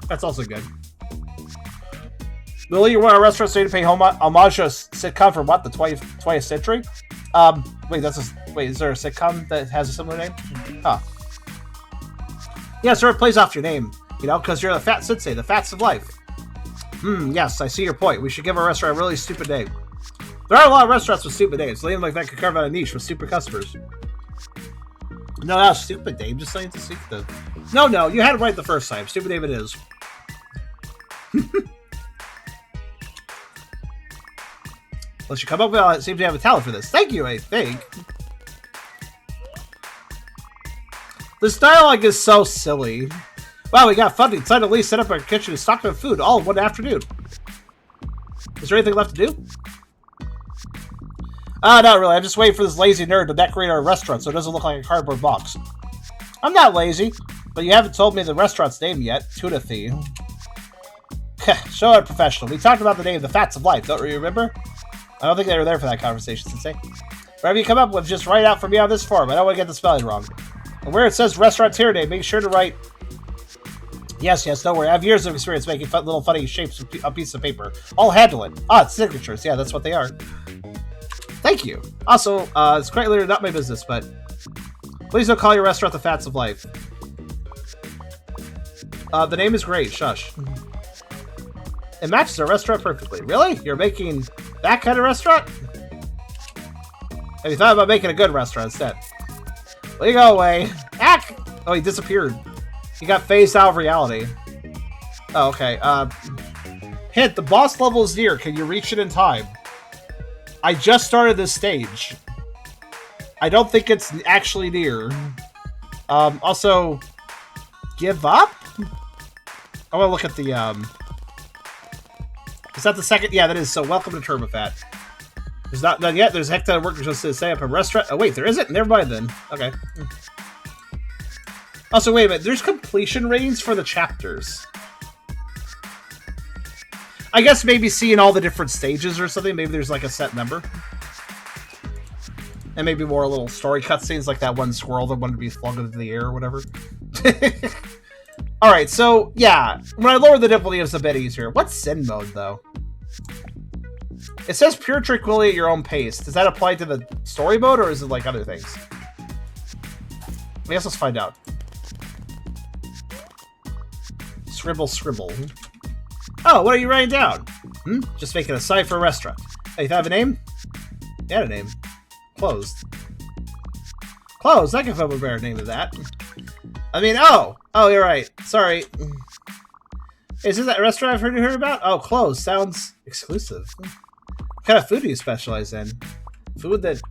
That's also good. Lily, you want a restaurant so you to pay homage to a sitcom from what, the 20th century? Wait, is there a sitcom that has a similar name? Huh. Yeah, sir, it plays off your name, you know, because you're the Fat Sensei, the Fats of Life. Yes, I see your point. We should give our restaurant a really stupid name. There are a lot of restaurants with stupid names. A name like that could carve out a niche with stupid customers. No, not a stupid name, just something to seek the... No, you had it right the first time. Stupid name it is. Let's you come up with it. Seems you have a talent for this. Thank you, I think. This dialogue is so silly. Wow, we got funding. Time to at least set up our kitchen and stock of food all in one afternoon. Is there anything left to do? Not really. I'm just waiting for this lazy nerd to decorate our restaurant so it doesn't look like a cardboard box. I'm not lazy, but you haven't told me the restaurant's name yet. Tuna Thie. Show it professional. We talked about the name, the Fats of Life. Don't you remember? I don't think they were there for that conversation, Sensei. Whatever you come up with, just write out for me on this form. I don't want to get the spelling wrong. And where it says restaurateur name, make sure to write... Yes, don't worry. I have years of experience making little funny shapes with a piece of paper. I'll handle it. Ah, it's signatures. Yeah, that's what they are. Thank you. Also, it's quite literally not my business, but... Please don't call your restaurant the Fats of Life. The name is great. Shush. It matches our restaurant perfectly. Really? You're making that kind of restaurant? Have you thought about making a good restaurant instead? Well, you go away. Ack! Oh, he disappeared. He got phased out of reality. Oh, okay. Hint, the boss level is near. Can you reach it in time? I just started this stage. I don't think it's actually near. Also, give up? I want to look at the, Is that the second? Yeah, that is. So, welcome to Turbofat. There's not done yet. There's a heck ton of work just to set up a restaurant. Oh, wait, there isn't? Never mind then. Okay. Also, wait a minute. There's completion ratings for the chapters. I guess maybe seeing all the different stages or something. Maybe there's like a set number. And maybe more little story cutscenes like that one squirrel that wanted to be flung into the air or whatever. Alright, so, yeah. When I lower the difficulty, it's a bit easier. What's Zen mode, though? It says pure tranquility at your own pace. Does that apply to the story mode, or is it like other things? I guess let's find out. Scribble. Oh, what are you writing down? Just making a sign for a restaurant. Hey, you have a name? You had a name. Closed. Closed? I can come up with a better name than that. I mean, oh, you're right. Sorry. Is this that restaurant I've heard about? Oh, closed. Sounds exclusive. What kind of food do you specialize in? Food that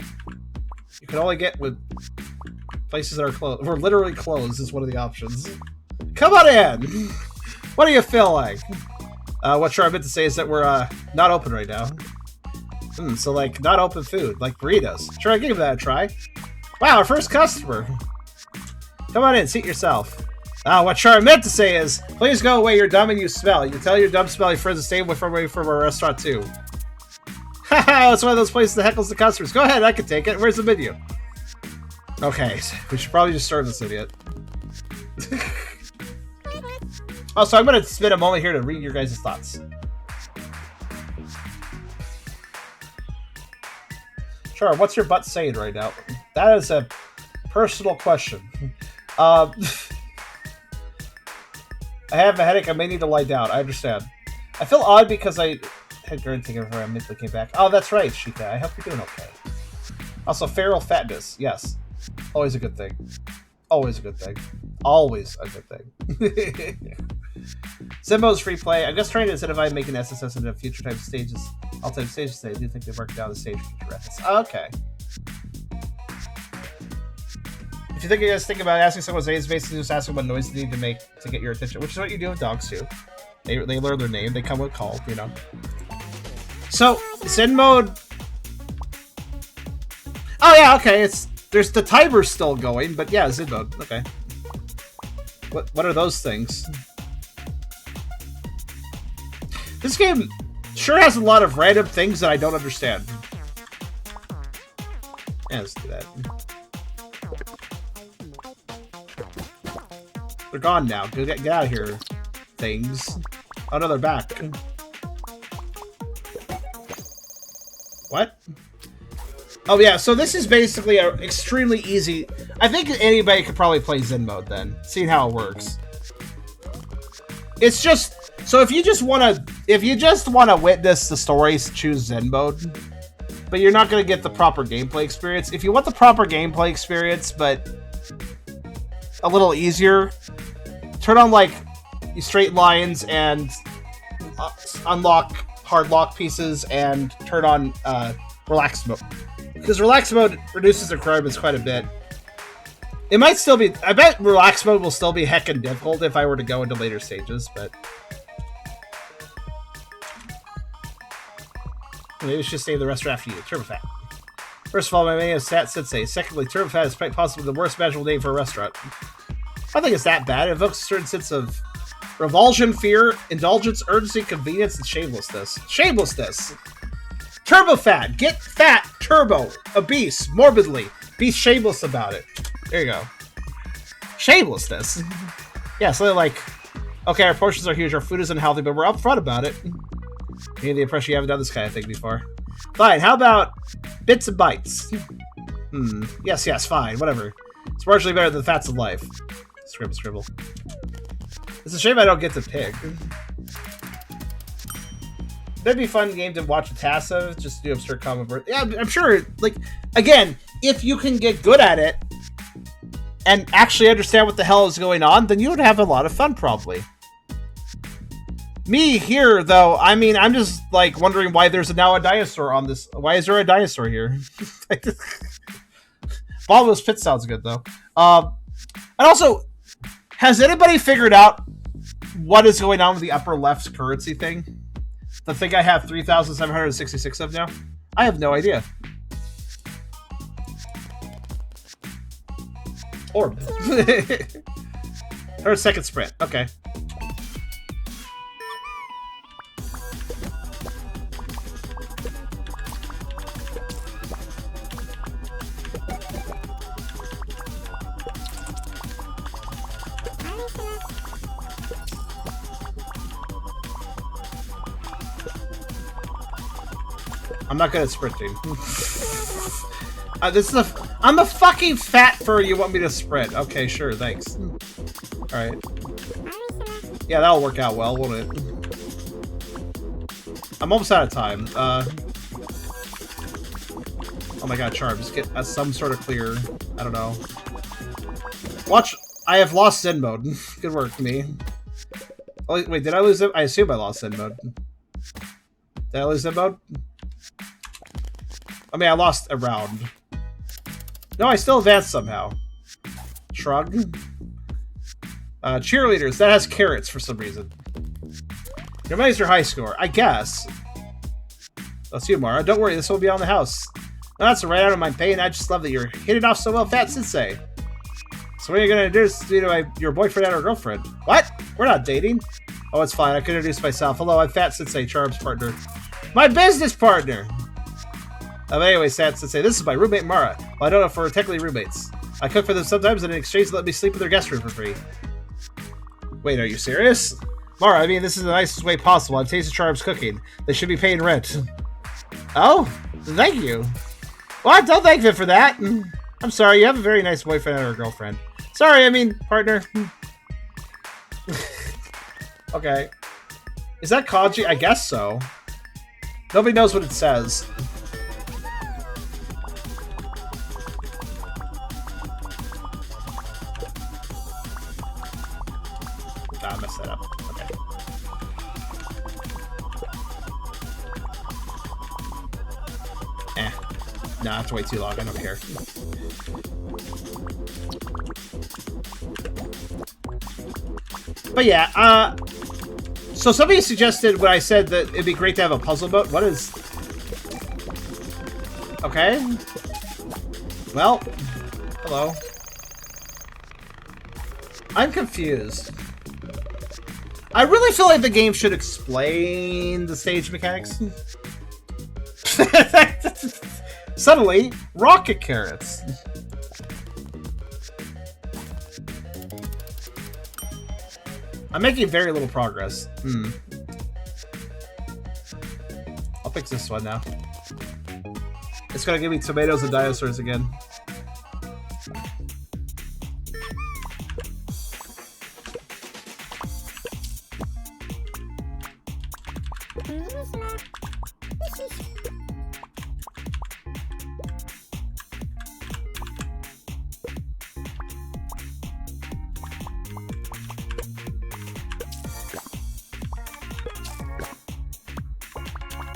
you can only get with places that are closed. We're literally closed is one of the options. Come on in! What do you feel like? What sure I meant to say is that we're not open right now. So like not open food, like burritos. Sure, I gave that a try. Wow, our first customer. Come on in, seat yourself. What sure I meant to say is, please go away, you're dumb and you smell. You tell your dumb smelly friends to stay away from our restaurant too. Haha, it's one of those places that heckles the customers. Go ahead, I can take it. Where's the menu? Okay, we should probably just start this idiot. Also, I'm going to spend a moment here to read your guys' thoughts. Sure, what's your butt saying right now? That is a personal question. I have a headache. I may need to lie down. I understand. I feel odd because I had Gurn taken over and mentally came back. Oh, that's right, Shika. I hope you're doing okay. Also, feral fatness. Yes. Always a good thing. Always a good thing. Always a good thing. Simbo's free play. I'm just trying to incentivize making SSS into future type stages. All type stages today. I do think they've worked down the stage future reference. Okay. If you think you guys think about asking someone's name, it's basically just asking what noise they need to make to get your attention, which is what you do with dogs too. They learn their name. They come with call, you know. So Zen mode. Oh yeah, okay. There's the timer still going, but yeah, Zen mode. Okay. What are those things? This game sure has a lot of random things that I don't understand. Yeah, let's do that. They're gone now. Get out of here, things. Oh no, they're back. What? Oh yeah, so this is basically a extremely easy... I think anybody could probably play Zen mode then, seeing how it works. It's just... So if you just want to witness the stories, choose Zen mode. But you're not going to get the proper gameplay experience. If you want the proper gameplay experience, but a little easier, turn on like straight lines and unlock hard lock pieces and turn on relax mode. Because relax mode reduces the requirements quite a bit. It might still be... I bet relax mode will still be heckin' difficult if I were to go into later stages, but... Maybe we should stay in the restaurant after you. Turbofat. First of all, my name is Fat Sensei. Secondly, Turbofat is quite possibly the worst imaginable name for a restaurant. I don't think it's that bad. It evokes a certain sense of revulsion, fear, indulgence, urgency, convenience, and shamelessness. Shamelessness! Turbofat! Get fat, turbo, obese, morbidly. Be shameless about it. There you go. Shamelessness. Yeah, so like, okay, our portions are huge, our food is unhealthy, but we're upfront about it. You get the impression you haven't done this kind of thing before. Fine, how about bits and bites? Yes, fine, whatever. It's marginally better than the fats of life. Scribble, scribble. It's a shame I don't get to pick. That'd be a fun game to watch a task of, just do absurd common birth. Yeah, I'm sure, like, again, if you can get good at it, and actually understand what the hell is going on, then you would have a lot of fun, probably. Me, here, though, I mean, I'm just, like, wondering why there's now a dinosaur on this. Why is there a dinosaur here? Bob's Pit sounds good, though. And also, has anybody figured out what is going on with the upper left currency thing? The thing I have 3,766 of now? I have no idea. Orb. Or a second sprint. Okay. I'm not good at sprinting. I'm a fucking fat furry. You want me to sprint? Okay, sure, thanks. Alright. Yeah, that'll work out well, won't it? I'm almost out of time. Oh my god, Charm, just get some sort of clear. I don't know. Watch, I have lost Zen mode. Good work, me. Oh, wait, did I lose it? I assume I lost Zen mode. Did I lose Zen mode? I mean, I lost a round. No, I still advanced somehow. Shrug. Cheerleaders. That has carrots for some reason. Your money's your high score. I guess. That's you, Mara. Don't worry, this will be on the house. No, that's right out of my pain. I just love that you're hitting off so well, Fat Sensei. So what are you going to do to your boyfriend and or girlfriend? What? We're not dating. Oh, it's fine. I can introduce myself. Hello, I'm Fat Sensei, Charm's partner. My business partner! Anyway, Fat Sensei, this is my roommate, Mara. Well, I don't know if we're technically roommates. I cook for them sometimes, and in exchange, they let me sleep in their guest room for free. Wait, are you serious? Mara, I mean, this is the nicest way possible. I've tasted Charm's cooking. They should be paying rent. Oh? Thank you. What? Don't thank them for that. I'm sorry, you have a very nice boyfriend or girlfriend. Sorry, I mean, partner. Okay. Is that kanji? I guess so. Nobody knows what it says. I messed that up. Okay. No, I have to wait too long. I don't care. But yeah, so somebody suggested when I said that it'd be great to have a puzzle mode. What is... Okay. Well, hello. I'm confused. I really feel like the game should explain the stage mechanics. Suddenly, rocket carrots. I'm making very little progress. I'll fix this one now. It's gonna give me tomatoes and dinosaurs again.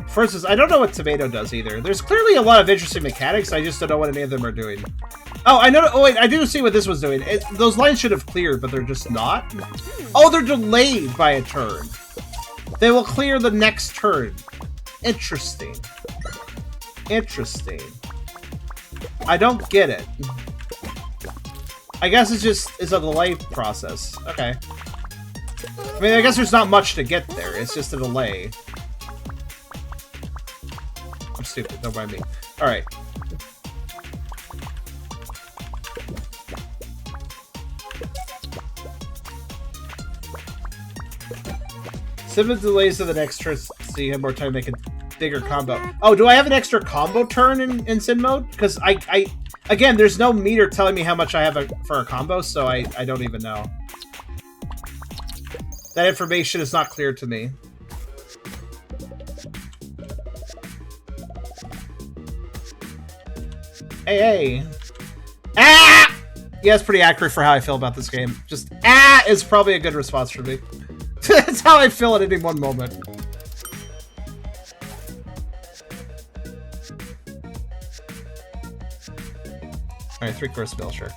For instance, I don't know what tomato does either. There's clearly a lot of interesting mechanics. I just don't know what any of them are doing. Oh, I know. Oh, wait, I do see what this was doing. Those lines should have cleared, but they're just not. Oh, they're delayed by a turn. They will clear the next turn. Interesting. Interesting. I don't get it. I guess it's a delay process. Okay. I mean, I guess there's not much to get there. It's just a delay. I'm stupid. Don't mind me. Alright. Sim delays to the next turn so you have more time to make a bigger combo. Oh, do I have an extra combo turn in Sim mode? Because again, there's no meter telling me how much I have for a combo, so I don't even know. That information is not clear to me. Hey. Ah! Yeah, it's pretty accurate for how I feel about this game. Just, is probably a good response for me. That's how I feel at any one moment. Alright, 3-course spell, sure.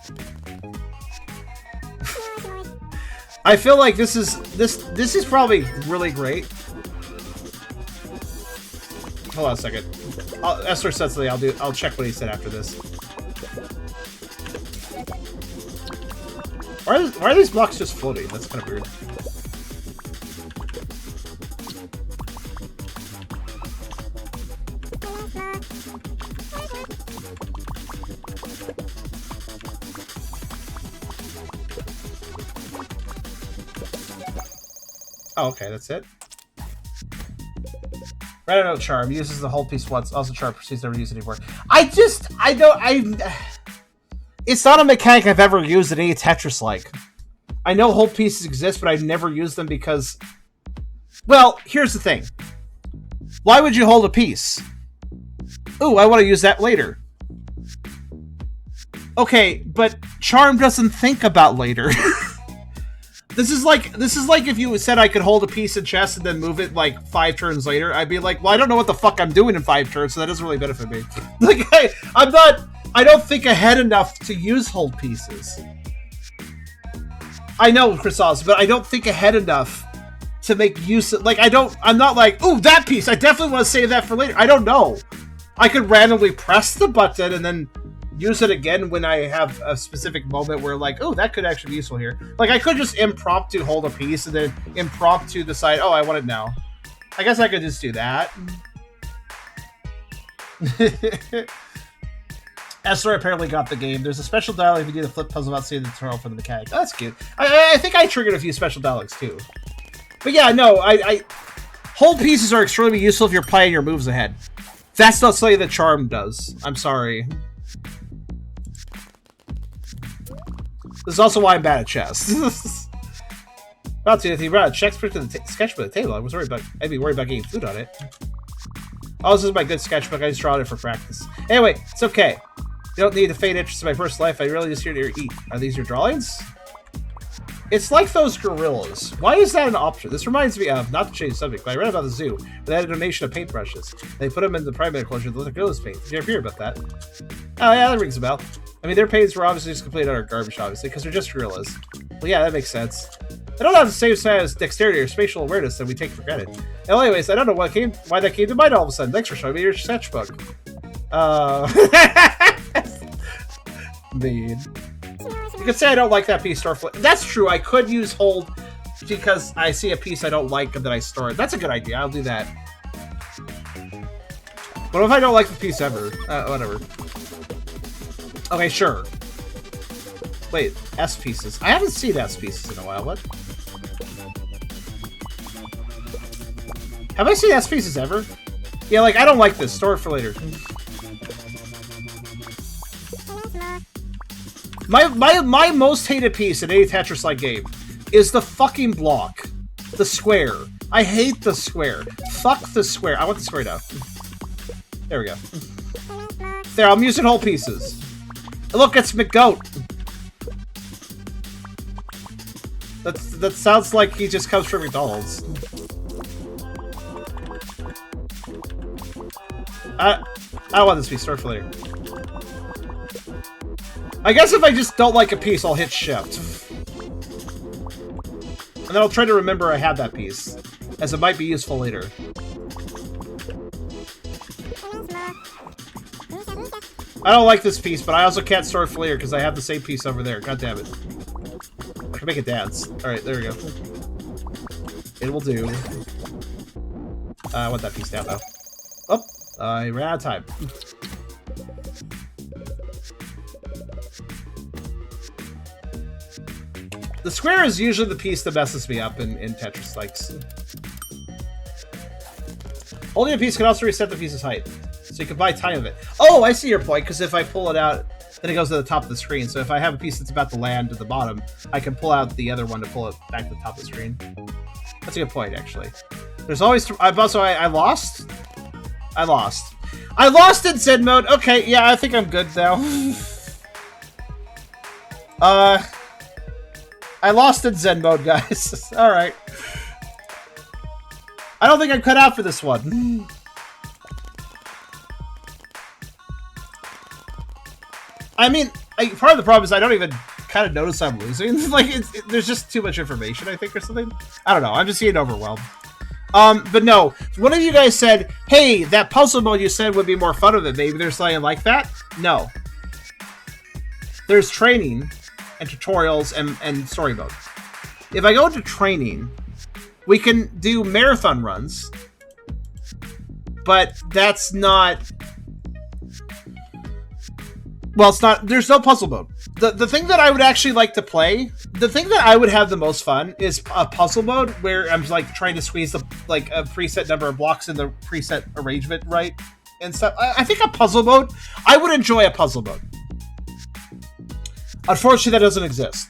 I feel like this is probably really great. Hold on a second. Esther said something. I'll check what he said after this. Why are these blocks just floating? That's kind of weird. Oh, okay, that's it. Red Note Charm uses the whole piece once. Also, Charm proceeds never use it anymore. It's not a mechanic I've ever used in any Tetris-like. I know hold pieces exist, but I've never used them because... Well, here's the thing. Why would you hold a piece? Ooh, I want to use that later. Okay, but Charm doesn't think about later. This is like if you said I could hold a piece in chess and then move it like 5 turns later. I'd be like, well, I don't know what the fuck I'm doing in 5 turns, so that doesn't really benefit me. Like, I don't think ahead enough to use hold pieces. I know, Chrysalis, but I don't think ahead enough to make use of, like, I'm not like, ooh, that piece, I definitely want to save that for later. I don't know. I could randomly press the button and then use it again when I have a specific moment where, like, oh, that could actually be useful here. Like, I could just impromptu hold a piece and then impromptu decide, oh, I want it now. I guess I could just do that. Esther apparently got the game. There's a special dialogue if you do the flip puzzle without seeing the tutorial for the mechanic. Oh, that's cute. I think I triggered a few special dialogues, too. But yeah, no, hold pieces are extremely useful if you're playing your moves ahead. That's not something that Charm does. I'm sorry. This is also why I'm bad at chess. About to, if you brought a sketchbook to the sketchbook at the table, I'd be worried about getting food on it. Oh, this is my good sketchbook. I just draw it for practice. Anyway, it's okay. You don't need to feign interest in my personal life. I really just here to eat. Are these your drawings? It's like those gorillas. Why is that an option? This reminds me of, not to change the subject, but I read about the zoo. They had a donation of paintbrushes. They put them in the private enclosure to let the gorillas paint. Did you ever hear about that? Oh, yeah, that rings a bell. I mean, their paintings were obviously just completely utter garbage, obviously, because they're just gorillas. Well, yeah, that makes sense. They don't have the same size dexterity or spatial awareness that we take for granted. Well, anyways, I don't know why that came to mind all of a sudden. Thanks for showing me your sketchbook. Mean. You could say I don't like that piece, Starflame. That's true, I could use hold because I see a piece I don't like and then I store it. That's a good idea, I'll do that. What if I don't like the piece ever? Whatever. Okay, sure. Wait, S pieces. I haven't seen S pieces in a while. What? Have I seen S pieces ever? Yeah, like, I don't like this. Store it for later. My most hated piece in any Tetris-like game is the fucking block. The square. I hate the square. Fuck the square. I want the square now. There we go. There, I'm using whole pieces. Look, it's McGoat. That sounds like he just comes from McDonald's. I don't want this to be stored for later. I guess if I just don't like a piece, I'll hit shift. And then I'll try to remember I had that piece, as it might be useful later. I don't like this piece, but I also can't store it for later because I have the same piece over there. God damn it. I can make it dance. Alright, there we go. It will do. I want that piece down, though. Oh, I ran out of time. The square is usually the piece that messes me up in Tetris likes. Holding a piece can also reset the piece's height. So you can buy time of it. Oh, I see your point, because if I pull it out, then it goes to the top of the screen. So if I have a piece that's about to land at the bottom, I can pull out the other one to pull it back to the top of the screen. That's a good point, actually. There's always... I lost? I lost. I lost in Zen mode. Okay, yeah, I think I'm good now. I lost in Zen mode, guys. Alright. I don't think I'm cut out for this one. I mean, part of the problem is I don't even kind of notice I'm losing. Like, there's just too much information, I think, or something. I don't know. I'm just getting overwhelmed. But no. One of you guys said, hey, that puzzle mode you said would be more fun of it. Maybe there's something like that? No. There's training and tutorials and story mode. If I go into training, we can do marathon runs, but that's not... Well, it's not... There's no puzzle mode. The thing that I would actually like to play, the thing that I would have the most fun is a puzzle mode where I'm like trying to squeeze the like a preset number of blocks in the preset arrangement right and stuff. I think a puzzle mode, I would enjoy a puzzle mode. Unfortunately, that doesn't exist.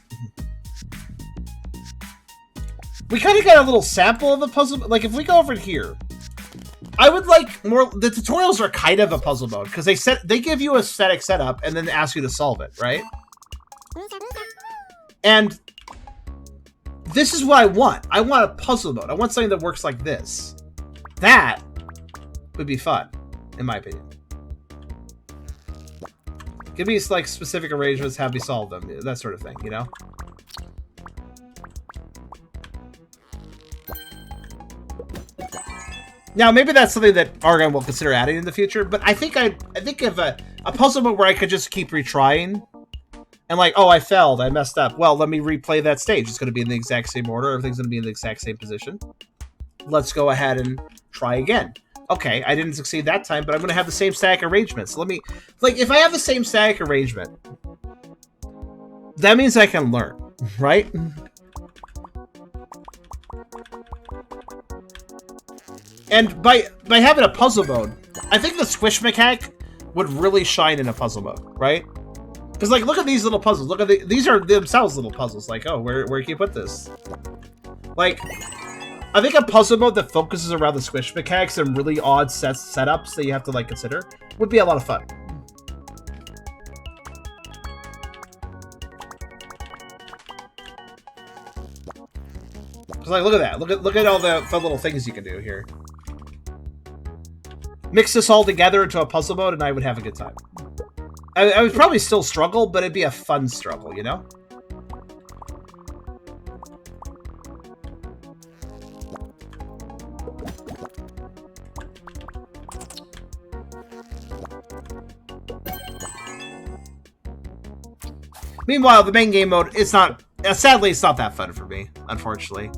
We kind of got a little sample of the puzzle. Like, if we go over here, I would like more... The tutorials are kind of a puzzle mode, because they give you a static setup and then ask you to solve it, right? And this is what I want. I want a puzzle mode. I want something that works like this. That would be fun, in my opinion. Give me, like, specific arrangements, have me solve them. That sort of thing, you know? Now, maybe that's something that Argon will consider adding in the future, but I think of a puzzle mode where I could just keep retrying. And like, oh, I failed, I messed up. Well, let me replay that stage. It's going to be in the exact same order. Everything's going to be in the exact same position. Let's go ahead and try again. Okay, I didn't succeed that time, but I'm going to have the same static arrangement. So let me... Like, if I have the same static arrangement, that means I can learn, right? And by having a puzzle mode, I think the squish mechanic would really shine in a puzzle mode, right? Because, like, look at these little puzzles. Look at these are themselves little puzzles. Like, oh, where can you put this? Like, I think a puzzle mode that focuses around the squish mechanics and really odd setups that you have to, like, consider would be a lot of fun. Because, like, look at that. Look at all the fun little things you can do here. Mix this all together into a puzzle mode, and I would have a good time. I would probably still struggle, but it'd be a fun struggle, you know? Meanwhile, the main game mode, it's not... sadly, it's not that fun for me, unfortunately.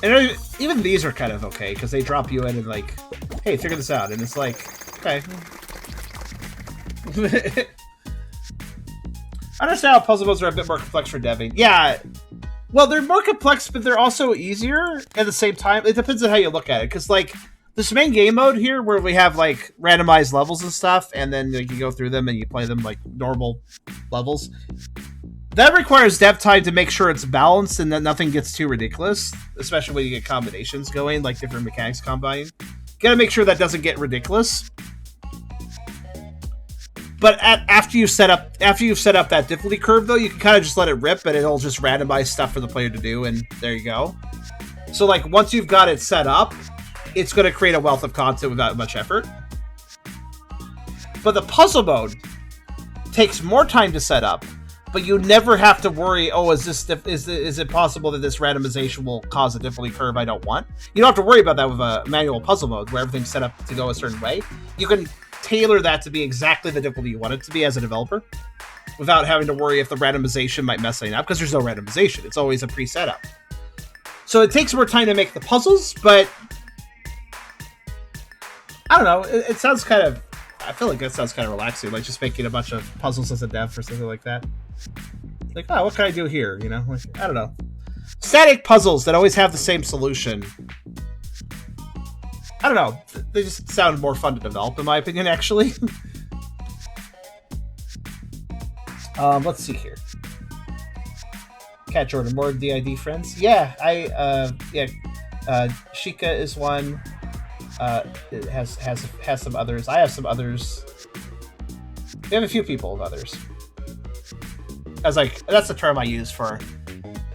And even these are kind of okay, because they drop you in and like, hey, figure this out. And it's like, okay. I understand how puzzle modes are a bit more complex for deving. Yeah, well, they're more complex, but they're also easier at the same time. It depends on how you look at it, because like, this main game mode here, where we have like randomized levels and stuff, and then like, you go through them and you play them like normal levels. That requires dev time to make sure it's balanced and that nothing gets too ridiculous, especially when you get combinations going, like different mechanics combining. You gotta make sure that doesn't get ridiculous. But after you've set up that difficulty curve, though, you can kind of just let it rip, and it'll just randomize stuff for the player to do, and there you go. So, like, once you've got it set up, it's going to create a wealth of content without much effort. But the puzzle mode takes more time to set up, but you never have to worry, oh, is it possible that this randomization will cause a difficulty curve I don't want? You don't have to worry about that with a manual puzzle mode where everything's set up to go a certain way. You can tailor that to be exactly the difficulty you want it to be as a developer without having to worry if the randomization might mess anything up, because there's no randomization. It's always a pre-setup. So it takes more time to make the puzzles, but I don't know. It sounds kind of... I feel like that sounds kind of relaxing, like just making a bunch of puzzles as a dev or something like that. Like, oh, what can I do here? You know, like, I don't know. Static puzzles that always have the same solution. I don't know. They just sound more fun to develop, in my opinion, actually. Let's see here. Cat Jordan, more DID friends? Yeah, Sheikah is one. It has some others. I have some others. We have a few people of others. That's the term I use for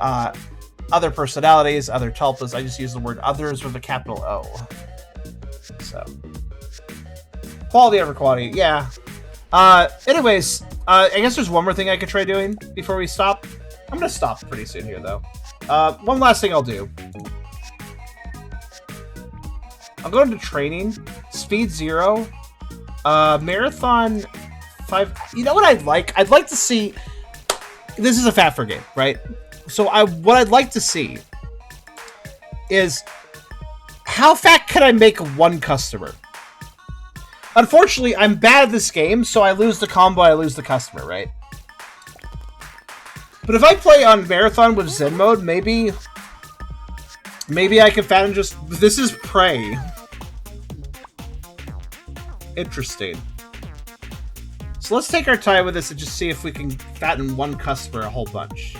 other personalities, other tulpas. I just use the word others with a capital O. So quality over quantity, yeah. Anyways, I guess there's one more thing I could try doing before we stop. I'm gonna stop pretty soon here though. One last thing I'll do. I'll go into training, speed 0, marathon 5. You know what I'd like? I'd like to see. This is a fat fur game, right? So what I'd like to see is how fat can I make one customer? Unfortunately, I'm bad at this game, so I lose the combo, I lose the customer, right? But if I play on marathon with Zen mode, maybe I can fatten just... This is prey. Interesting. So let's take our time with this and just see if we can fatten one customer a whole bunch.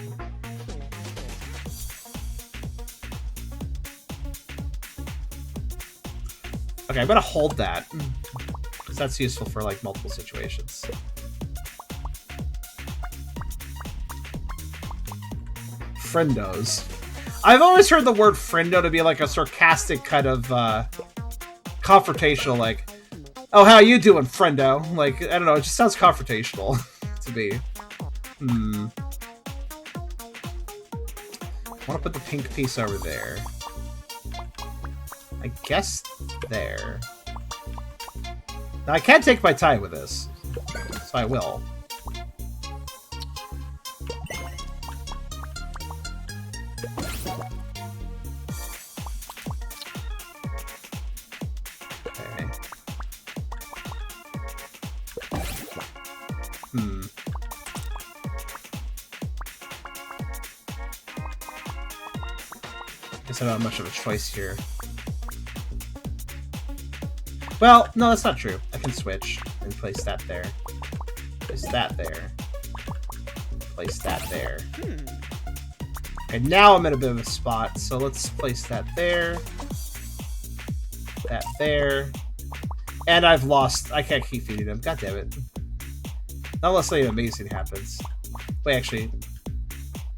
Okay, I'm gonna hold that, because that's useful for, like, multiple situations. Friendos. I've always heard the word friendo to be like a sarcastic kind of confrontational, like, oh, how you doing, friendo? Like, I don't know, it just sounds confrontational to me. I want to put the pink piece over there. I guess there. Now, I can take my time with this, so I will. Guess I don't have much of a choice here. Well, no, that's not true. I can switch and place that there. Place that there. Place that there. Okay, now I'm in a bit of a spot, so let's place that there. That there. And I've lost. I can't keep feeding him. God damn it. Not unless something amazing happens. Wait, actually.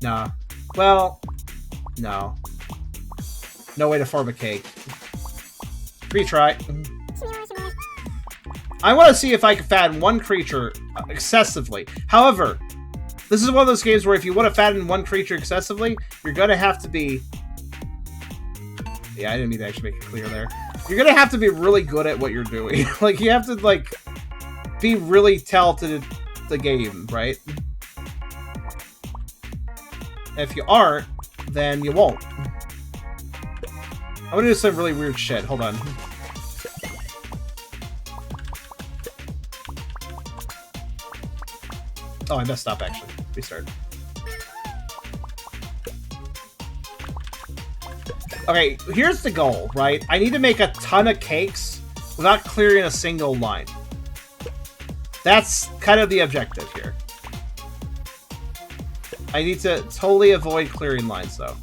Nah. Well, no. No way to form a cake. Retry. I want to see if I can fatten one creature excessively. However, this is one of those games where if you want to fatten one creature excessively, you're going to have to be... Yeah, I didn't mean to actually make it clear there. You're going to have to be really good at what you're doing. Like, you have to, like, be really talented at the game, right? And if you aren't, then you won't. I'm gonna do some really weird shit. Hold on. Oh, I messed up, actually. Restart. Okay, here's the goal, right? I need to make a ton of cakes without clearing a single line. That's kind of the objective here. I need to totally avoid clearing lines, though.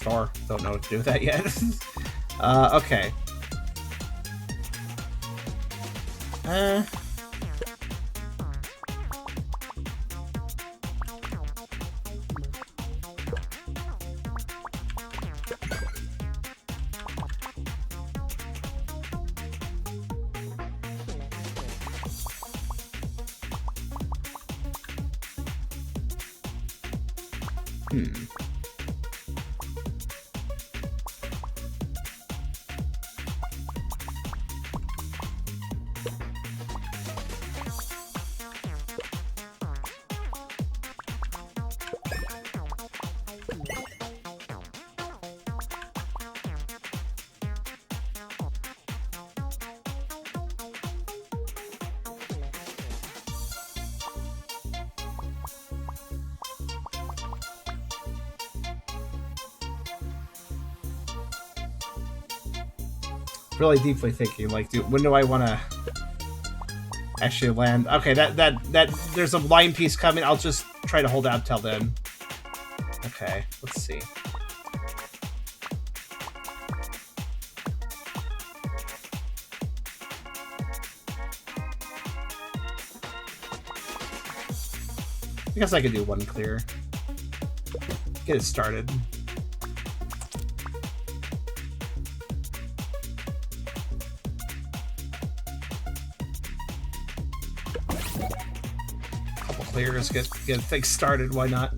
Sure. Don't know what to do with that yet. Okay. Really deeply thinking, like, when do I want to actually land? Okay, that there's a line piece coming. I'll just try to hold out till then. Okay, let's see. I guess I could do one clear. Get it started. Clears, get things started. Why not?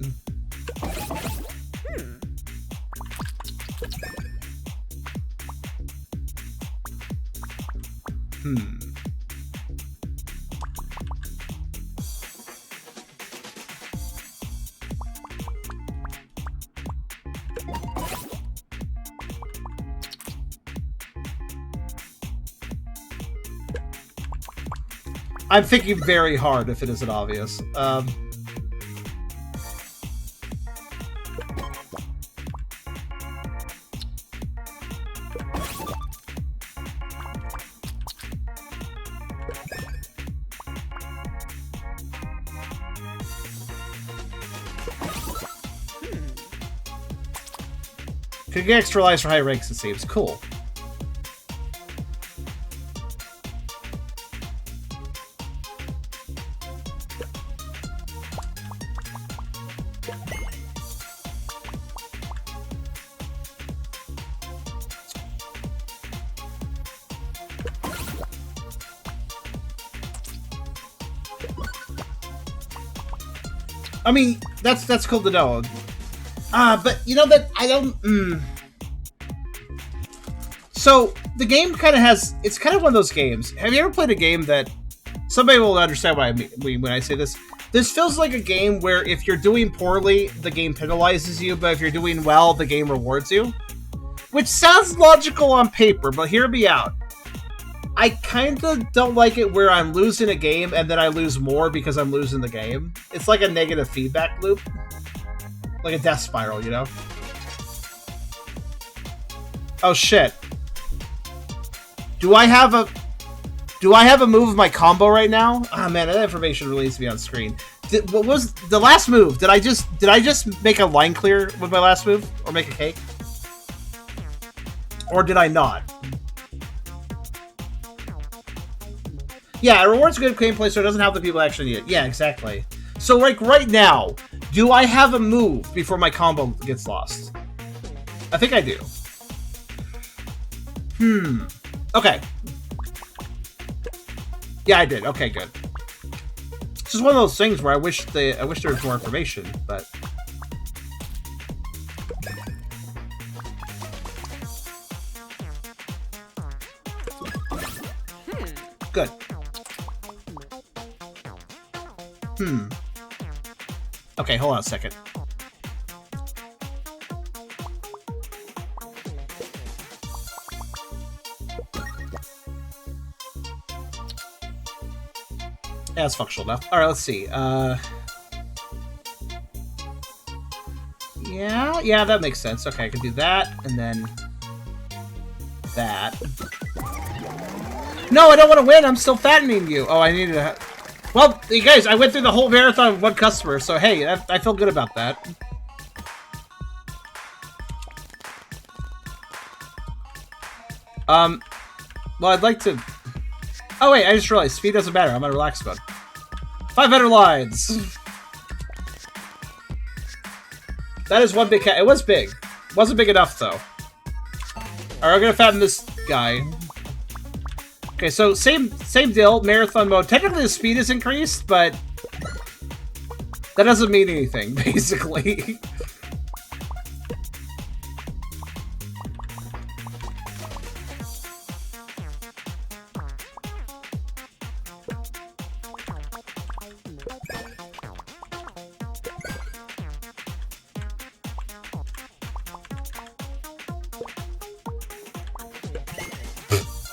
I'm thinking very hard if it isn't obvious. Could get extra lives for high ranks, it seems. Cool. I mean, that's cool to know. But you know that I don't. So the game kind of has. It's kind of one of those games. Have you ever played a game that somebody will understand what I mean when I say this? This feels like a game where if you're doing poorly, the game penalizes you, but if you're doing well, the game rewards you. Which sounds logical on paper, but hear me out. I kind of don't like it where I'm losing a game and then I lose more because I'm losing the game. It's like a negative feedback loop. Like a death spiral, you know? Oh shit. Do I have a move of my combo right now? Ah, man, that information really needs to be on screen. What was the last move? Did I just make a line clear with my last move? Or make a cake? Or did I not? Yeah, it rewards good gameplay, so it doesn't help the people actually need it. Yeah, exactly. So, like, right now, do I have a move before my combo gets lost? I think I do. Okay. Yeah, I did. Okay, good. It's just one of those things where I wish there was more information, but... Good. Okay, hold on a second. Yeah, it's functional enough. Alright, let's see. Yeah, that makes sense. Okay, I can do that, and then... that. No, I don't want to win! I'm still fattening you! Oh, I needed to... Well, you guys, I went through the whole marathon with one customer, so hey, I feel good about that. Well, I'd like to... Oh, wait, I just realized speed doesn't matter. I'm on relax mode. 500 lines! That is one big cat. It was big. Wasn't big enough, though. Alright, I'm gonna fatten this guy. Okay, so same deal. Marathon mode. Technically, the speed is increased, but... that doesn't mean anything, basically.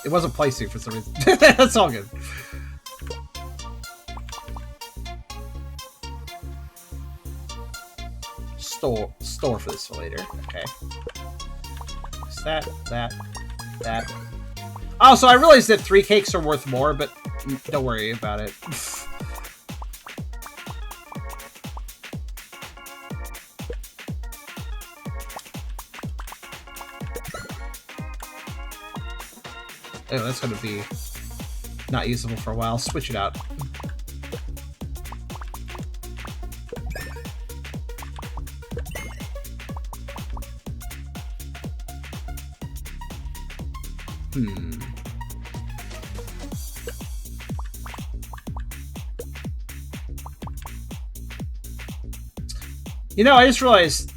It wasn't placing for some reason. That's all good. Store for this for later. Okay. Is that. Oh, so I realized that 3 cakes are worth more, but don't worry about it. Oh, that's gonna be not usable for a while. Switch it out. You know, I just realized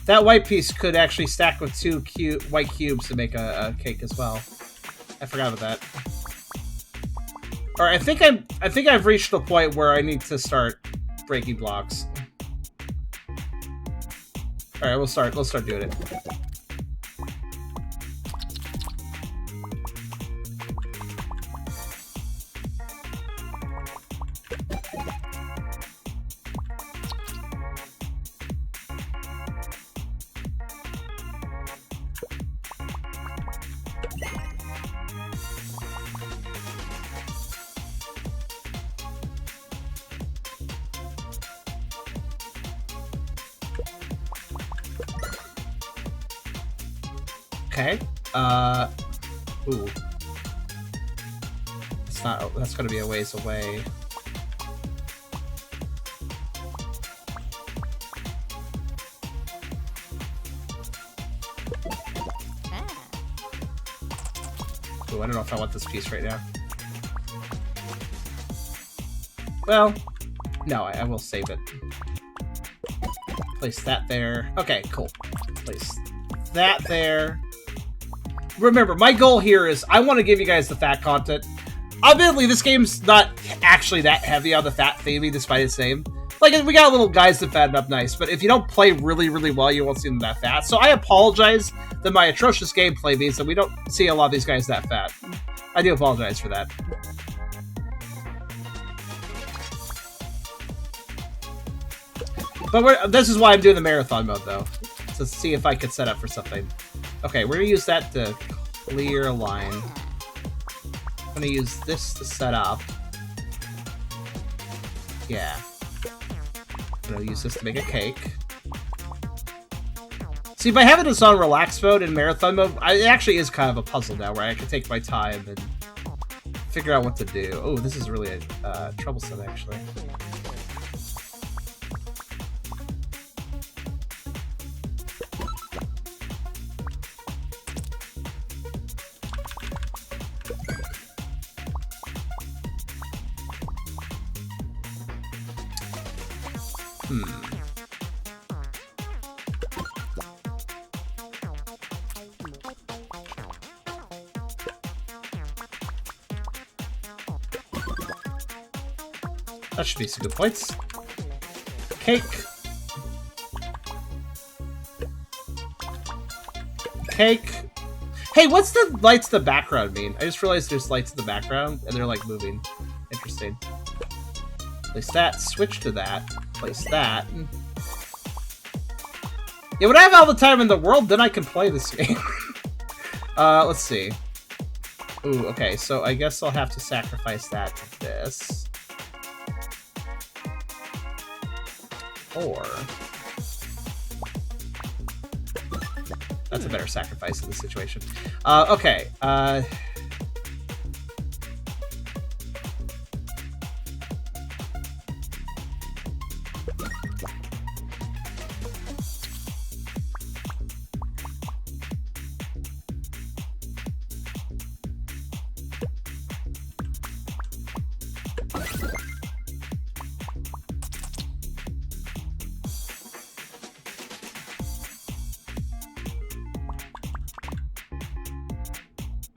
that white piece could actually stack with 2 white cubes to make a cake as well. I forgot about that. All right, I think I've reached the point where I need to start breaking blocks. All right, let's start doing it. Okay. Ooh. It's not. That's gonna be a ways away. Ooh, I don't know if I want this piece right now. Well, no, I will save it. Place that there. Okay, cool. Place that there. Remember, my goal here is I want to give you guys the fat content. Admittedly, this game's not actually that heavy on the fat theming, despite its name. Like, we got little guys that fatten up nice, but if you don't play really, really well, you won't see them that fat. So I apologize that my atrocious gameplay means that we don't see a lot of these guys that fat. I do apologize for that. But this is why I'm doing the marathon mode, though. To see if I could set up for something. Okay, we're going to use that to clear a line. I'm going to use this to set up. Yeah. I'm going to use this to make a cake. See, by having this on relax mode and marathon mode, it actually is kind of a puzzle now, where I can take my time and figure out what to do. Oh, this is really troublesome, actually. That should be some good points. Cake. Cake. Hey, what's the lights in the background mean? I just realized there's lights in the background, and they're, like, moving. Interesting. Place that. Switch to that. Place that. Yeah, when I have all the time in the world, then I can play this game. Let's see. Ooh, okay, so I guess I'll have to sacrifice that to this. Or... That's a better sacrifice in this situation. Okay.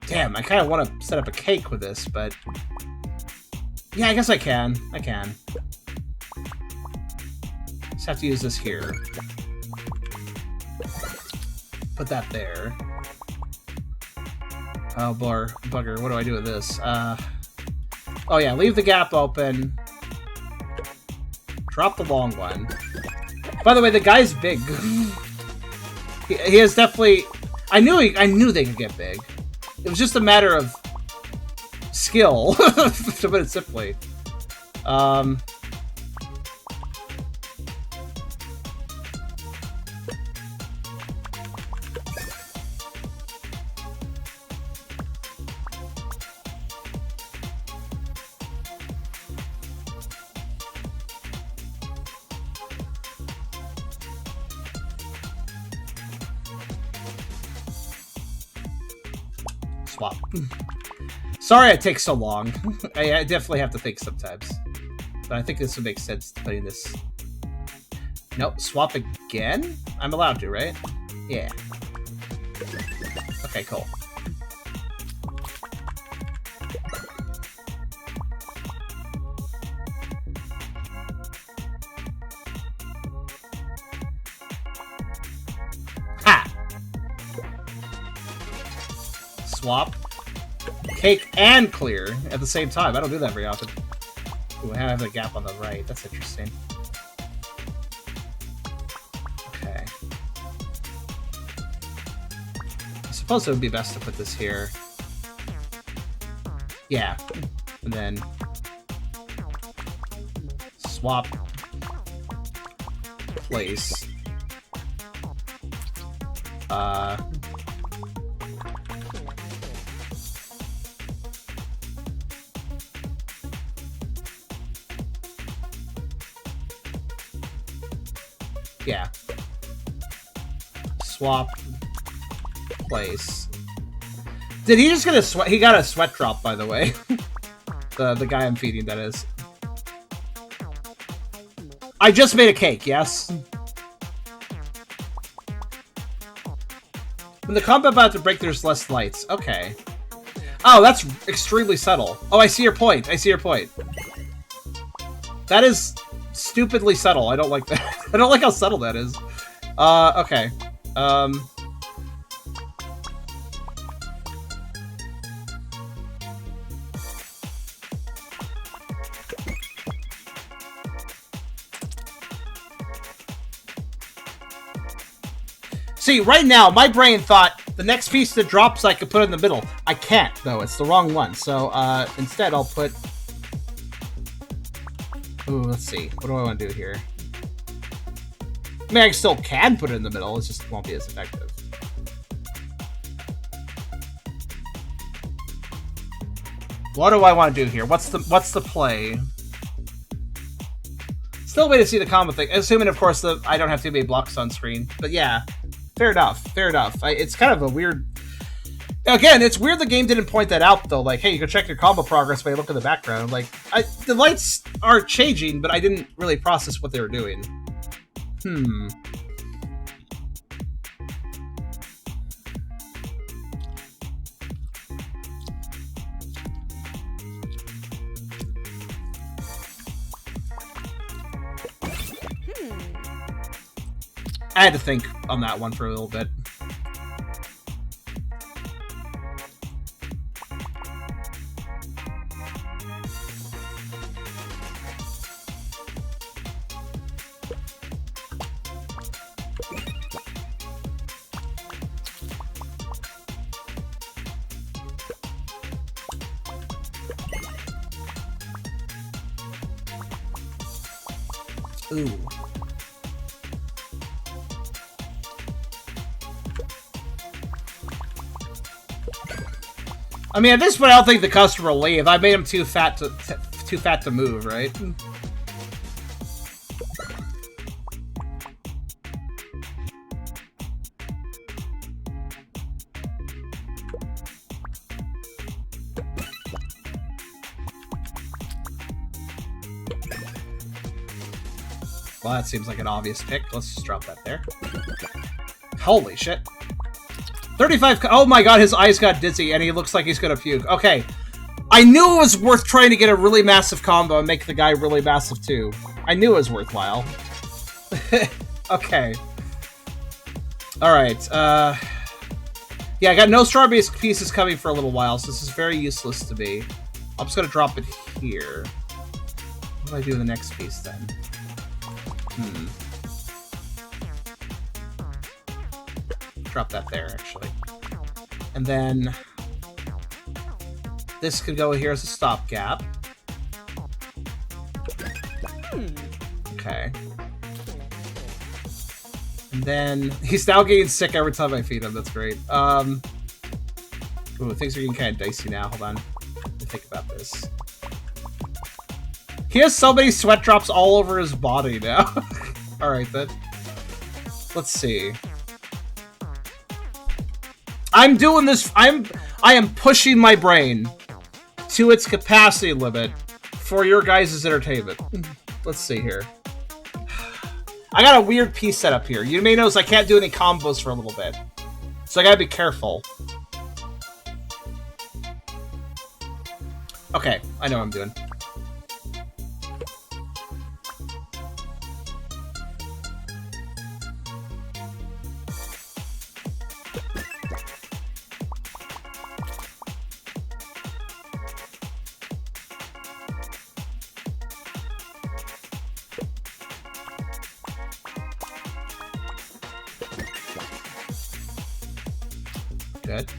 Damn, I kind of want to set up a cake with this, but... Yeah, I guess I can. I can. Just have to use this here. Put that there. Oh, bugger. What do I do with this? Oh, yeah. Leave the gap open. Drop the long one. By the way, the guy's big. he is definitely... I knew they could get big. It was just a matter of skill, to put it simply. Swap. Sorry it takes so long. I definitely have to think sometimes. But I think this would make sense putting this... Nope, swap again? I'm allowed to, right? Yeah. Okay, cool. Ha! Swap. Cake and clear at the same time. I don't do that very often. Ooh, I have a gap on the right. That's interesting. Okay. I suppose it would be best to put this here. Yeah. And then... swap. Place. Yeah. Swap. Place. Did he just get a sweat? He got a sweat drop, by the way. the guy I'm feeding, that is. I just made a cake, yes? When the combat about to break, there's less lights. Okay. Oh, that's extremely subtle. Oh, I see your point. I see your point. That is stupidly subtle. I don't like that. I don't like how subtle that is. Okay. See, right now, my brain thought the next piece that drops I could put in the middle. I can't, though. It's the wrong one. So, instead, I'll put... Ooh, let's see. What do I want to do here? I mean, I still can put it in the middle. It just won't be as effective. What do I want to do here? What's the play? Still a way to see the combo thing. Assuming, of course, that I don't have too many blocks on screen. But yeah, fair enough. Fair enough. It's kind of a weird... Again, it's weird the game didn't point that out, though. Like, hey, you can check your combo progress by looking at the background. Like, the lights are changing, but I didn't really process what they were doing. I had to think on that one for a little bit. Ooh. I mean, at this point, I don't think the customer will leave. I made him too fat to move, right? Well, that seems like an obvious pick. Let's just drop that there. Holy shit. 35... Oh my god, his eyes got dizzy, and he looks like he's gonna puke. Okay. I knew it was worth trying to get a really massive combo and make the guy really massive, too. I knew it was worthwhile. Okay. Alright, yeah, I got no strawberry pieces coming for a little while, so this is very useless to me. I'm just gonna drop it here. What do I do in the next piece, then? Drop that there, actually. And then this could go here as a stopgap. Okay. And then he's now getting sick every time I feed him. That's great. Ooh, things are getting kind of dicey now. Hold on. Let me think about this. He has so many sweat drops all over his body now. Alright, then. Let's see. I'm doing this... I am pushing my brain to its capacity limit for your guys' entertainment. Let's see here. I got a weird piece set up here. You may notice I can't do any combos for a little bit. So I gotta be careful. Okay, I know what I'm doing. Good.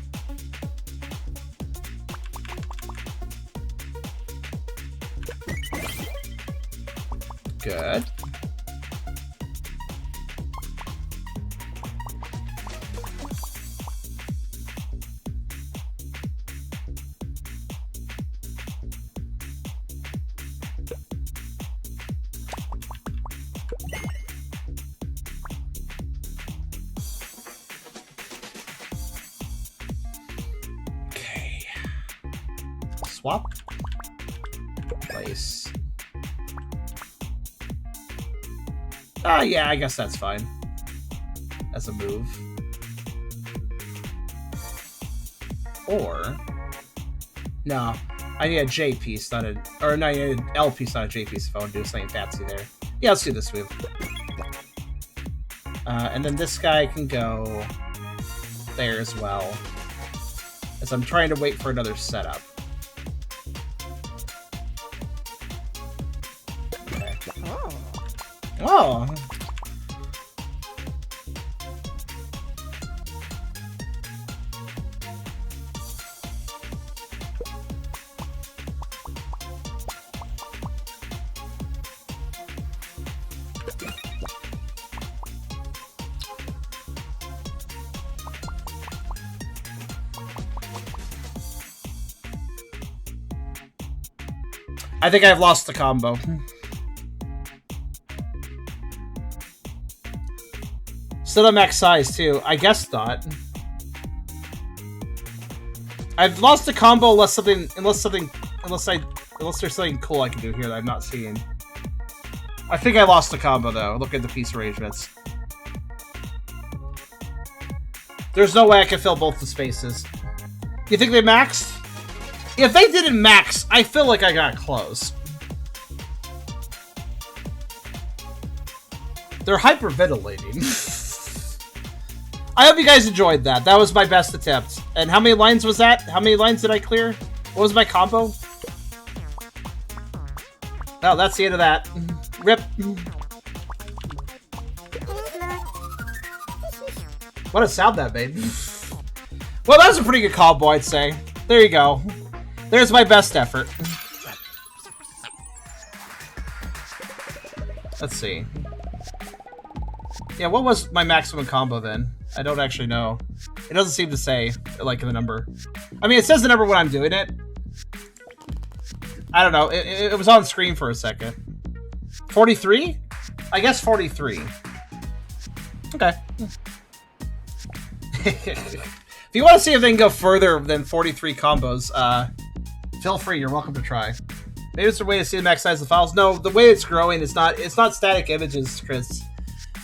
Good. Swap. Place. Yeah, I guess that's fine. As a move. Or... No. I need a J piece, not a... Or no, I need an L piece, not a J piece if I want to do something fancy there. Yeah, let's do this move. And then this guy can go... there as well. As I'm trying to wait for another setup. Oh. I think I've lost the combo. Still at max size too. I guess not. I've lost the combo unless there's something cool I can do here that I'm not seeing. I think I lost the combo though. Look at the piece arrangements. There's no way I can fill both the spaces. You think they maxed? If they didn't max, I feel like I got close. They're hyperventilating. I hope you guys enjoyed that. That was my best attempt. And how many lines was that? How many lines did I clear? What was my combo? Oh, that's the end of that. Rip. What a sound that made. Well, that was a pretty good combo, I'd say. There you go. There's my best effort. Let's see. Yeah, what was my maximum combo then? I don't actually know. It doesn't seem to say, like, in the number. I mean, it says the number when I'm doing it. I don't know. It was on screen for a second. 43? I guess 43. Okay. If you want to see if they can go further than 43 combos, feel free. You're welcome to try. Maybe it's a way to see the max size of the files. No, the way it's growing, it's not static images, Chris.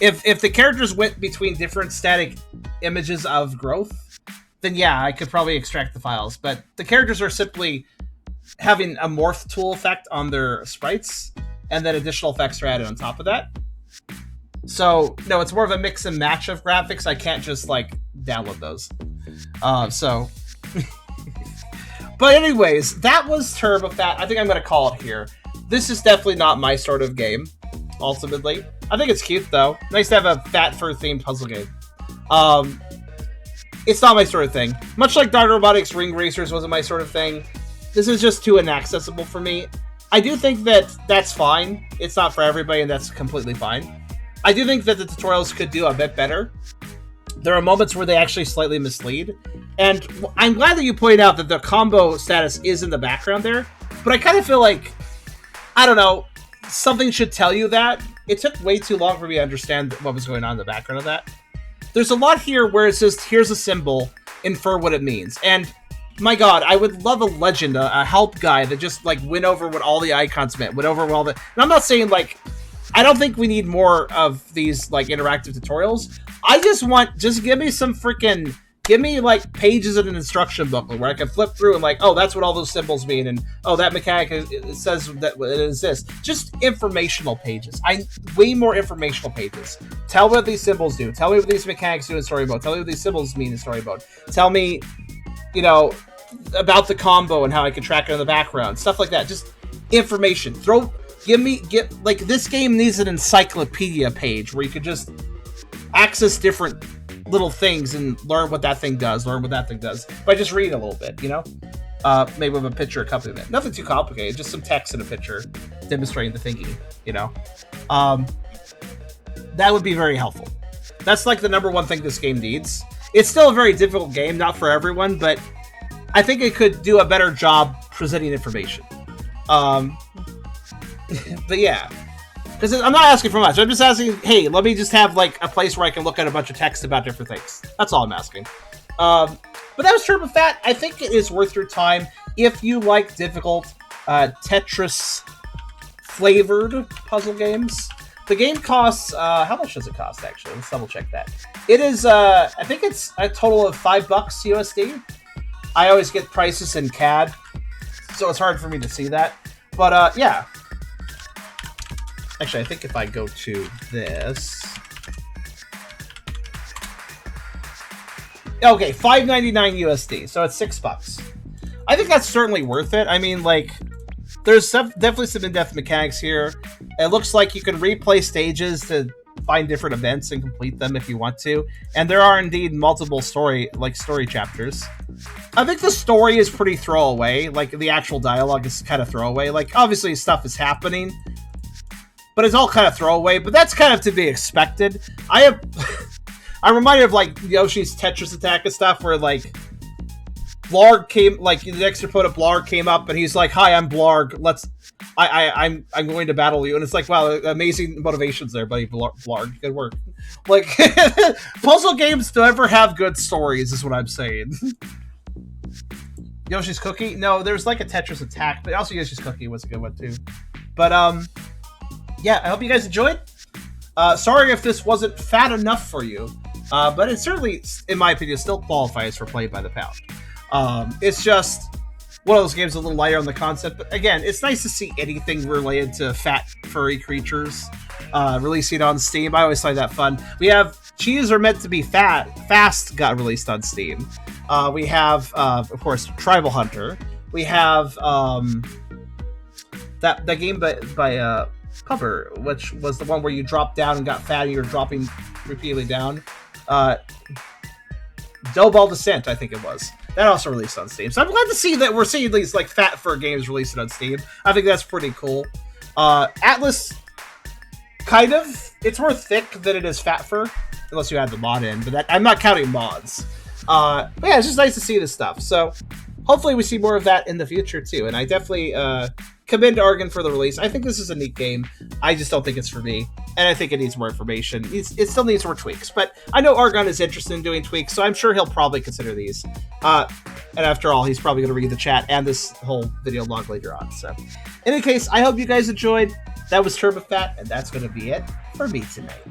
If the characters went between different static images of growth, then yeah, I could probably extract the files. But the characters are simply having a morph tool effect on their sprites, and then additional effects are added on top of that. So, no, it's more of a mix and match of graphics. I can't just, like, download those. But anyways, that was Turbo Fat. I think I'm going to call it here. This is definitely not my sort of game, ultimately. I think it's cute, though. Nice to have a fat fur-themed puzzle game. It's not my sort of thing. Much like Dart Robotics Ring Racers wasn't my sort of thing. This is just too inaccessible for me. I do think that that's fine. It's not for everybody, and that's completely fine. I do think that the tutorials could do a bit better. There are moments where they actually slightly mislead. And I'm glad that you pointed out that the combo status is in the background there. But I kind of feel like, I don't know, something should tell you that. It took way too long for me to understand what was going on in the background of that. There's a lot here where it's just, here's a symbol, infer what it means. And my god, I would love a legend, a help guide that just, like, went over what all the icons meant, went over what all the... And I'm not saying, like... I don't think we need more of these, like, interactive tutorials. I just want... Just give me some freaking... Give me, like, pages in an instruction booklet where I can flip through and, like, oh, that's what all those symbols mean, and, oh, that mechanic, it says that it is this. Just informational pages. Way more informational pages. Tell me what these symbols do. Tell me what these mechanics do in story mode. Tell me what these symbols mean in story mode. Tell me, you know, about the combo and how I can track it in the background. Stuff like that. Just information. Like, this game needs an encyclopedia page where you could just access different little things and learn what that thing does, by just reading a little bit, you know? Maybe with a picture accompaniment. Nothing too complicated, just some text and a picture demonstrating the thinking, you know? That would be very helpful. That's, like, the number one thing this game needs. It's still a very difficult game, not for everyone, but I think it could do a better job presenting information. But yeah, because I'm not asking for much. I'm just asking, hey, let me just have, like, a place where I can look at a bunch of text about different things. That's all I'm asking. But that was Turbo Fat. I think it is worth your time if you like difficult Tetris-flavored puzzle games. The game costs, how much does it cost, actually? Let's double check that. It is, I think it's a total of $5 USD. I always get prices in CAD, so it's hard for me to see that. But, yeah. Actually, I think if I go to this... Okay, $5.99 USD, so it's $6. I think that's certainly worth it. I mean, like, there's definitely some in-depth mechanics here. It looks like you can replay stages to find different events and complete them if you want to. And there are indeed multiple story chapters. I think the story is pretty throwaway. Like, the actual dialogue is kind of throwaway. Like, obviously stuff is happening, but it's all kind of throwaway. But that's kind of to be expected. I'm reminded of, like, Yoshi's Tetris Attack and stuff, where, like, Blarg came, like, the next opponent Blarg came up, and he's like, "Hi, I'm Blarg. I'm going to battle you." And it's like, wow, amazing motivations there, buddy. Blarg, good work. Like, puzzle games never have good stories, is what I'm saying. Yoshi's Cookie? No, there's, like, a Tetris Attack, but also Yoshi's Cookie was a good one too. But yeah, I hope you guys enjoyed. Sorry if this wasn't fat enough for you, but it certainly, in my opinion, still qualifies for Play by the Pound. It's just one of those games a little lighter on the concept, but again, it's nice to see anything related to fat, furry creatures releasing on Steam. I always find that fun. We have Cheese Are Meant to Be Fast got released on Steam. We have, of course, Tribal Hunter. We have that game by Cover, which was the one where you dropped down and got fat and you're dropping repeatedly down. Doughball Descent, I think it was. That also released on Steam. So I'm glad to see that we're seeing these, like, fat fur games releasing on Steam. I think that's pretty cool. Atlas, kind of. It's more thick than it is fat fur, unless you add the mod in. But I'm not counting mods. But yeah, it's just nice to see this stuff. So hopefully we see more of that in the future too. And I definitely commend Argon for the release. I think this is a neat game. I just don't think it's for me, and I think it needs more information. It still needs more tweaks, but I know Argon is interested in doing tweaks, so I'm sure he'll probably consider these. And after all, he's probably going to read the chat and this whole video log later on. So in any case, I hope you guys enjoyed. That was TurboFat, and that's going to be it for me tonight.